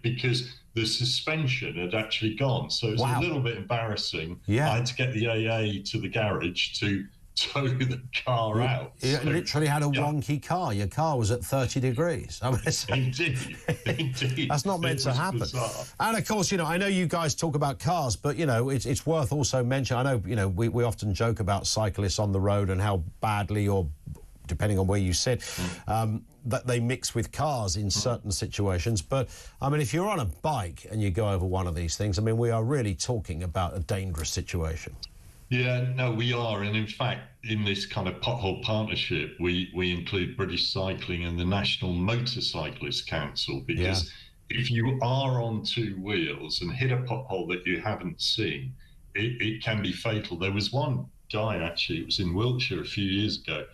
because the suspension had actually gone. So it was a little bit embarrassing. Yeah. I had to get the AA to the garage to tow the car out. You literally had a wonky car. Your car was at 30 degrees. I mean, Indeed. That's not meant to happen. Bizarre. And of course, you know, I know you guys talk about cars, but, you know, it's worth also mentioning, I know, you know, we often joke about cyclists on the road and how badly, or depending on where you sit, that they mix with cars in certain situations. But, I mean, if you're on a bike and you go over one of these things, I mean, we are really talking about a dangerous situation. Yeah, no, we are. And in fact, in this kind of pothole partnership, we include British Cycling and the National Motorcyclists Council, because if you are on two wheels and hit a pothole that you haven't seen, it can be fatal. There was one guy, actually, it was in Wiltshire a few years ago,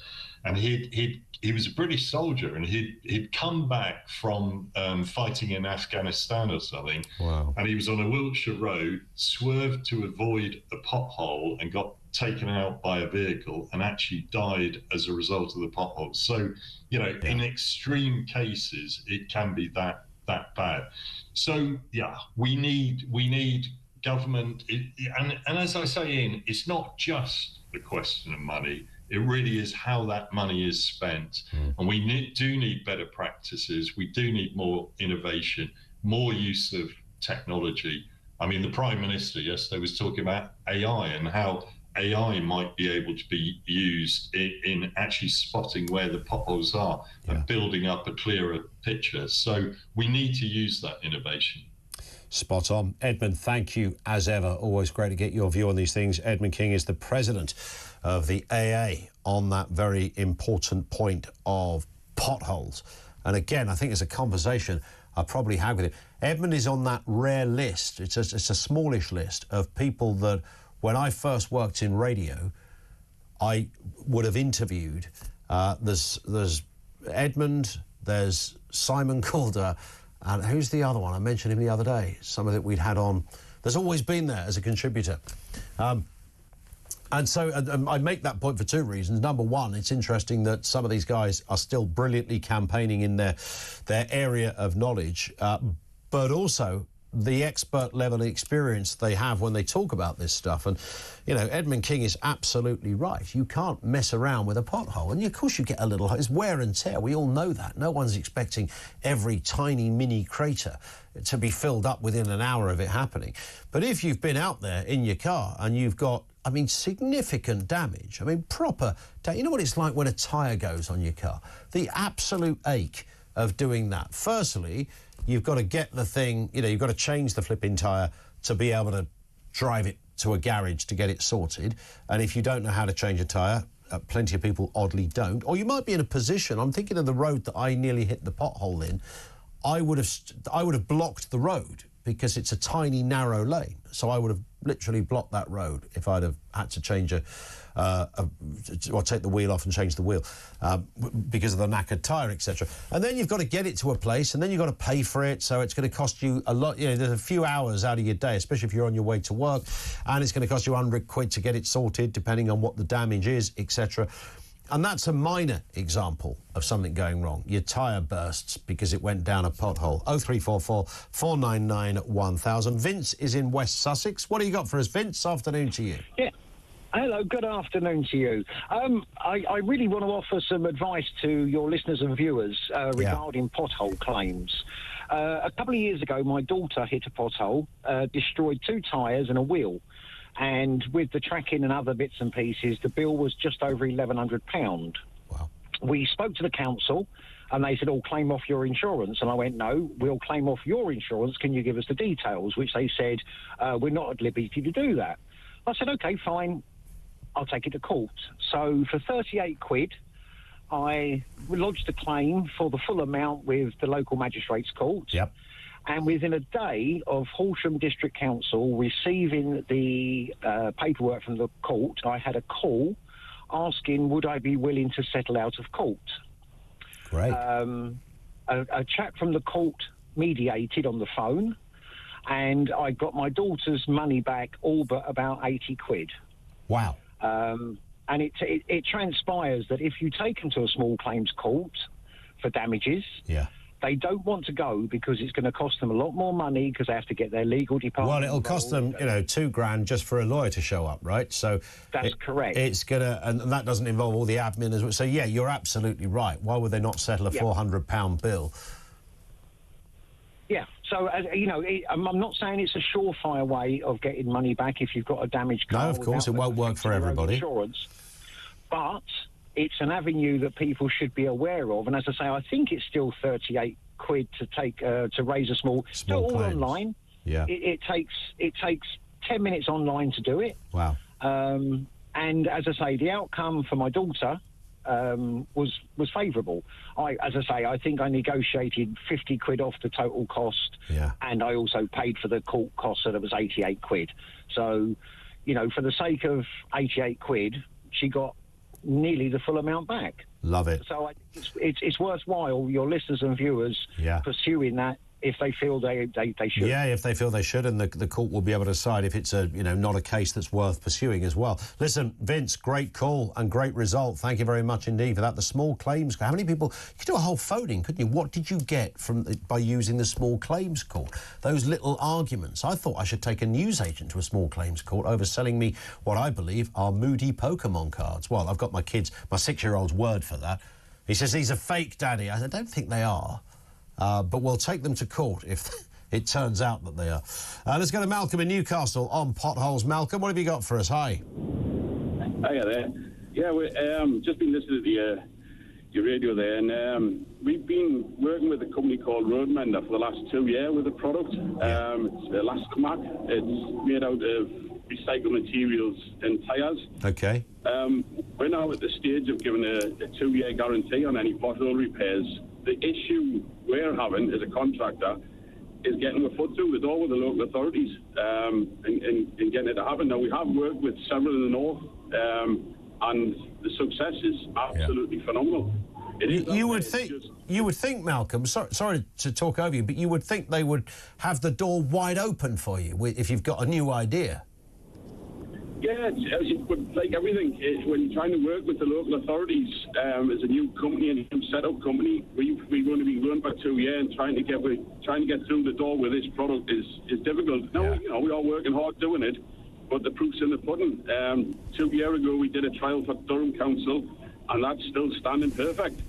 and he was a British soldier, and he'd come back from fighting in Afghanistan or something. Wow. And he was on a Wiltshire road, swerved to avoid a pothole and got taken out by a vehicle and actually died as a result of the pothole. So, you know, in extreme cases, it can be that bad. So, yeah, we need government. And as I say, Ian, it's not just the question of money. It really is how that money is spent. And we do need better practices. We do need more innovation, more use of technology. I mean, the Prime Minister yesterday was talking about AI and how AI might be able to be used in actually spotting where the potholes are and building up a clearer picture. So we need to use that innovation. Spot on. Edmund, thank you as ever. Always great to get your view on these things. Edmund King is the president of the AA on that very important point of potholes. And again, I think it's a conversation I probably had with him. Edmund is on that rare list. It's a smallish list of people that, when I first worked in radio, I would have interviewed. There's Edmund, there's Simon Calder, and who's the other one? I mentioned him the other day, somebody that we'd had on. There's always been there as a contributor. And so I make that point for two reasons. Number one, it's interesting that some of these guys are still brilliantly campaigning in their area of knowledge, but also the expert level experience they have when they talk about this stuff. And, you know, Edmund King is absolutely right. You can't mess around with a pothole. And, of course, you get a little... It's wear and tear. We all know that. No one's expecting every tiny mini crater to be filled up within an hour of it happening. But if you've been out there in your car and you've got, I mean, significant damage, I mean, proper... You know what it's like when a tyre goes on your car? The absolute ache of doing that. Firstly, you've got to get the thing, you know, you've got to change the flipping tyre to be able to drive it to a garage to get it sorted. And if you don't know how to change a tyre, plenty of people oddly don't. Or you might be in a position, I'm thinking of the road that I nearly hit the pothole in, I would have blocked the road because it's a tiny, narrow lane. So I would have literally blocked that road if I'd have had to change or take the wheel off and change the wheel because of the knackered tyre, etc. And then you've got to get it to a place, and then you've got to pay for it. So it's going to cost you a lot. You know, there's a few hours out of your day, especially if you're on your way to work, and it's going to cost you £100 to get it sorted, depending on what the damage is, etc. And that's a minor example of something going wrong. Your tyre bursts because it went down a pothole. 0344 499 1000. Vince is in West Sussex. What do you got for us, Vince? Afternoon to you. Yeah. Hello, good afternoon to you. I really want to offer some advice to your listeners and viewers regarding pothole claims. A couple of years ago, my daughter hit a pothole, destroyed 2 tyres and a wheel. And with the tracking and other bits and pieces, the bill was just over £1,100. Wow. We spoke to the council, and they said, oh, claim off your insurance. And I went, no, we'll claim off your insurance. Can you give us the details? Which they said, we're not at liberty to do that. I said, OK, fine, I'll take it to court. So for £38, I lodged a claim for the full amount with the local magistrates' court. Yep. And within a day of Horsham District Council receiving the paperwork from the court, I had a call asking would I be willing to settle out of court. Great. A chap from the court mediated on the phone, and I got my daughter's money back, all but about £80. Wow. And it transpires that if you take them to a small claims court for damages... Yeah. They don't want to go because it's going to cost them a lot more money because they have to get their legal department. Well, it'll cost them, you know, £2,000 just for a lawyer to show up, right? So that's correct. It's gonna, and that doesn't involve all the admin as well. So yeah, you're absolutely right. Why would they not settle a £400 bill? Yeah. So you know, I'm not saying it's a surefire way of getting money back if you've got a damaged car. No, of course, it won't work for everybody. Insurance, but it's an avenue that people should be aware of. And as I say, I think it's still £38 to take to raise a small all claims. Online. Yeah. It takes 10 minutes online to do it. Wow. And as I say, the outcome for my daughter was favourable. As I say, I think I negotiated £50 off the total cost. Yeah. And I also paid for the court cost, so that was £88. So, you know, for the sake of £88, she got nearly the full amount back. Love it. So it's worthwhile, your listeners and viewers, pursuing that if they feel they should. Yeah, if they feel they should, and the court will be able to decide if it's not a case that's worth pursuing as well. Listen, Vince, great call and great result. Thank you very much indeed for that. The small claims. How many people? You could do a whole phone-in, couldn't you? What did you get by using the small claims court? Those little arguments. I thought I should take a newsagent to a small claims court over selling me what I believe are moody Pokemon cards. Well, I've got my 6-year-old's word for that. He says these are fake, Daddy. I don't think they are. But we'll take them to court if it turns out that they are. Let's go to Malcolm in Newcastle on Potholes. Malcolm, what have you got for us? Hi. Hiya there. Yeah, we've just been listening to your radio there, and we've been working with a company called Roadmender for the last 2 years with a product. It's Elastomac. It's made out of recycled materials and tyres. Okay. We're now at the stage of giving a 2-year guarantee on any pothole repairs. The issue we're having as a contractor is getting a foot through the door with the local authorities and getting it to happen. Now, we have worked with several in the north, and the success is absolutely phenomenal. You would think, Malcolm, sorry to talk over you, but you would think they would have the door wide open for you if you've got a new idea. Yeah, it's like everything. When you're trying to work with the local authorities as a new company, a new set-up company, we're going to be run for 2 years, and trying to get through the door with this product is difficult. Now, we are working hard doing it, but the proof's in the pudding. 2 years ago, we did a trial for Durham Council, and that's still standing perfect.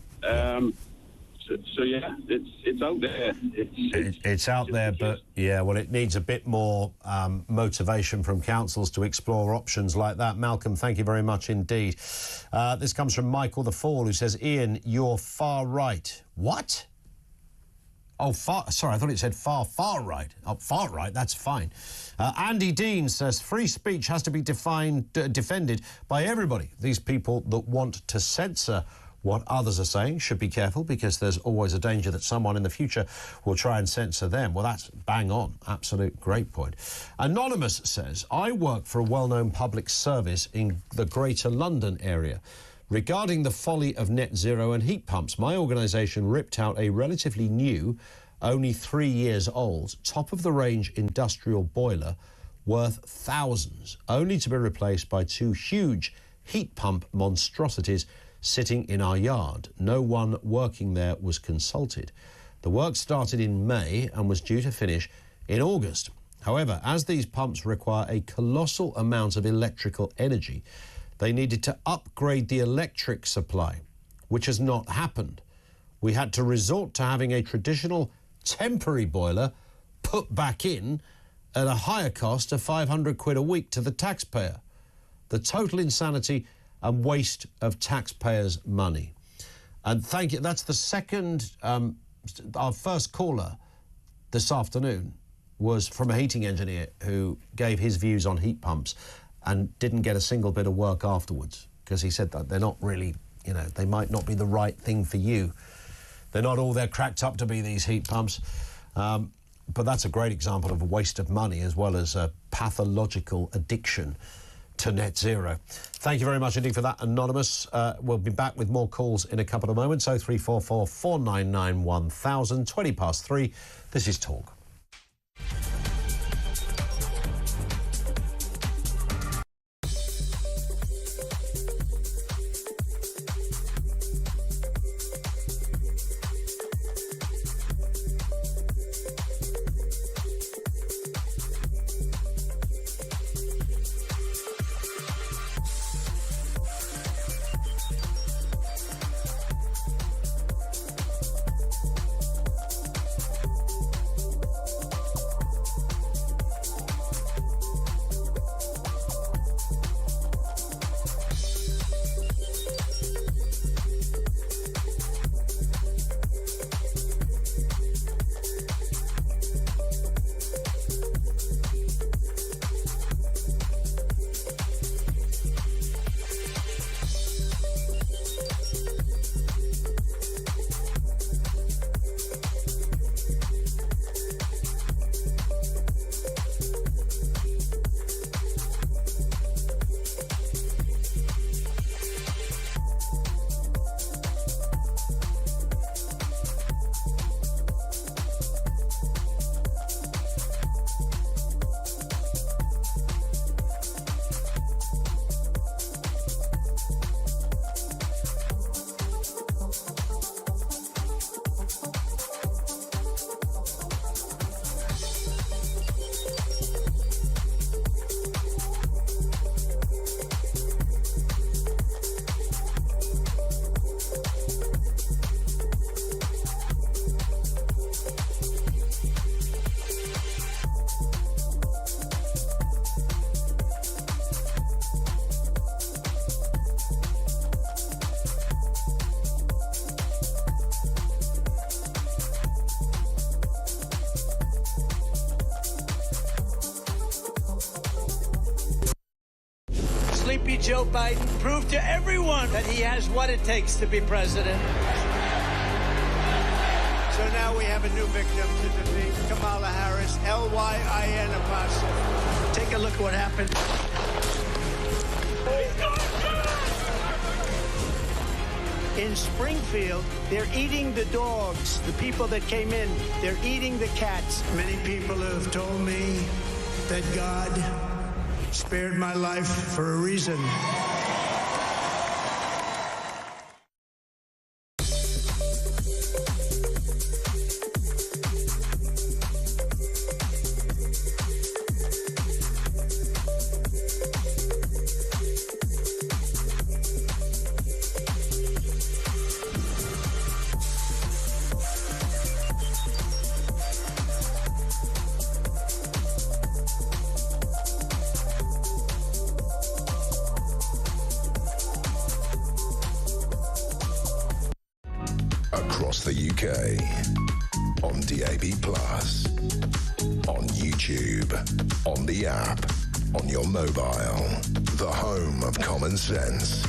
So yeah, it's out there. It's out there, but yeah, well, it needs a bit more motivation from councils to explore options like that. Malcolm, thank you very much indeed. This comes from Michael the Fall, who says, Ian, you're far right. What? Oh, sorry, I thought it said far right. Oh, far right, that's fine. Andy Dean says, free speech has to be defended by everybody. These people that want to censor what others are saying should be careful, because there's always a danger that someone in the future will try and censor them. Well, that's bang on. Absolute great point. Anonymous says, I work for a well-known public service in the Greater London area. Regarding the folly of net zero and heat pumps, my organisation ripped out a relatively new, only 3 years old, top-of-the-range industrial boiler worth thousands, only to be replaced by 2 huge heat pump monstrosities sitting in our yard. No one working there was consulted. The work started in May and was due to finish in August. However, as these pumps require a colossal amount of electrical energy, they needed to upgrade the electric supply, which has not happened. We had to resort to having a traditional temporary boiler put back in at a higher cost of 500 quid a week to the taxpayer. The total insanity and waste of taxpayers' money. And thank you. That's the second, our first caller this afternoon was from a heating engineer who gave his views on heat pumps and didn't get a single bit of work afterwards, because he said that they're not really, you know, they might not be the right thing for you. They're not all they're cracked up to be, these heat pumps. But that's a great example of a waste of money as well as a pathological addiction to net zero. Thank you very much indeed for that, Anonymous. We'll be back with more calls in a couple of moments. 0344 499 1000, 20 past 3. This is Talk. Sleepy Joe Biden proved to everyone that he has what it takes to be president. So now we have a new victim to defeat, Kamala Harris, L-Y-I-N apostrophe. Take a look at what happened. In Springfield, they're eating the dogs. The people that came in, they're eating the cats. Many people have told me that God spared my life for a reason. Across the UK, on DAB+, on YouTube, on the app, on your mobile, the home of common sense.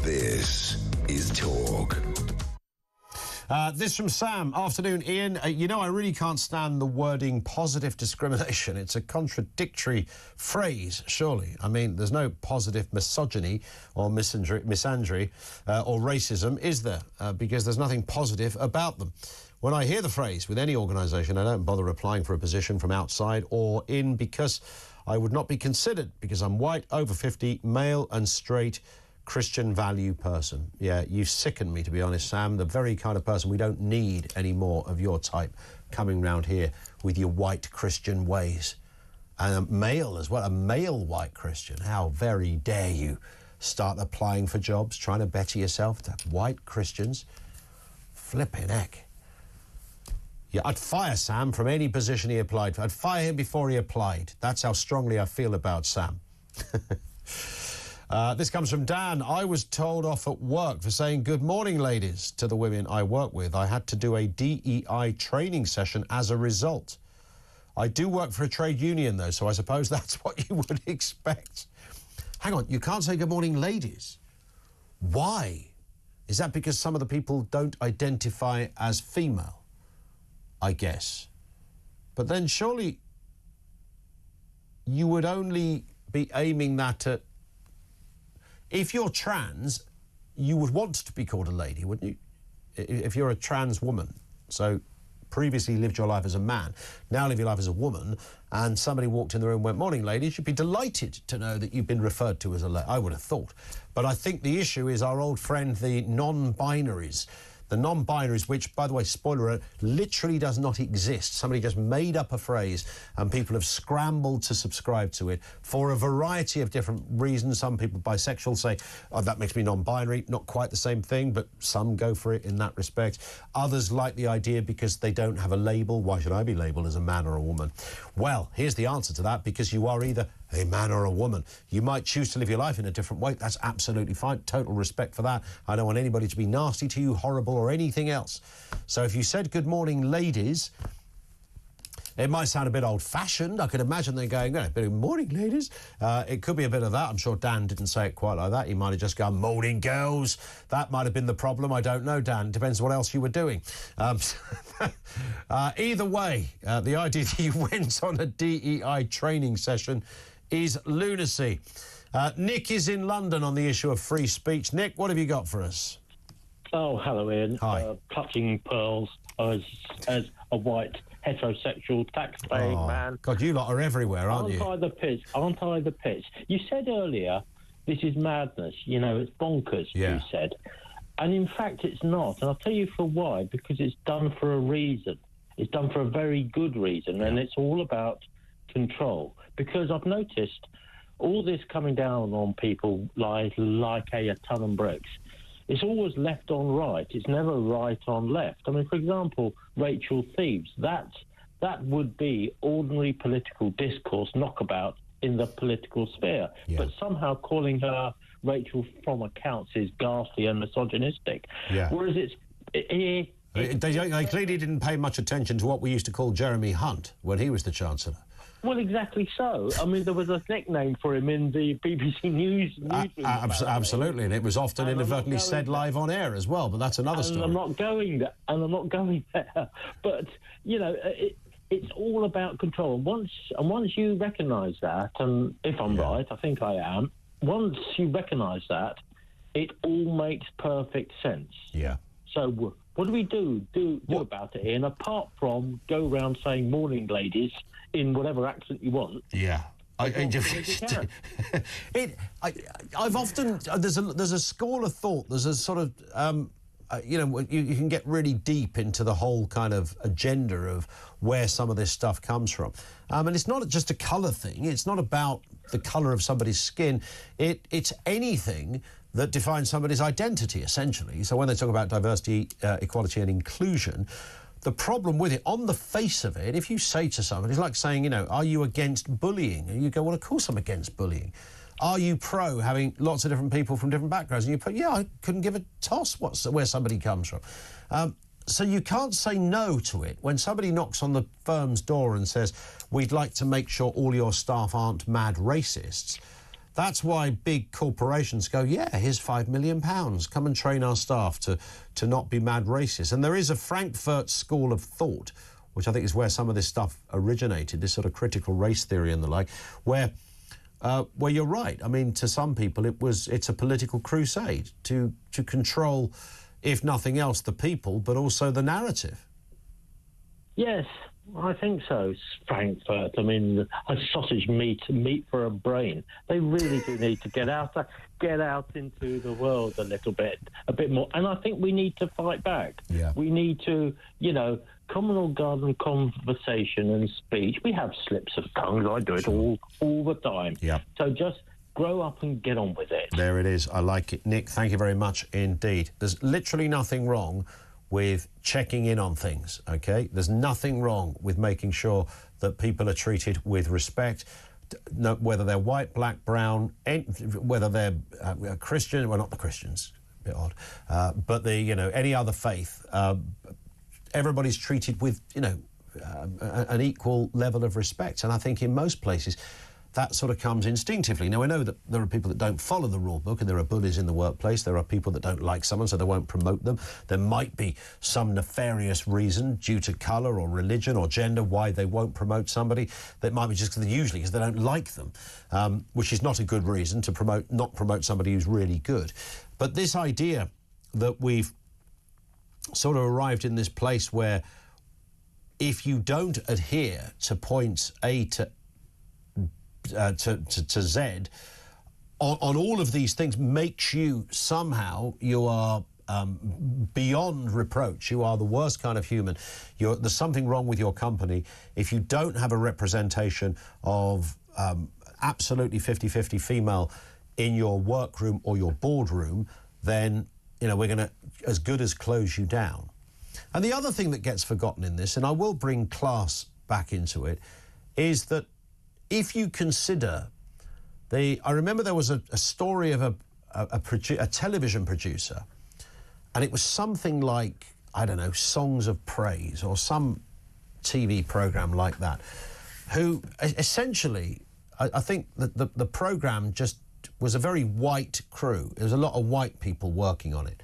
This is Talk. This from Sam. Afternoon, Ian. You know, I really can't stand the wording positive discrimination. It's a contradictory phrase, surely. I mean, there's no positive misogyny or misandry or racism, is there? Because there's nothing positive about them. When I hear the phrase with any organisation, I don't bother applying for a position from outside or in because I would not be considered because I'm white, over 50, male and straight, Christian value person. Yeah, you sicken me, to be honest, Sam. The very kind of person we don't need any more of your type coming round here with your white Christian ways. And a male as well, a male white Christian. How very dare you start applying for jobs, trying to better yourself to white Christians. Flipping heck. Yeah, I'd fire Sam from any position he applied for. I'd fire him before he applied. That's how strongly I feel about Sam. This comes from Dan. I was told off at work for saying good morning, ladies, to the women I work with. I had to do a DEI training session as a result. I do work for a trade union, though, so I suppose that's what you would expect. Hang on, you can't say good morning, ladies. Why? Is that because some of the people don't identify as female? I guess. But then surely you would only be aiming that at... If you're trans, you would want to be called a lady, wouldn't you? If you're a trans woman, so previously lived your life as a man, now live your life as a woman, and somebody walked in the room and went, morning, ladies, you'd be delighted to know that you've been referred to as a lady. I would have thought. But I think the issue is our old friend, the non-binaries. The non-binaries, which, by the way, spoiler alert, literally does not exist. Somebody just made up a phrase and people have scrambled to subscribe to it for a variety of different reasons. Some people, bisexual, say, oh, that makes me non-binary. Not quite the same thing, but some go for it in that respect. Others like the idea because they don't have a label. Why should I be labelled as a man or a woman? Well, here's the answer to that, because you are either a man or a woman. You might choose to live your life in a different way. That's absolutely fine. Total respect for that. I don't want anybody to be nasty to you, horrible, or anything else. So if you said good morning, ladies, it might sound a bit old-fashioned. I could imagine they're going, good morning, ladies. It could be a bit of that. I'm sure Dan didn't say it quite like that. He might have just gone, morning, girls. That might have been the problem. I don't know, Dan. Depends what else you were doing. Either way, the idea that you went on a DEI training session is lunacy. Nick is in London on the issue of free speech. Nick, what have you got for us? Oh, hello, Ian. Hi. Clutching pearls as a white heterosexual tax-paying man. God, you lot are everywhere, aren't you? Aren't I the pitch? You said earlier, this is madness. You know, it's bonkers, you said. And in fact, it's not. And I'll tell you for why. Because it's done for a reason. It's done for a very good reason. And it's all about control. Because I've noticed all this coming down on people like a ton of bricks. It's always left on right. It's never right on left. I mean, for example, Rachel Thieves, that would be ordinary political discourse knockabout in the political sphere. Yeah. But somehow calling her Rachel from accounts is ghastly and misogynistic. Yeah. Whereas They clearly didn't pay much attention to what we used to call Jeremy Hunt when he was the Chancellor. Well, exactly so. I mean, there was a nickname for him in the BBC newsroom. Absolutely, and it was often inadvertently said live on air as well, but that's another story. I'm not going there. But, you know, it's all about control. And once you recognise that, and if I'm right, I think I am, once you recognise that, it all makes perfect sense. Yeah. So what do we do about it, Ian, apart from go around saying morning, ladies, in whatever accent you want? Yeah. I've often there's a school of thought. There's a sort of you can get really deep into the whole kind of agenda of where some of this stuff comes from, and it's not just a colour thing. It's not about the colour of somebody's skin. It's anything that defines somebody's identity, essentially. So when they talk about diversity, equality, and inclusion, the problem with it, on the face of it, if you say to somebody, it's like saying, are you against bullying? And you go, well, of course I'm against bullying. Are you pro having lots of different people from different backgrounds? And you put, yeah, I couldn't give a toss where somebody comes from. So you can't say no to it. When somebody knocks on the firm's door and says, we'd like to make sure all your staff aren't mad racists, that's why big corporations go, yeah, here's £5 million. Come and train our staff to not be mad racists. And there is a Frankfurt school of thought, which I think is where some of this stuff originated, this sort of critical race theory and the like, where you're right. I mean, to some people, it's a political crusade to control, if nothing else, the people, but also the narrative. Yes, I think so. Frankfurt. I mean, a sausage meat for a brain. They really do need to get out into the world a bit more. And I think we need to fight back. Yeah. We need to, communal garden conversation and speech. We have slips of tongues. I do it all the time. Yeah. So just grow up and get on with it. There it is. I like it. Nick, thank you very much indeed. There's literally nothing wrong with checking in on things, OK? There's nothing wrong with making sure that people are treated with respect, whether they're white, black, brown, whether they're Christian, well, not the Christians, a bit odd, but any other faith. Everybody's treated with, an equal level of respect. And I think in most places that sort of comes instinctively. Now, I know that there are people that don't follow the rule book, and there are bullies in the workplace. There are people that don't like someone, so they won't promote them. There might be some nefarious reason due to colour or religion or gender why they won't promote somebody. That might be just usually because they don't like them, which is not a good reason to not promote somebody who's really good. But this idea that we've sort of arrived in this place where if you don't adhere to points A to Z on all of these things makes you somehow, you are beyond reproach. You are the worst kind of human. There's something wrong with your company if you don't have a representation of absolutely 50-50 female in your workroom or your boardroom. Then we're going to as good as close you down. And the other thing that gets forgotten in this, and I will bring class back into it, is that if you consider I remember there was a story of a television producer, and it was something like, I don't know, Songs of Praise or some TV programme like that, who essentially, I think that the programme just was a very white crew. There was a lot of white people working on it.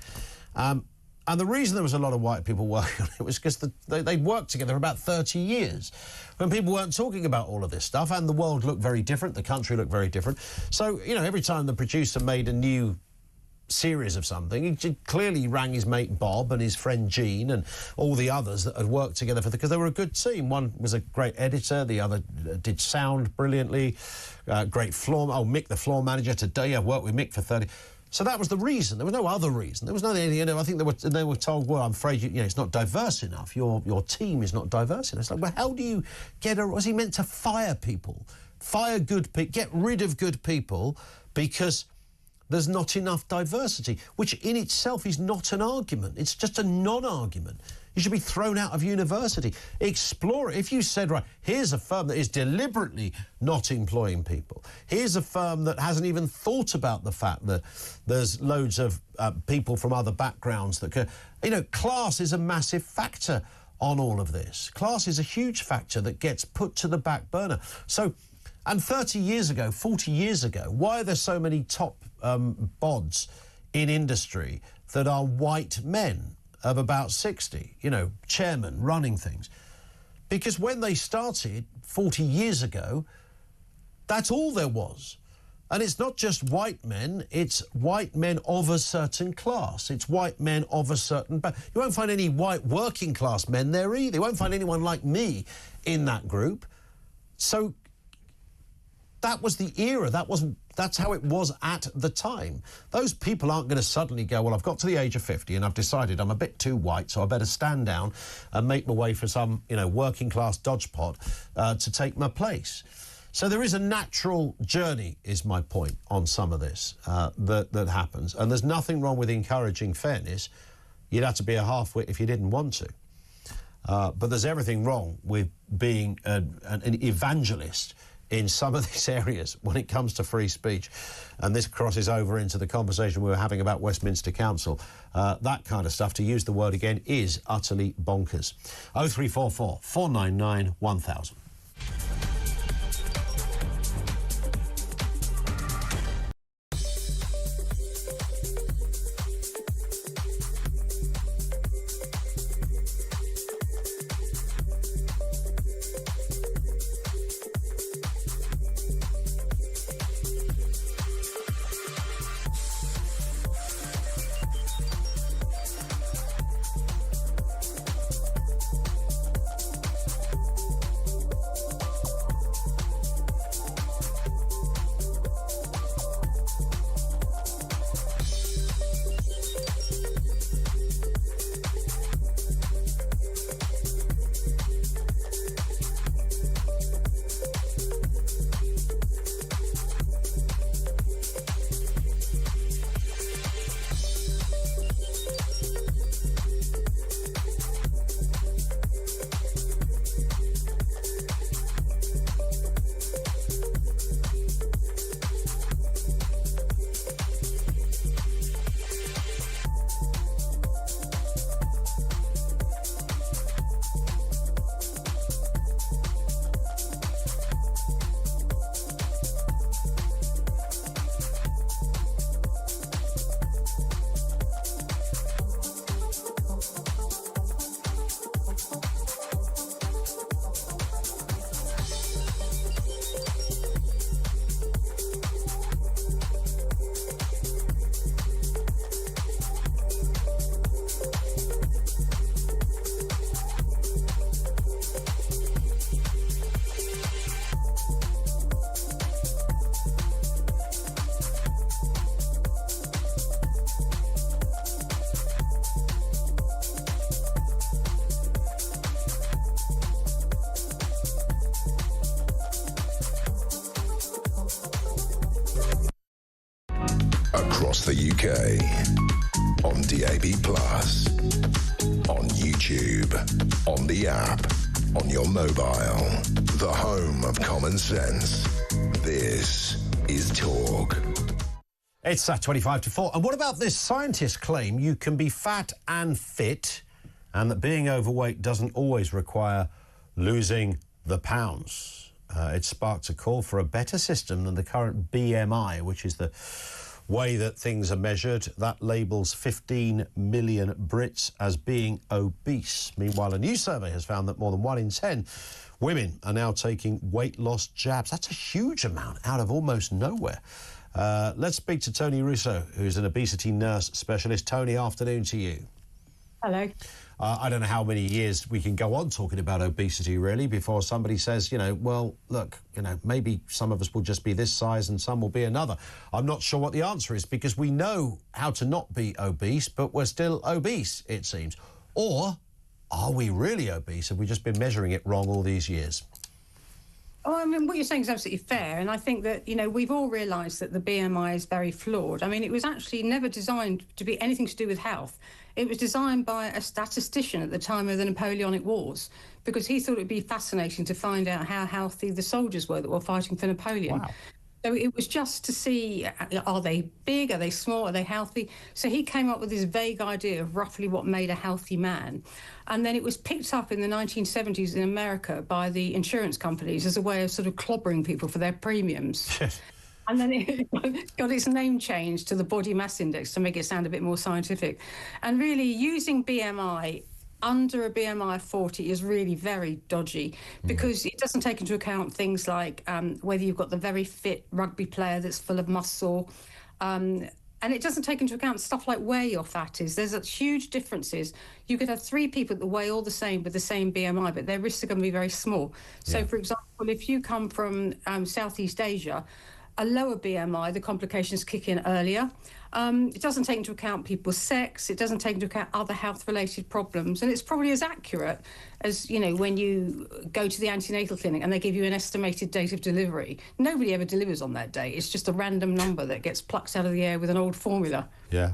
And the reason there was a lot of white people working on it was because they'd worked together for about 30 years when people weren't talking about all of this stuff, and the world looked very different, the country looked very different. So, every time the producer made a new series of something, he clearly rang his mate Bob and his friend Gene and all the others that had worked together because they were a good team. One was a great editor, the other did sound brilliantly, great Mick, the floor manager. Today I've worked with Mick for 30. So that was the reason. There was no other reason. There was nothing. I think they were told, well, I'm afraid it's not diverse enough. Your team is not diverse enough. It's like, well, how do you was he meant to fire people? Fire good people, get rid of good people because there's not enough diversity, which in itself is not an argument. It's just a non-argument. You should be thrown out of university. Explore it. If you said, right, here's a firm that is deliberately not employing people. Here's a firm that hasn't even thought about the fact that there's loads of people from other backgrounds that could... class is a massive factor on all of this. Class is a huge factor that gets put to the back burner. So, and 30 years ago, 40 years ago, why are there so many top bods in industry that are white men of about 60, chairman running things? Because when they started 40 years ago, that's all there was. And it's not just white men, it's white men of a certain class. It's white men of a certain... You won't find any white working class men there either. You won't find anyone like me in that group. So that was the era. That's how it was at the time. Those people aren't going to suddenly go, well, I've got to the age of 50 and I've decided I'm a bit too white, so I better stand down and make my way for some, working class dodgepot to take my place. So there is a natural journey, is my point, on some of this that happens. And there's nothing wrong with encouraging fairness. You'd have to be a half-wit if you didn't want to. But there's everything wrong with being an evangelist in some of these areas when it comes to free speech. And this crosses over into the conversation we were having about Westminster Council. That kind of stuff, to use the word again, is utterly bonkers. 0344 499 1000. Across the UK, on DAB+, on YouTube, on the app, on your mobile, the home of common sense. This is Talk. It's 25 to 4. And what about this? Scientists claim you can be fat and fit, and that being overweight doesn't always require losing the pounds. It sparked a call for a better system than the current BMI, which is the way that things are measured. That labels 15 million Brits as being obese. Meanwhile, a new survey has found that more than 1 in 10 women are now taking weight loss jabs. That's a huge amount out of almost nowhere. Let's speak to Tony Russo, who's an obesity nurse specialist. Tony, afternoon to you. Hello. I don't know how many years we can go on talking about obesity, really, before somebody says, well, look, maybe some of us will just be this size and some will be another. I'm not sure what the answer is, because we know how to not be obese, but we're still obese, it seems. Or are we really obese? Have we just been measuring it wrong all these years? Oh, I mean, what you're saying is absolutely fair, and I think that, we've all realised that the BMI is very flawed. I mean, it was actually never designed to be anything to do with health. It was designed by a statistician at the time of the Napoleonic Wars, because he thought it would be fascinating to find out how healthy the soldiers were that were fighting for Napoleon. Wow. So it was just to see, are they big, are they small, are they healthy? So he came up with this vague idea of roughly what made a healthy man. And then it was picked up in the 1970s in America by the insurance companies as a way of sort of clobbering people for their premiums. And then it got its name changed to the body mass index to make it sound a bit more scientific. And really using BMI under a BMI of 40 is really very dodgy, because it doesn't take into account things like whether you've got the very fit rugby player that's full of muscle, And it doesn't take into account stuff like where your fat is. There's huge differences. You could have 3 people that weigh all the same with the same BMI, but their risks are going to be very small. So, for example, if you come from Southeast Asia, a lower BMI, the complications kick in earlier. It doesn't take into account people's sex. It doesn't take into account other health-related problems. And it's probably as accurate as, you know, when you go to the antenatal clinic and they give you an estimated date of delivery. Nobody ever delivers on that date. It's just a random number that gets plucked out of the air with an old formula. Yeah,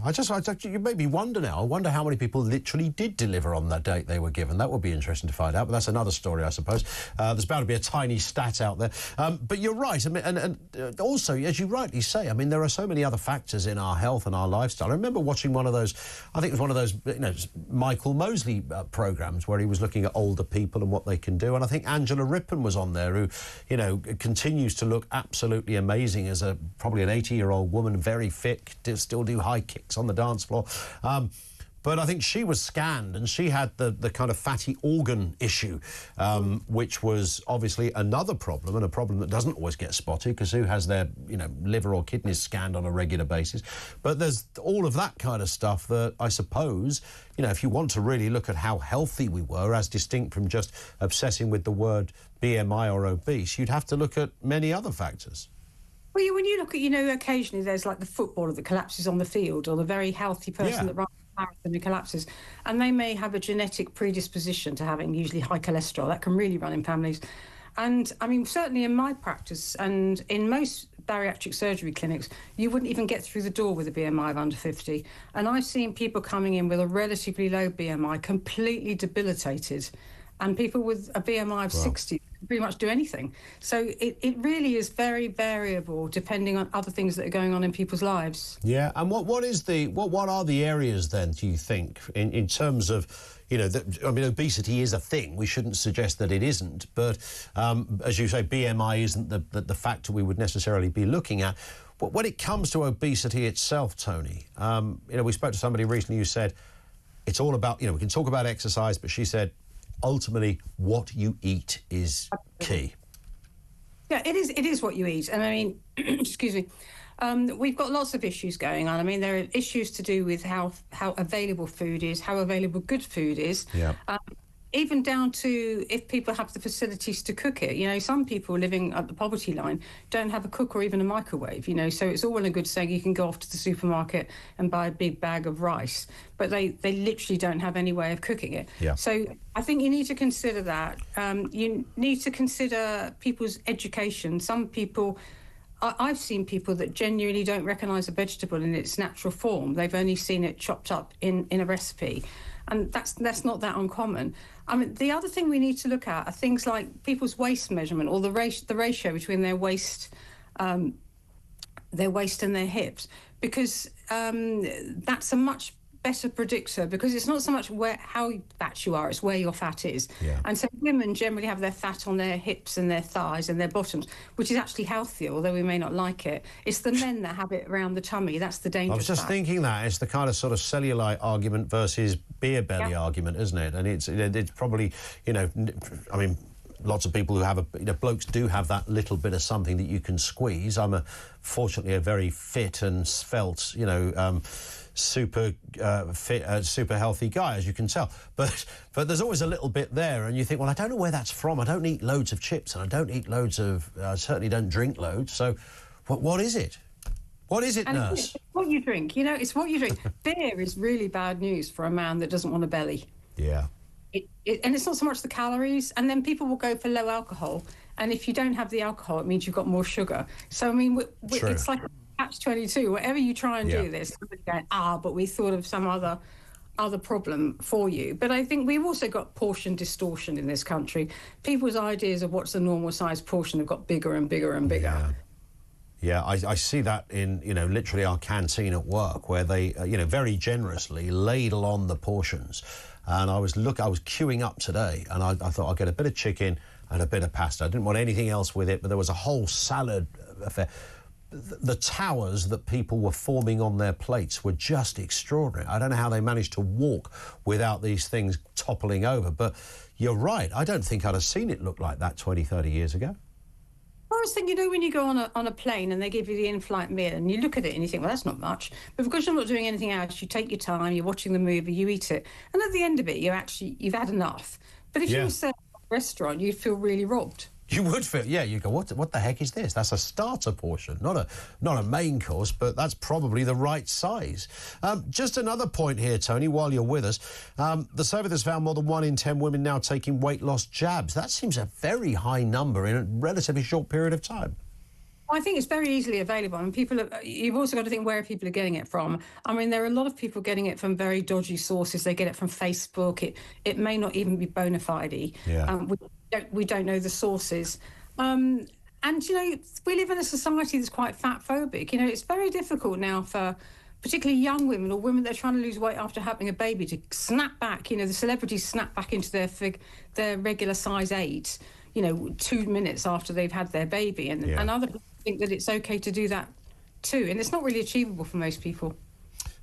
you made me wonder now. I wonder how many people literally did deliver on that date they were given. That would be interesting to find out, but that's another story, I suppose. There's bound to be a tiny stat out there. But you're right. I mean, and also, as you rightly say, I mean, there are so many other factors in our health and our lifestyle. I remember watching one of those, I think it was one of those, you know, Michael Mosley programmes where he was looking at older people and what they can do. And I think Angela Rippon was on there, who, you know, continues to look absolutely amazing as probably an 80-year-old woman, very fit, still do high kicks on the dance floor. But I think she was scanned and she had the kind of fatty organ issue, which was obviously another problem, and a problem that doesn't always get spotted because who has their, you know, liver or kidneys scanned on a regular basis? But there's all of that kind of stuff that I suppose, you know, if you want to really look at how healthy we were, as distinct from just obsessing with the word BMI or obese, you'd have to look at many other factors. Well, when you look at, you know, occasionally there's like the footballer that collapses on the field, or the very healthy person that runs a marathon who collapses, and they may have a genetic predisposition to having usually high cholesterol. That can really run in families. And, I mean, certainly in my practice and in most bariatric surgery clinics, you wouldn't even get through the door with a BMI of under 50. And I've seen people coming in with a relatively low BMI, completely debilitated, and people with a BMI of 60 can pretty much do anything. So it really is very variable depending on other things that are going on in people's lives. Yeah, and what are the areas then, do you think, in terms of, you know, I mean, obesity is a thing. We shouldn't suggest that it isn't. But as you say, BMI isn't the factor we would necessarily be looking at. But when it comes to obesity itself, Tony, you know, we spoke to somebody recently who said it's all about, you know, we can talk about exercise, but she said ultimately what you eat is key. Yeah, it is what you eat. And I mean, excuse me, we've got lots of issues going on. I mean, there are issues to do with how available food is, how available good food is. Yeah. Even down to if people have the facilities to cook it. You know, some people living at the poverty line don't have a cook or even a microwave, you know, so it's all well and good saying you can go off to the supermarket and buy a big bag of rice, but they literally don't have any way of cooking it. Yeah. So I think you need to consider that. You need to consider people's education. Some people... I've seen people that genuinely don't recognise a vegetable in its natural form. They've only seen it chopped up in a recipe. And that's not that uncommon. I mean, the other thing we need to look at are things like people's waist measurement, or the ratio between their waist and their hips, because that's a much better predictor, because it's not so much how fat you are, it's where your fat is. Yeah. And so women generally have their fat on their hips and their thighs and their bottoms, which is actually healthier, although we may not like it. It's the men that have it around the tummy. That's the dangerous I was just fat. thinking that it's the kind of sort of cellulite argument versus beer belly argument, isn't it? And it's probably, you know, I mean, lots of people who have blokes do have that little bit of something that you can squeeze. I'm fortunately a very fit and svelte, you know, super fit, super healthy guy, as you can tell. But there's always a little bit there, and you think, well, I don't know where that's from. I don't eat loads of chips, and I don't eat loads of. I certainly don't drink loads. So, what is it? What is it, and nurse? It's what you drink. You know, it's what you drink. Beer is really bad news for a man that doesn't want a belly. Yeah. And it's not so much the calories, and then people will go for low alcohol, and if you don't have the alcohol, it means you've got more sugar. So I mean, it's like catch-22. Whatever you try and do, there's somebody going, but we thought of some other problem for you. But I think we've also got portion distortion in this country. People's ideas of what's a normal size portion have got bigger and bigger and bigger. Yeah, I see that in, you know, literally our canteen at work, where they, you know, very generously ladle on the portions. And I was queuing up today, and I thought I'd get a bit of chicken and a bit of pasta. I didn't want anything else with it, but there was a whole salad affair. The towers that people were forming on their plates were just extraordinary. I don't know how they managed to walk without these things toppling over, but you're right. I don't think I'd have seen it look like that 20, 30 years ago. Well, always think, when you go on a plane and they give you the in-flight meal and you look at it and you think, well, that's not much. But because you're not doing anything else, you take your time, you're watching the movie, you eat it. And at the end of it, you've had enough. But if you were served at a restaurant, you'd feel really robbed. You would feel, you go, what the heck is this? That's a starter portion, not a main course, but that's probably the right size. Just another point here, Tony, while you're with us. The survey has found more than 1 in 10 women now taking weight loss jabs. That seems a very high number in a relatively short period of time. I think it's very easily available, and you've also got to think where people are getting it from. I mean, there are a lot of people getting it from very dodgy sources. They get it from Facebook. It may not even be bona fide. Yeah. We don't know the sources. And, we live in a society that's quite fat-phobic. It's very difficult now for particularly young women or women that are trying to lose weight after having a baby to snap back. The celebrities snap back into their regular size 8, 2 minutes after they've had their baby. And other people think that it's okay to do that too. And it's not really achievable for most people.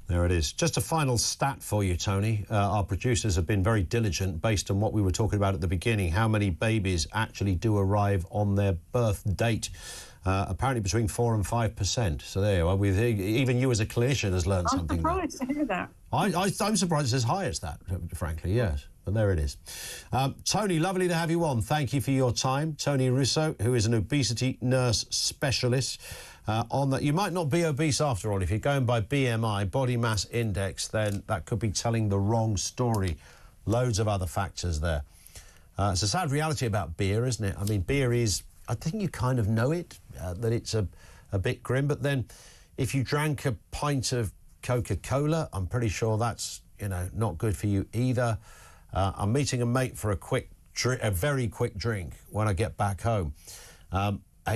There it is. Just a final stat for you, Tony. Our producers have been very diligent based on what we were talking about at the beginning, how many babies actually do arrive on their birth date. Apparently between 4 and 5%. So there you are. Even you as a clinician has learned something. I'm surprised to hear that. I'm surprised it's as high as that, frankly, yes. But there it is. Tony, lovely to have you on. Thank you for your time. Tony Russo, who is an obesity nurse specialist. On that, you might not be obese after all. If you're going by BMI, body mass index, then that could be telling the wrong story. Loads of other factors there. It's a sad reality about beer, isn't it? I mean, beer is, I think you kind of know it, that it's a bit grim. But then if you drank a pint of Coca-Cola, I'm pretty sure that's, not good for you either. I'm meeting a mate for a very quick drink when I get back home.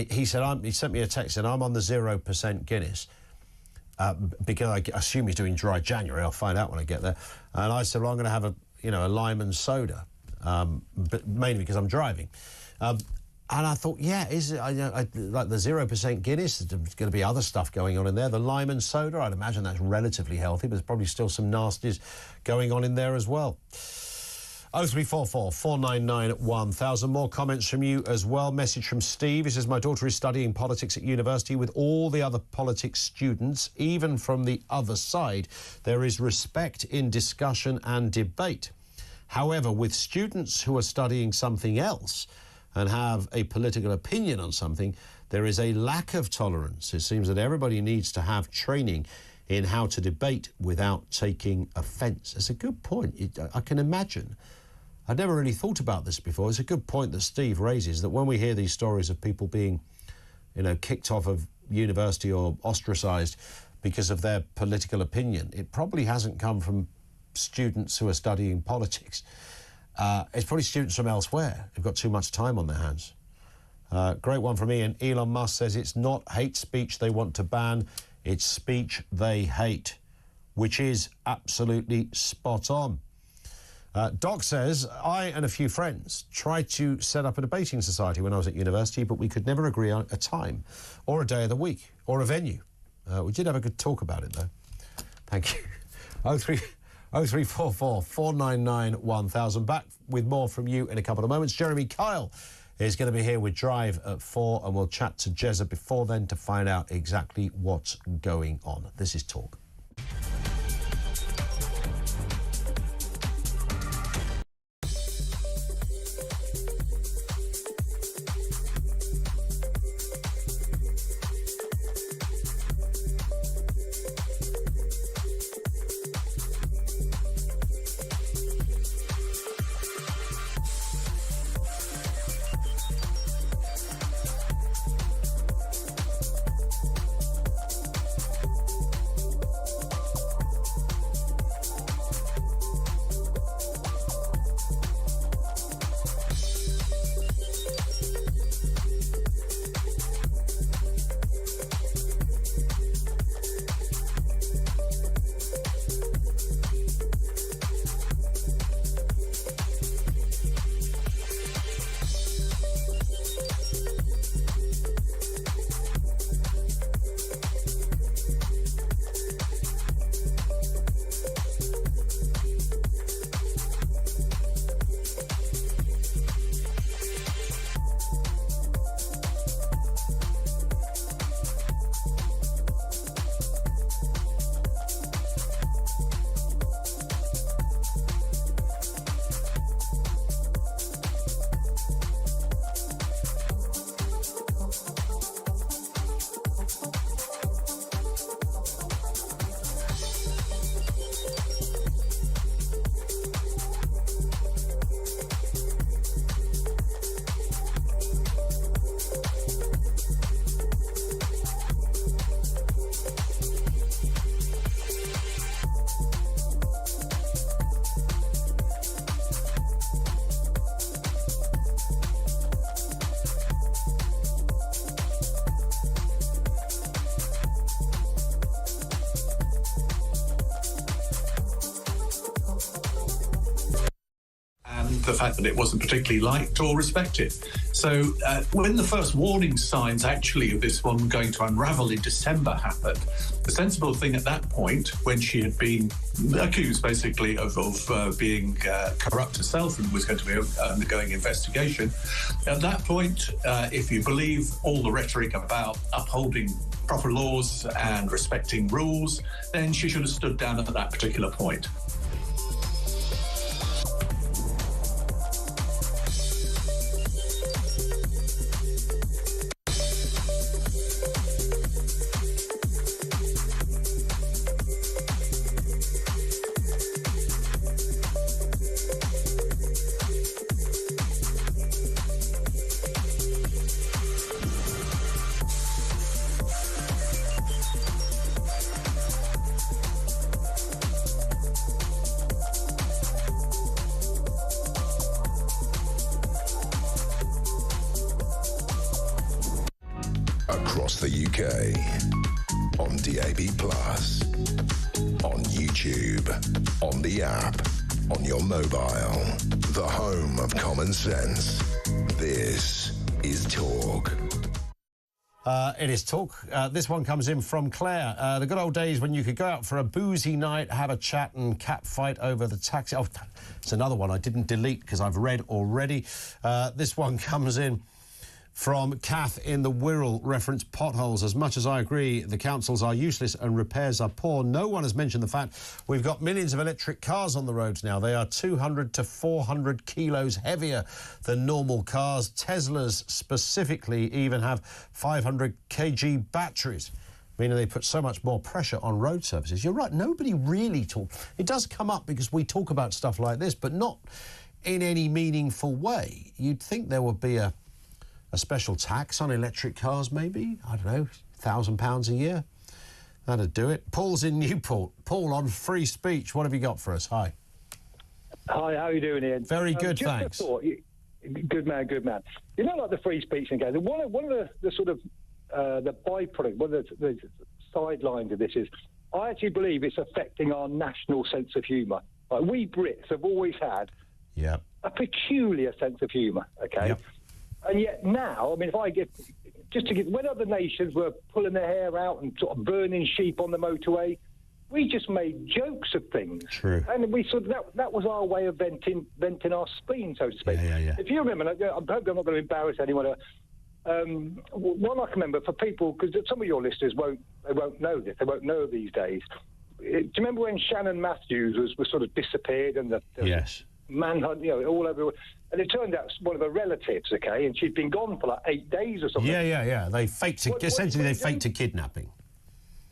He sent me a text and I'm on the 0% Guinness because I assume he's doing dry January. I'll find out when I get there. And I said, well, I'm going to have a lime and soda, but mainly because I'm driving. And I thought, is it like the 0% Guinness? There's going to be other stuff going on in there. The lime and soda, I'd imagine that's relatively healthy, but there's probably still some nasties going on in there as well. 0344 499 1000. More comments from you as well. Message from Steve. He says, my daughter is studying politics at university with all the other politics students. Even from the other side, there is respect in discussion and debate. However, with students who are studying something else and have a political opinion on something, there is a lack of tolerance. It seems that everybody needs to have training in how to debate without taking offence. It's a good point. I can imagine. I'd never really thought about this before. It's a good point that Steve raises, that when we hear these stories of people being, kicked off of university or ostracised because of their political opinion, it probably hasn't come from students who are studying politics. It's probably students from elsewhere who've got too much time on their hands. Great one from Ian. Elon Musk says it's not hate speech they want to ban, it's speech they hate, which is absolutely spot on. Doc says, I and a few friends tried to set up a debating society when I was at university, but we could never agree on a time or a day of the week or a venue. We did have a good talk about it, though. Thank you. 0344 499 1000. Back with more from you in a couple of moments. Jeremy Kyle is going to be here with Drive at 4, and we'll chat to Jezza before then to find out exactly what's going on. This is Talk. the fact that it wasn't particularly liked or respected. So when the first warning signs actually of this one going to unravel in December happened, the sensible thing at that point, when she had been accused basically of being corrupt herself and was going to be undergoing investigation, at that point, if you believe all the rhetoric about upholding proper laws and respecting rules, then she should have stood down at that particular point. Across the UK, on DAB+, on YouTube, on the app, on your mobile, the home of common sense. This is Talk. It is Talk. This one comes in from Claire. The good old days when you could go out for a boozy night, have a chat and cat fight over the taxi. Oh, it's another one I didn't delete because I've read already. This one comes in from Kath in the Wirral, reference potholes. As much as I agree the councils are useless and repairs are poor, no one has mentioned the fact we've got millions of electric cars on the roads now. They are 200 to 400 kilos heavier than normal cars. Teslas specifically even have 500 kg batteries, meaning they put so much more pressure on road surfaces. You're right, nobody really talks. It does come up because we talk about stuff like this, but not in any meaningful way. You'd think there would be a special tax on electric cars, maybe, I don't know, £1,000 a year. That'd do it. Paul's in Newport. Paul, on free speech, what have you got for us? Hi. Hi, how are you doing, Ian? Very good, just thanks. A thought. Good man, good man. You know, like the free speech thing, guys, one of the sort of the byproduct, one of the sidelines of this is, I actually believe it's affecting our national sense of humour. Like, we Brits have always had a peculiar sense of humour, okay? Yep. And yet now, I mean, if I get, when other nations were pulling their hair out and sort of burning sheep on the motorway, we just made jokes of things. True. And we sort of, that was our way of venting our spleen, so to speak. Yeah. If you remember, I hope I'm not going to embarrass anyone. One I can remember for people, because some of your listeners won't know this, they won't know these days. Do you remember when Shannon Matthews was sort of disappeared and the yes. manhunt, you know, all over, and it turned out one of her relatives, okay, and she'd been gone for like 8 days or something. Yeah. They faked essentially they faked a kidnapping.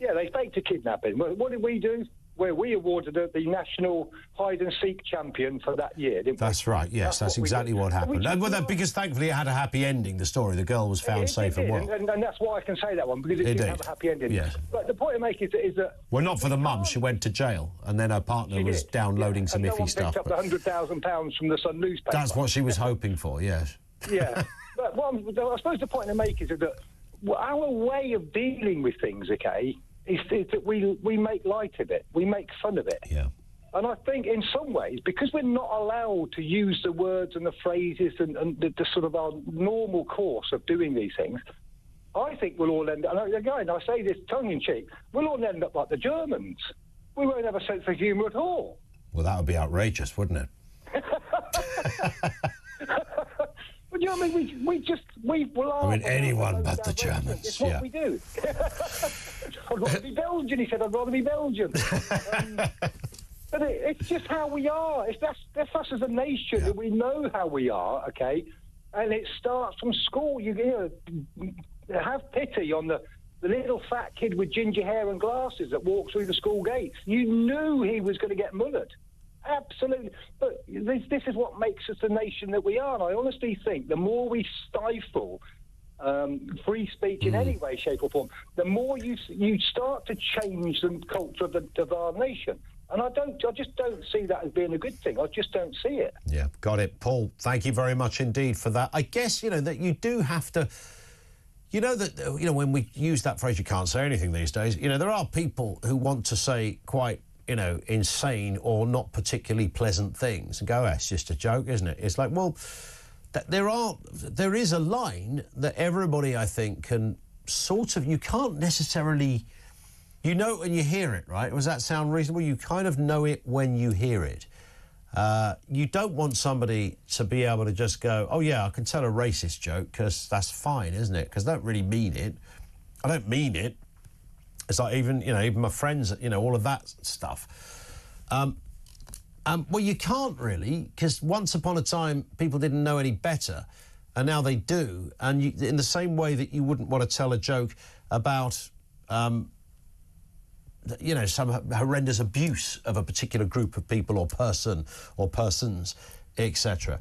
Yeah, they faked a kidnapping. What did we do? Where we awarded her the national hide-and-seek champion for that year, didn't we? That's right, yes, that's exactly what happened. Because thankfully it had a happy ending, the story. The girl was found safe and well. And that's why I can say that one, because it did have a happy ending. Yes. But the point I make is that... Well, not for the mum. She went to jail, and then her partner was downloading some iffy stuff. And no one picked up the £100,000 from the Sun newspaper. That's what she was hoping for, yes. Yeah. But I suppose the point I make is that our way of dealing with things, okay, is that we make light of it. We make fun of it. Yeah. And I think in some ways, because we're not allowed to use the words and the phrases and the sort of our normal course of doing these things, I think we'll all end up, and again, I say this tongue-in-cheek, we'll all end up like the Germans. We won't have a sense of humour at all. Well, that would be outrageous, wouldn't it? But you know what I mean? We anyone but the Germans. It's what we do. I'd rather be Belgian, he said. I'd rather be Belgian. But it's just how we are. That's us as a nation. That we know how we are, okay? And it starts from school. You know, have pity on the little fat kid with ginger hair and glasses that walks through the school gates. You knew he was going to get mullered. Absolutely. But this is what makes us the nation that we are. And I honestly think the more we stifle free speech in any way, shape or form, the more you start to change the culture of our nation. And I just don't see that as being a good thing. I just don't see it. Yeah, got it. Paul, thank you very much indeed for that. I guess, you know, that you do have to... You know that, when we use that phrase, you can't say anything these days. You know, there are people who want to say quite you know, insane or not particularly pleasant things and go, it's just a joke, isn't it? It's like, well, there is a line that everybody, I think, can sort of, you can't necessarily, you know it when you hear it, right? Does that sound reasonable? You kind of know it when you hear it. You don't want somebody to be able to just go, oh, yeah, I can tell a racist joke because that's fine, isn't it? Because I don't really mean it. I don't mean it. It's like even my friends, all of that stuff. Well, you can't really, because once upon a time, people didn't know any better, and now they do. And in the same way that you wouldn't want to tell a joke about, some horrendous abuse of a particular group of people or person or persons, etc.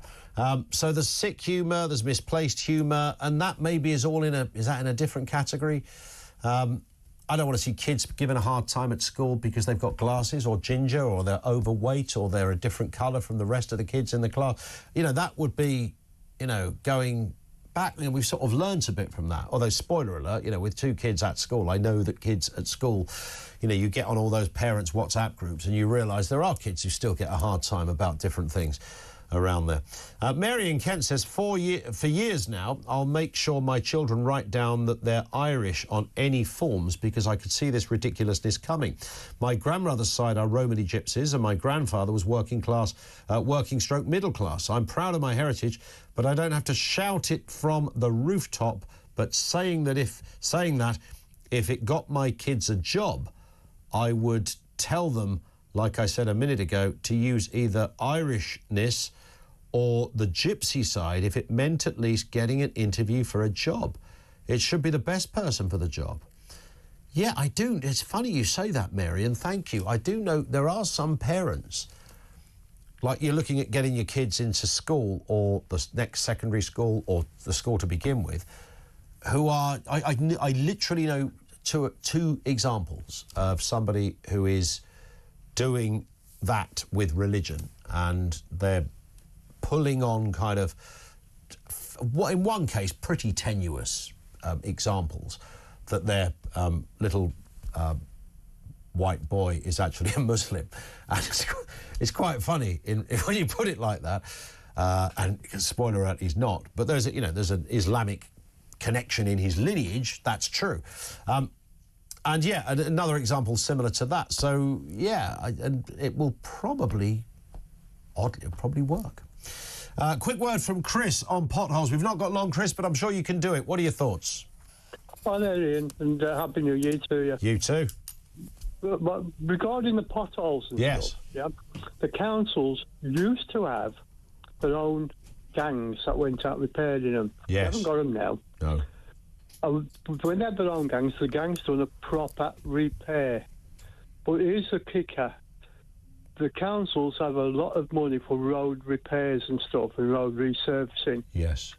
So there's sick humour, there's misplaced humour, and that maybe is all in a different category? I don't want to see kids given a hard time at school because they've got glasses or ginger or they're overweight or they're a different colour from the rest of the kids in the class. That would be, going back. We've sort of learnt a bit from that. Although, spoiler alert, with 2 kids at school, I know that kids at school, you get on all those parents' WhatsApp groups and you realise there are kids who still get a hard time about different things around there. Mary in Kent says, for years now, I'll make sure my children write down that they're Irish on any forms because I could see this ridiculousness coming. My grandmother's side are Romany gypsies and my grandfather was working stroke middle class. I'm proud of my heritage, but I don't have to shout it from the rooftop, but saying that if it got my kids a job, I would tell them, like I said a minute ago, to use either Irishness or the gypsy side if it meant at least getting an interview for a job. It should be the best person for the job. Yeah, I do. It's funny you say that, Mary, and thank you. I do know there are some parents, like you're looking at getting your kids into school or the next secondary school or the school to begin with, who are... I literally know two examples of somebody who is doing that with religion, and they're pulling on kind of, in one case, pretty tenuous examples that their little white boy is actually a Muslim. And it's quite funny when you put it like that. And spoiler alert, he's not. But there's an Islamic connection in his lineage. That's true. And yeah, another example similar to that. So yeah, and it will probably, oddly, it'll probably work. Quick word from Chris on Potholes. We've not got long, Chris, but I'm sure you can do it. What are your thoughts? Hi there, Ian, and Happy New Year to you. You too. But regarding the potholes and stuff, yeah, the councils used to have their own gangs that went out repairing them. Yes. They haven't got them now. No. When they had their own gangs, the gangs done a proper repair. But here's the kicker. The councils have a lot of money for road repairs and stuff and road resurfacing. Yes.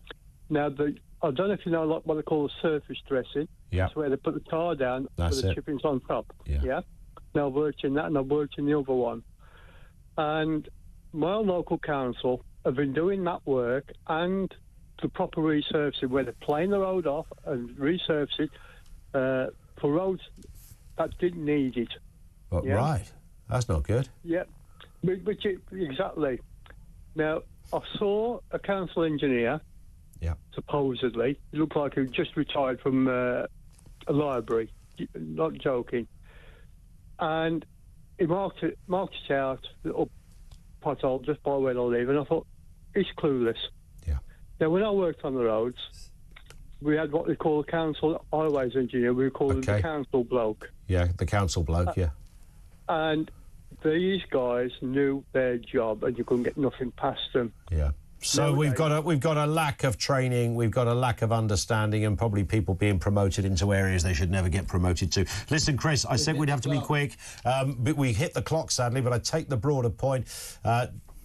Now, I don't know if you know what they call a surface dressing. Yeah. It's where they put the tar down, That's put the it. chippings on top. Yeah. Now, I've worked in that and I've worked in the other one. And my local council have been doing that work and the proper resurfacing, where they're playing the road off and resurfacing for roads that didn't need it. But right. That's not good. Yeah, exactly. Now, I saw a council engineer, supposedly. He looked like he just retired from a library, not joking. And he marked it out, little pothole just by where I live, and I thought, he's clueless. Yeah. Now, when I worked on the roads, we had what they call a council highways engineer. We call him the council bloke. Yeah, the council bloke, yeah. And these guys knew their job, and you couldn't get nothing past them. Yeah. So we've got a lack of training, we've got a lack of understanding, and probably people being promoted into areas they should never get promoted to. Listen, Chris, I said we'd have to be quick, but we hit the clock, sadly, but I take the broader point.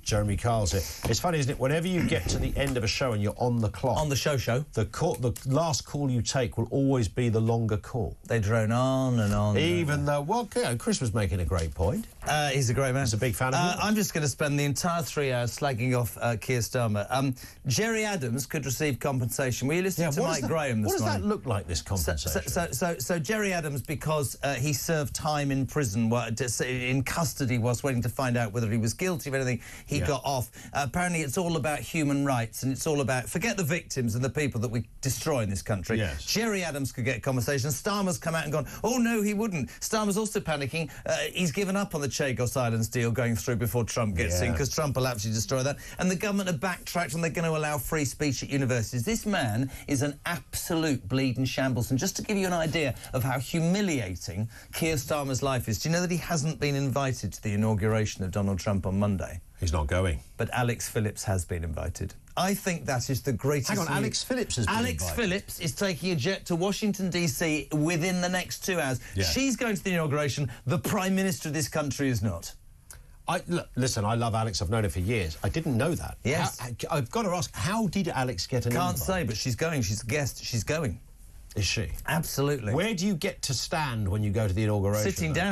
Jeremy Carl's here. It's funny, isn't it? Whenever you get to the end of a show and you're on the clock... On the show. The last call you take will always be the longer call. They drone on and on. Even though... Well, Chris was making a great point. He's a great man. He's a big fan of you. I'm just going to spend the entire 3 hours slagging off Keir Starmer. Jerry Adams could receive compensation. Were you listening to Mike Graham this morning? What does that look like, this compensation? So Jerry Adams, because he served time in prison, in custody, whilst waiting to find out whether he was guilty of anything, he got off. Apparently it's all about human rights, and it's all about... Forget the victims and the people that we destroy in this country. Yes. Jerry Adams could get compensation. Starmer's come out and gone, oh, no, he wouldn't. Starmer's also panicking. He's given up on the Chagos Islands deal going through before Trump gets in, because Trump will absolutely destroy that. And the government have backtracked, and they're going to allow free speech at universities. This man is an absolute bleeding shambles. And just to give you an idea of how humiliating Keir Starmer's life is, do you know that he hasn't been invited to the inauguration of Donald Trump on Monday? He's not going. But Alex Phillips has been invited. I think that is the greatest... Hang on, Alex Phillips has been invited. Alex Phillips is taking a jet to Washington, D.C. within the next 2 hours. Yeah. She's going to the inauguration. The Prime Minister of this country is not. Listen, I love Alex. I've known her for years. I didn't know that. Yes. I've got to ask, how did Alex get an invite? Can't say, but she's going. She's a guest. She's going. Is she? Absolutely. Where do you get to stand when you go to the inauguration? Sitting down.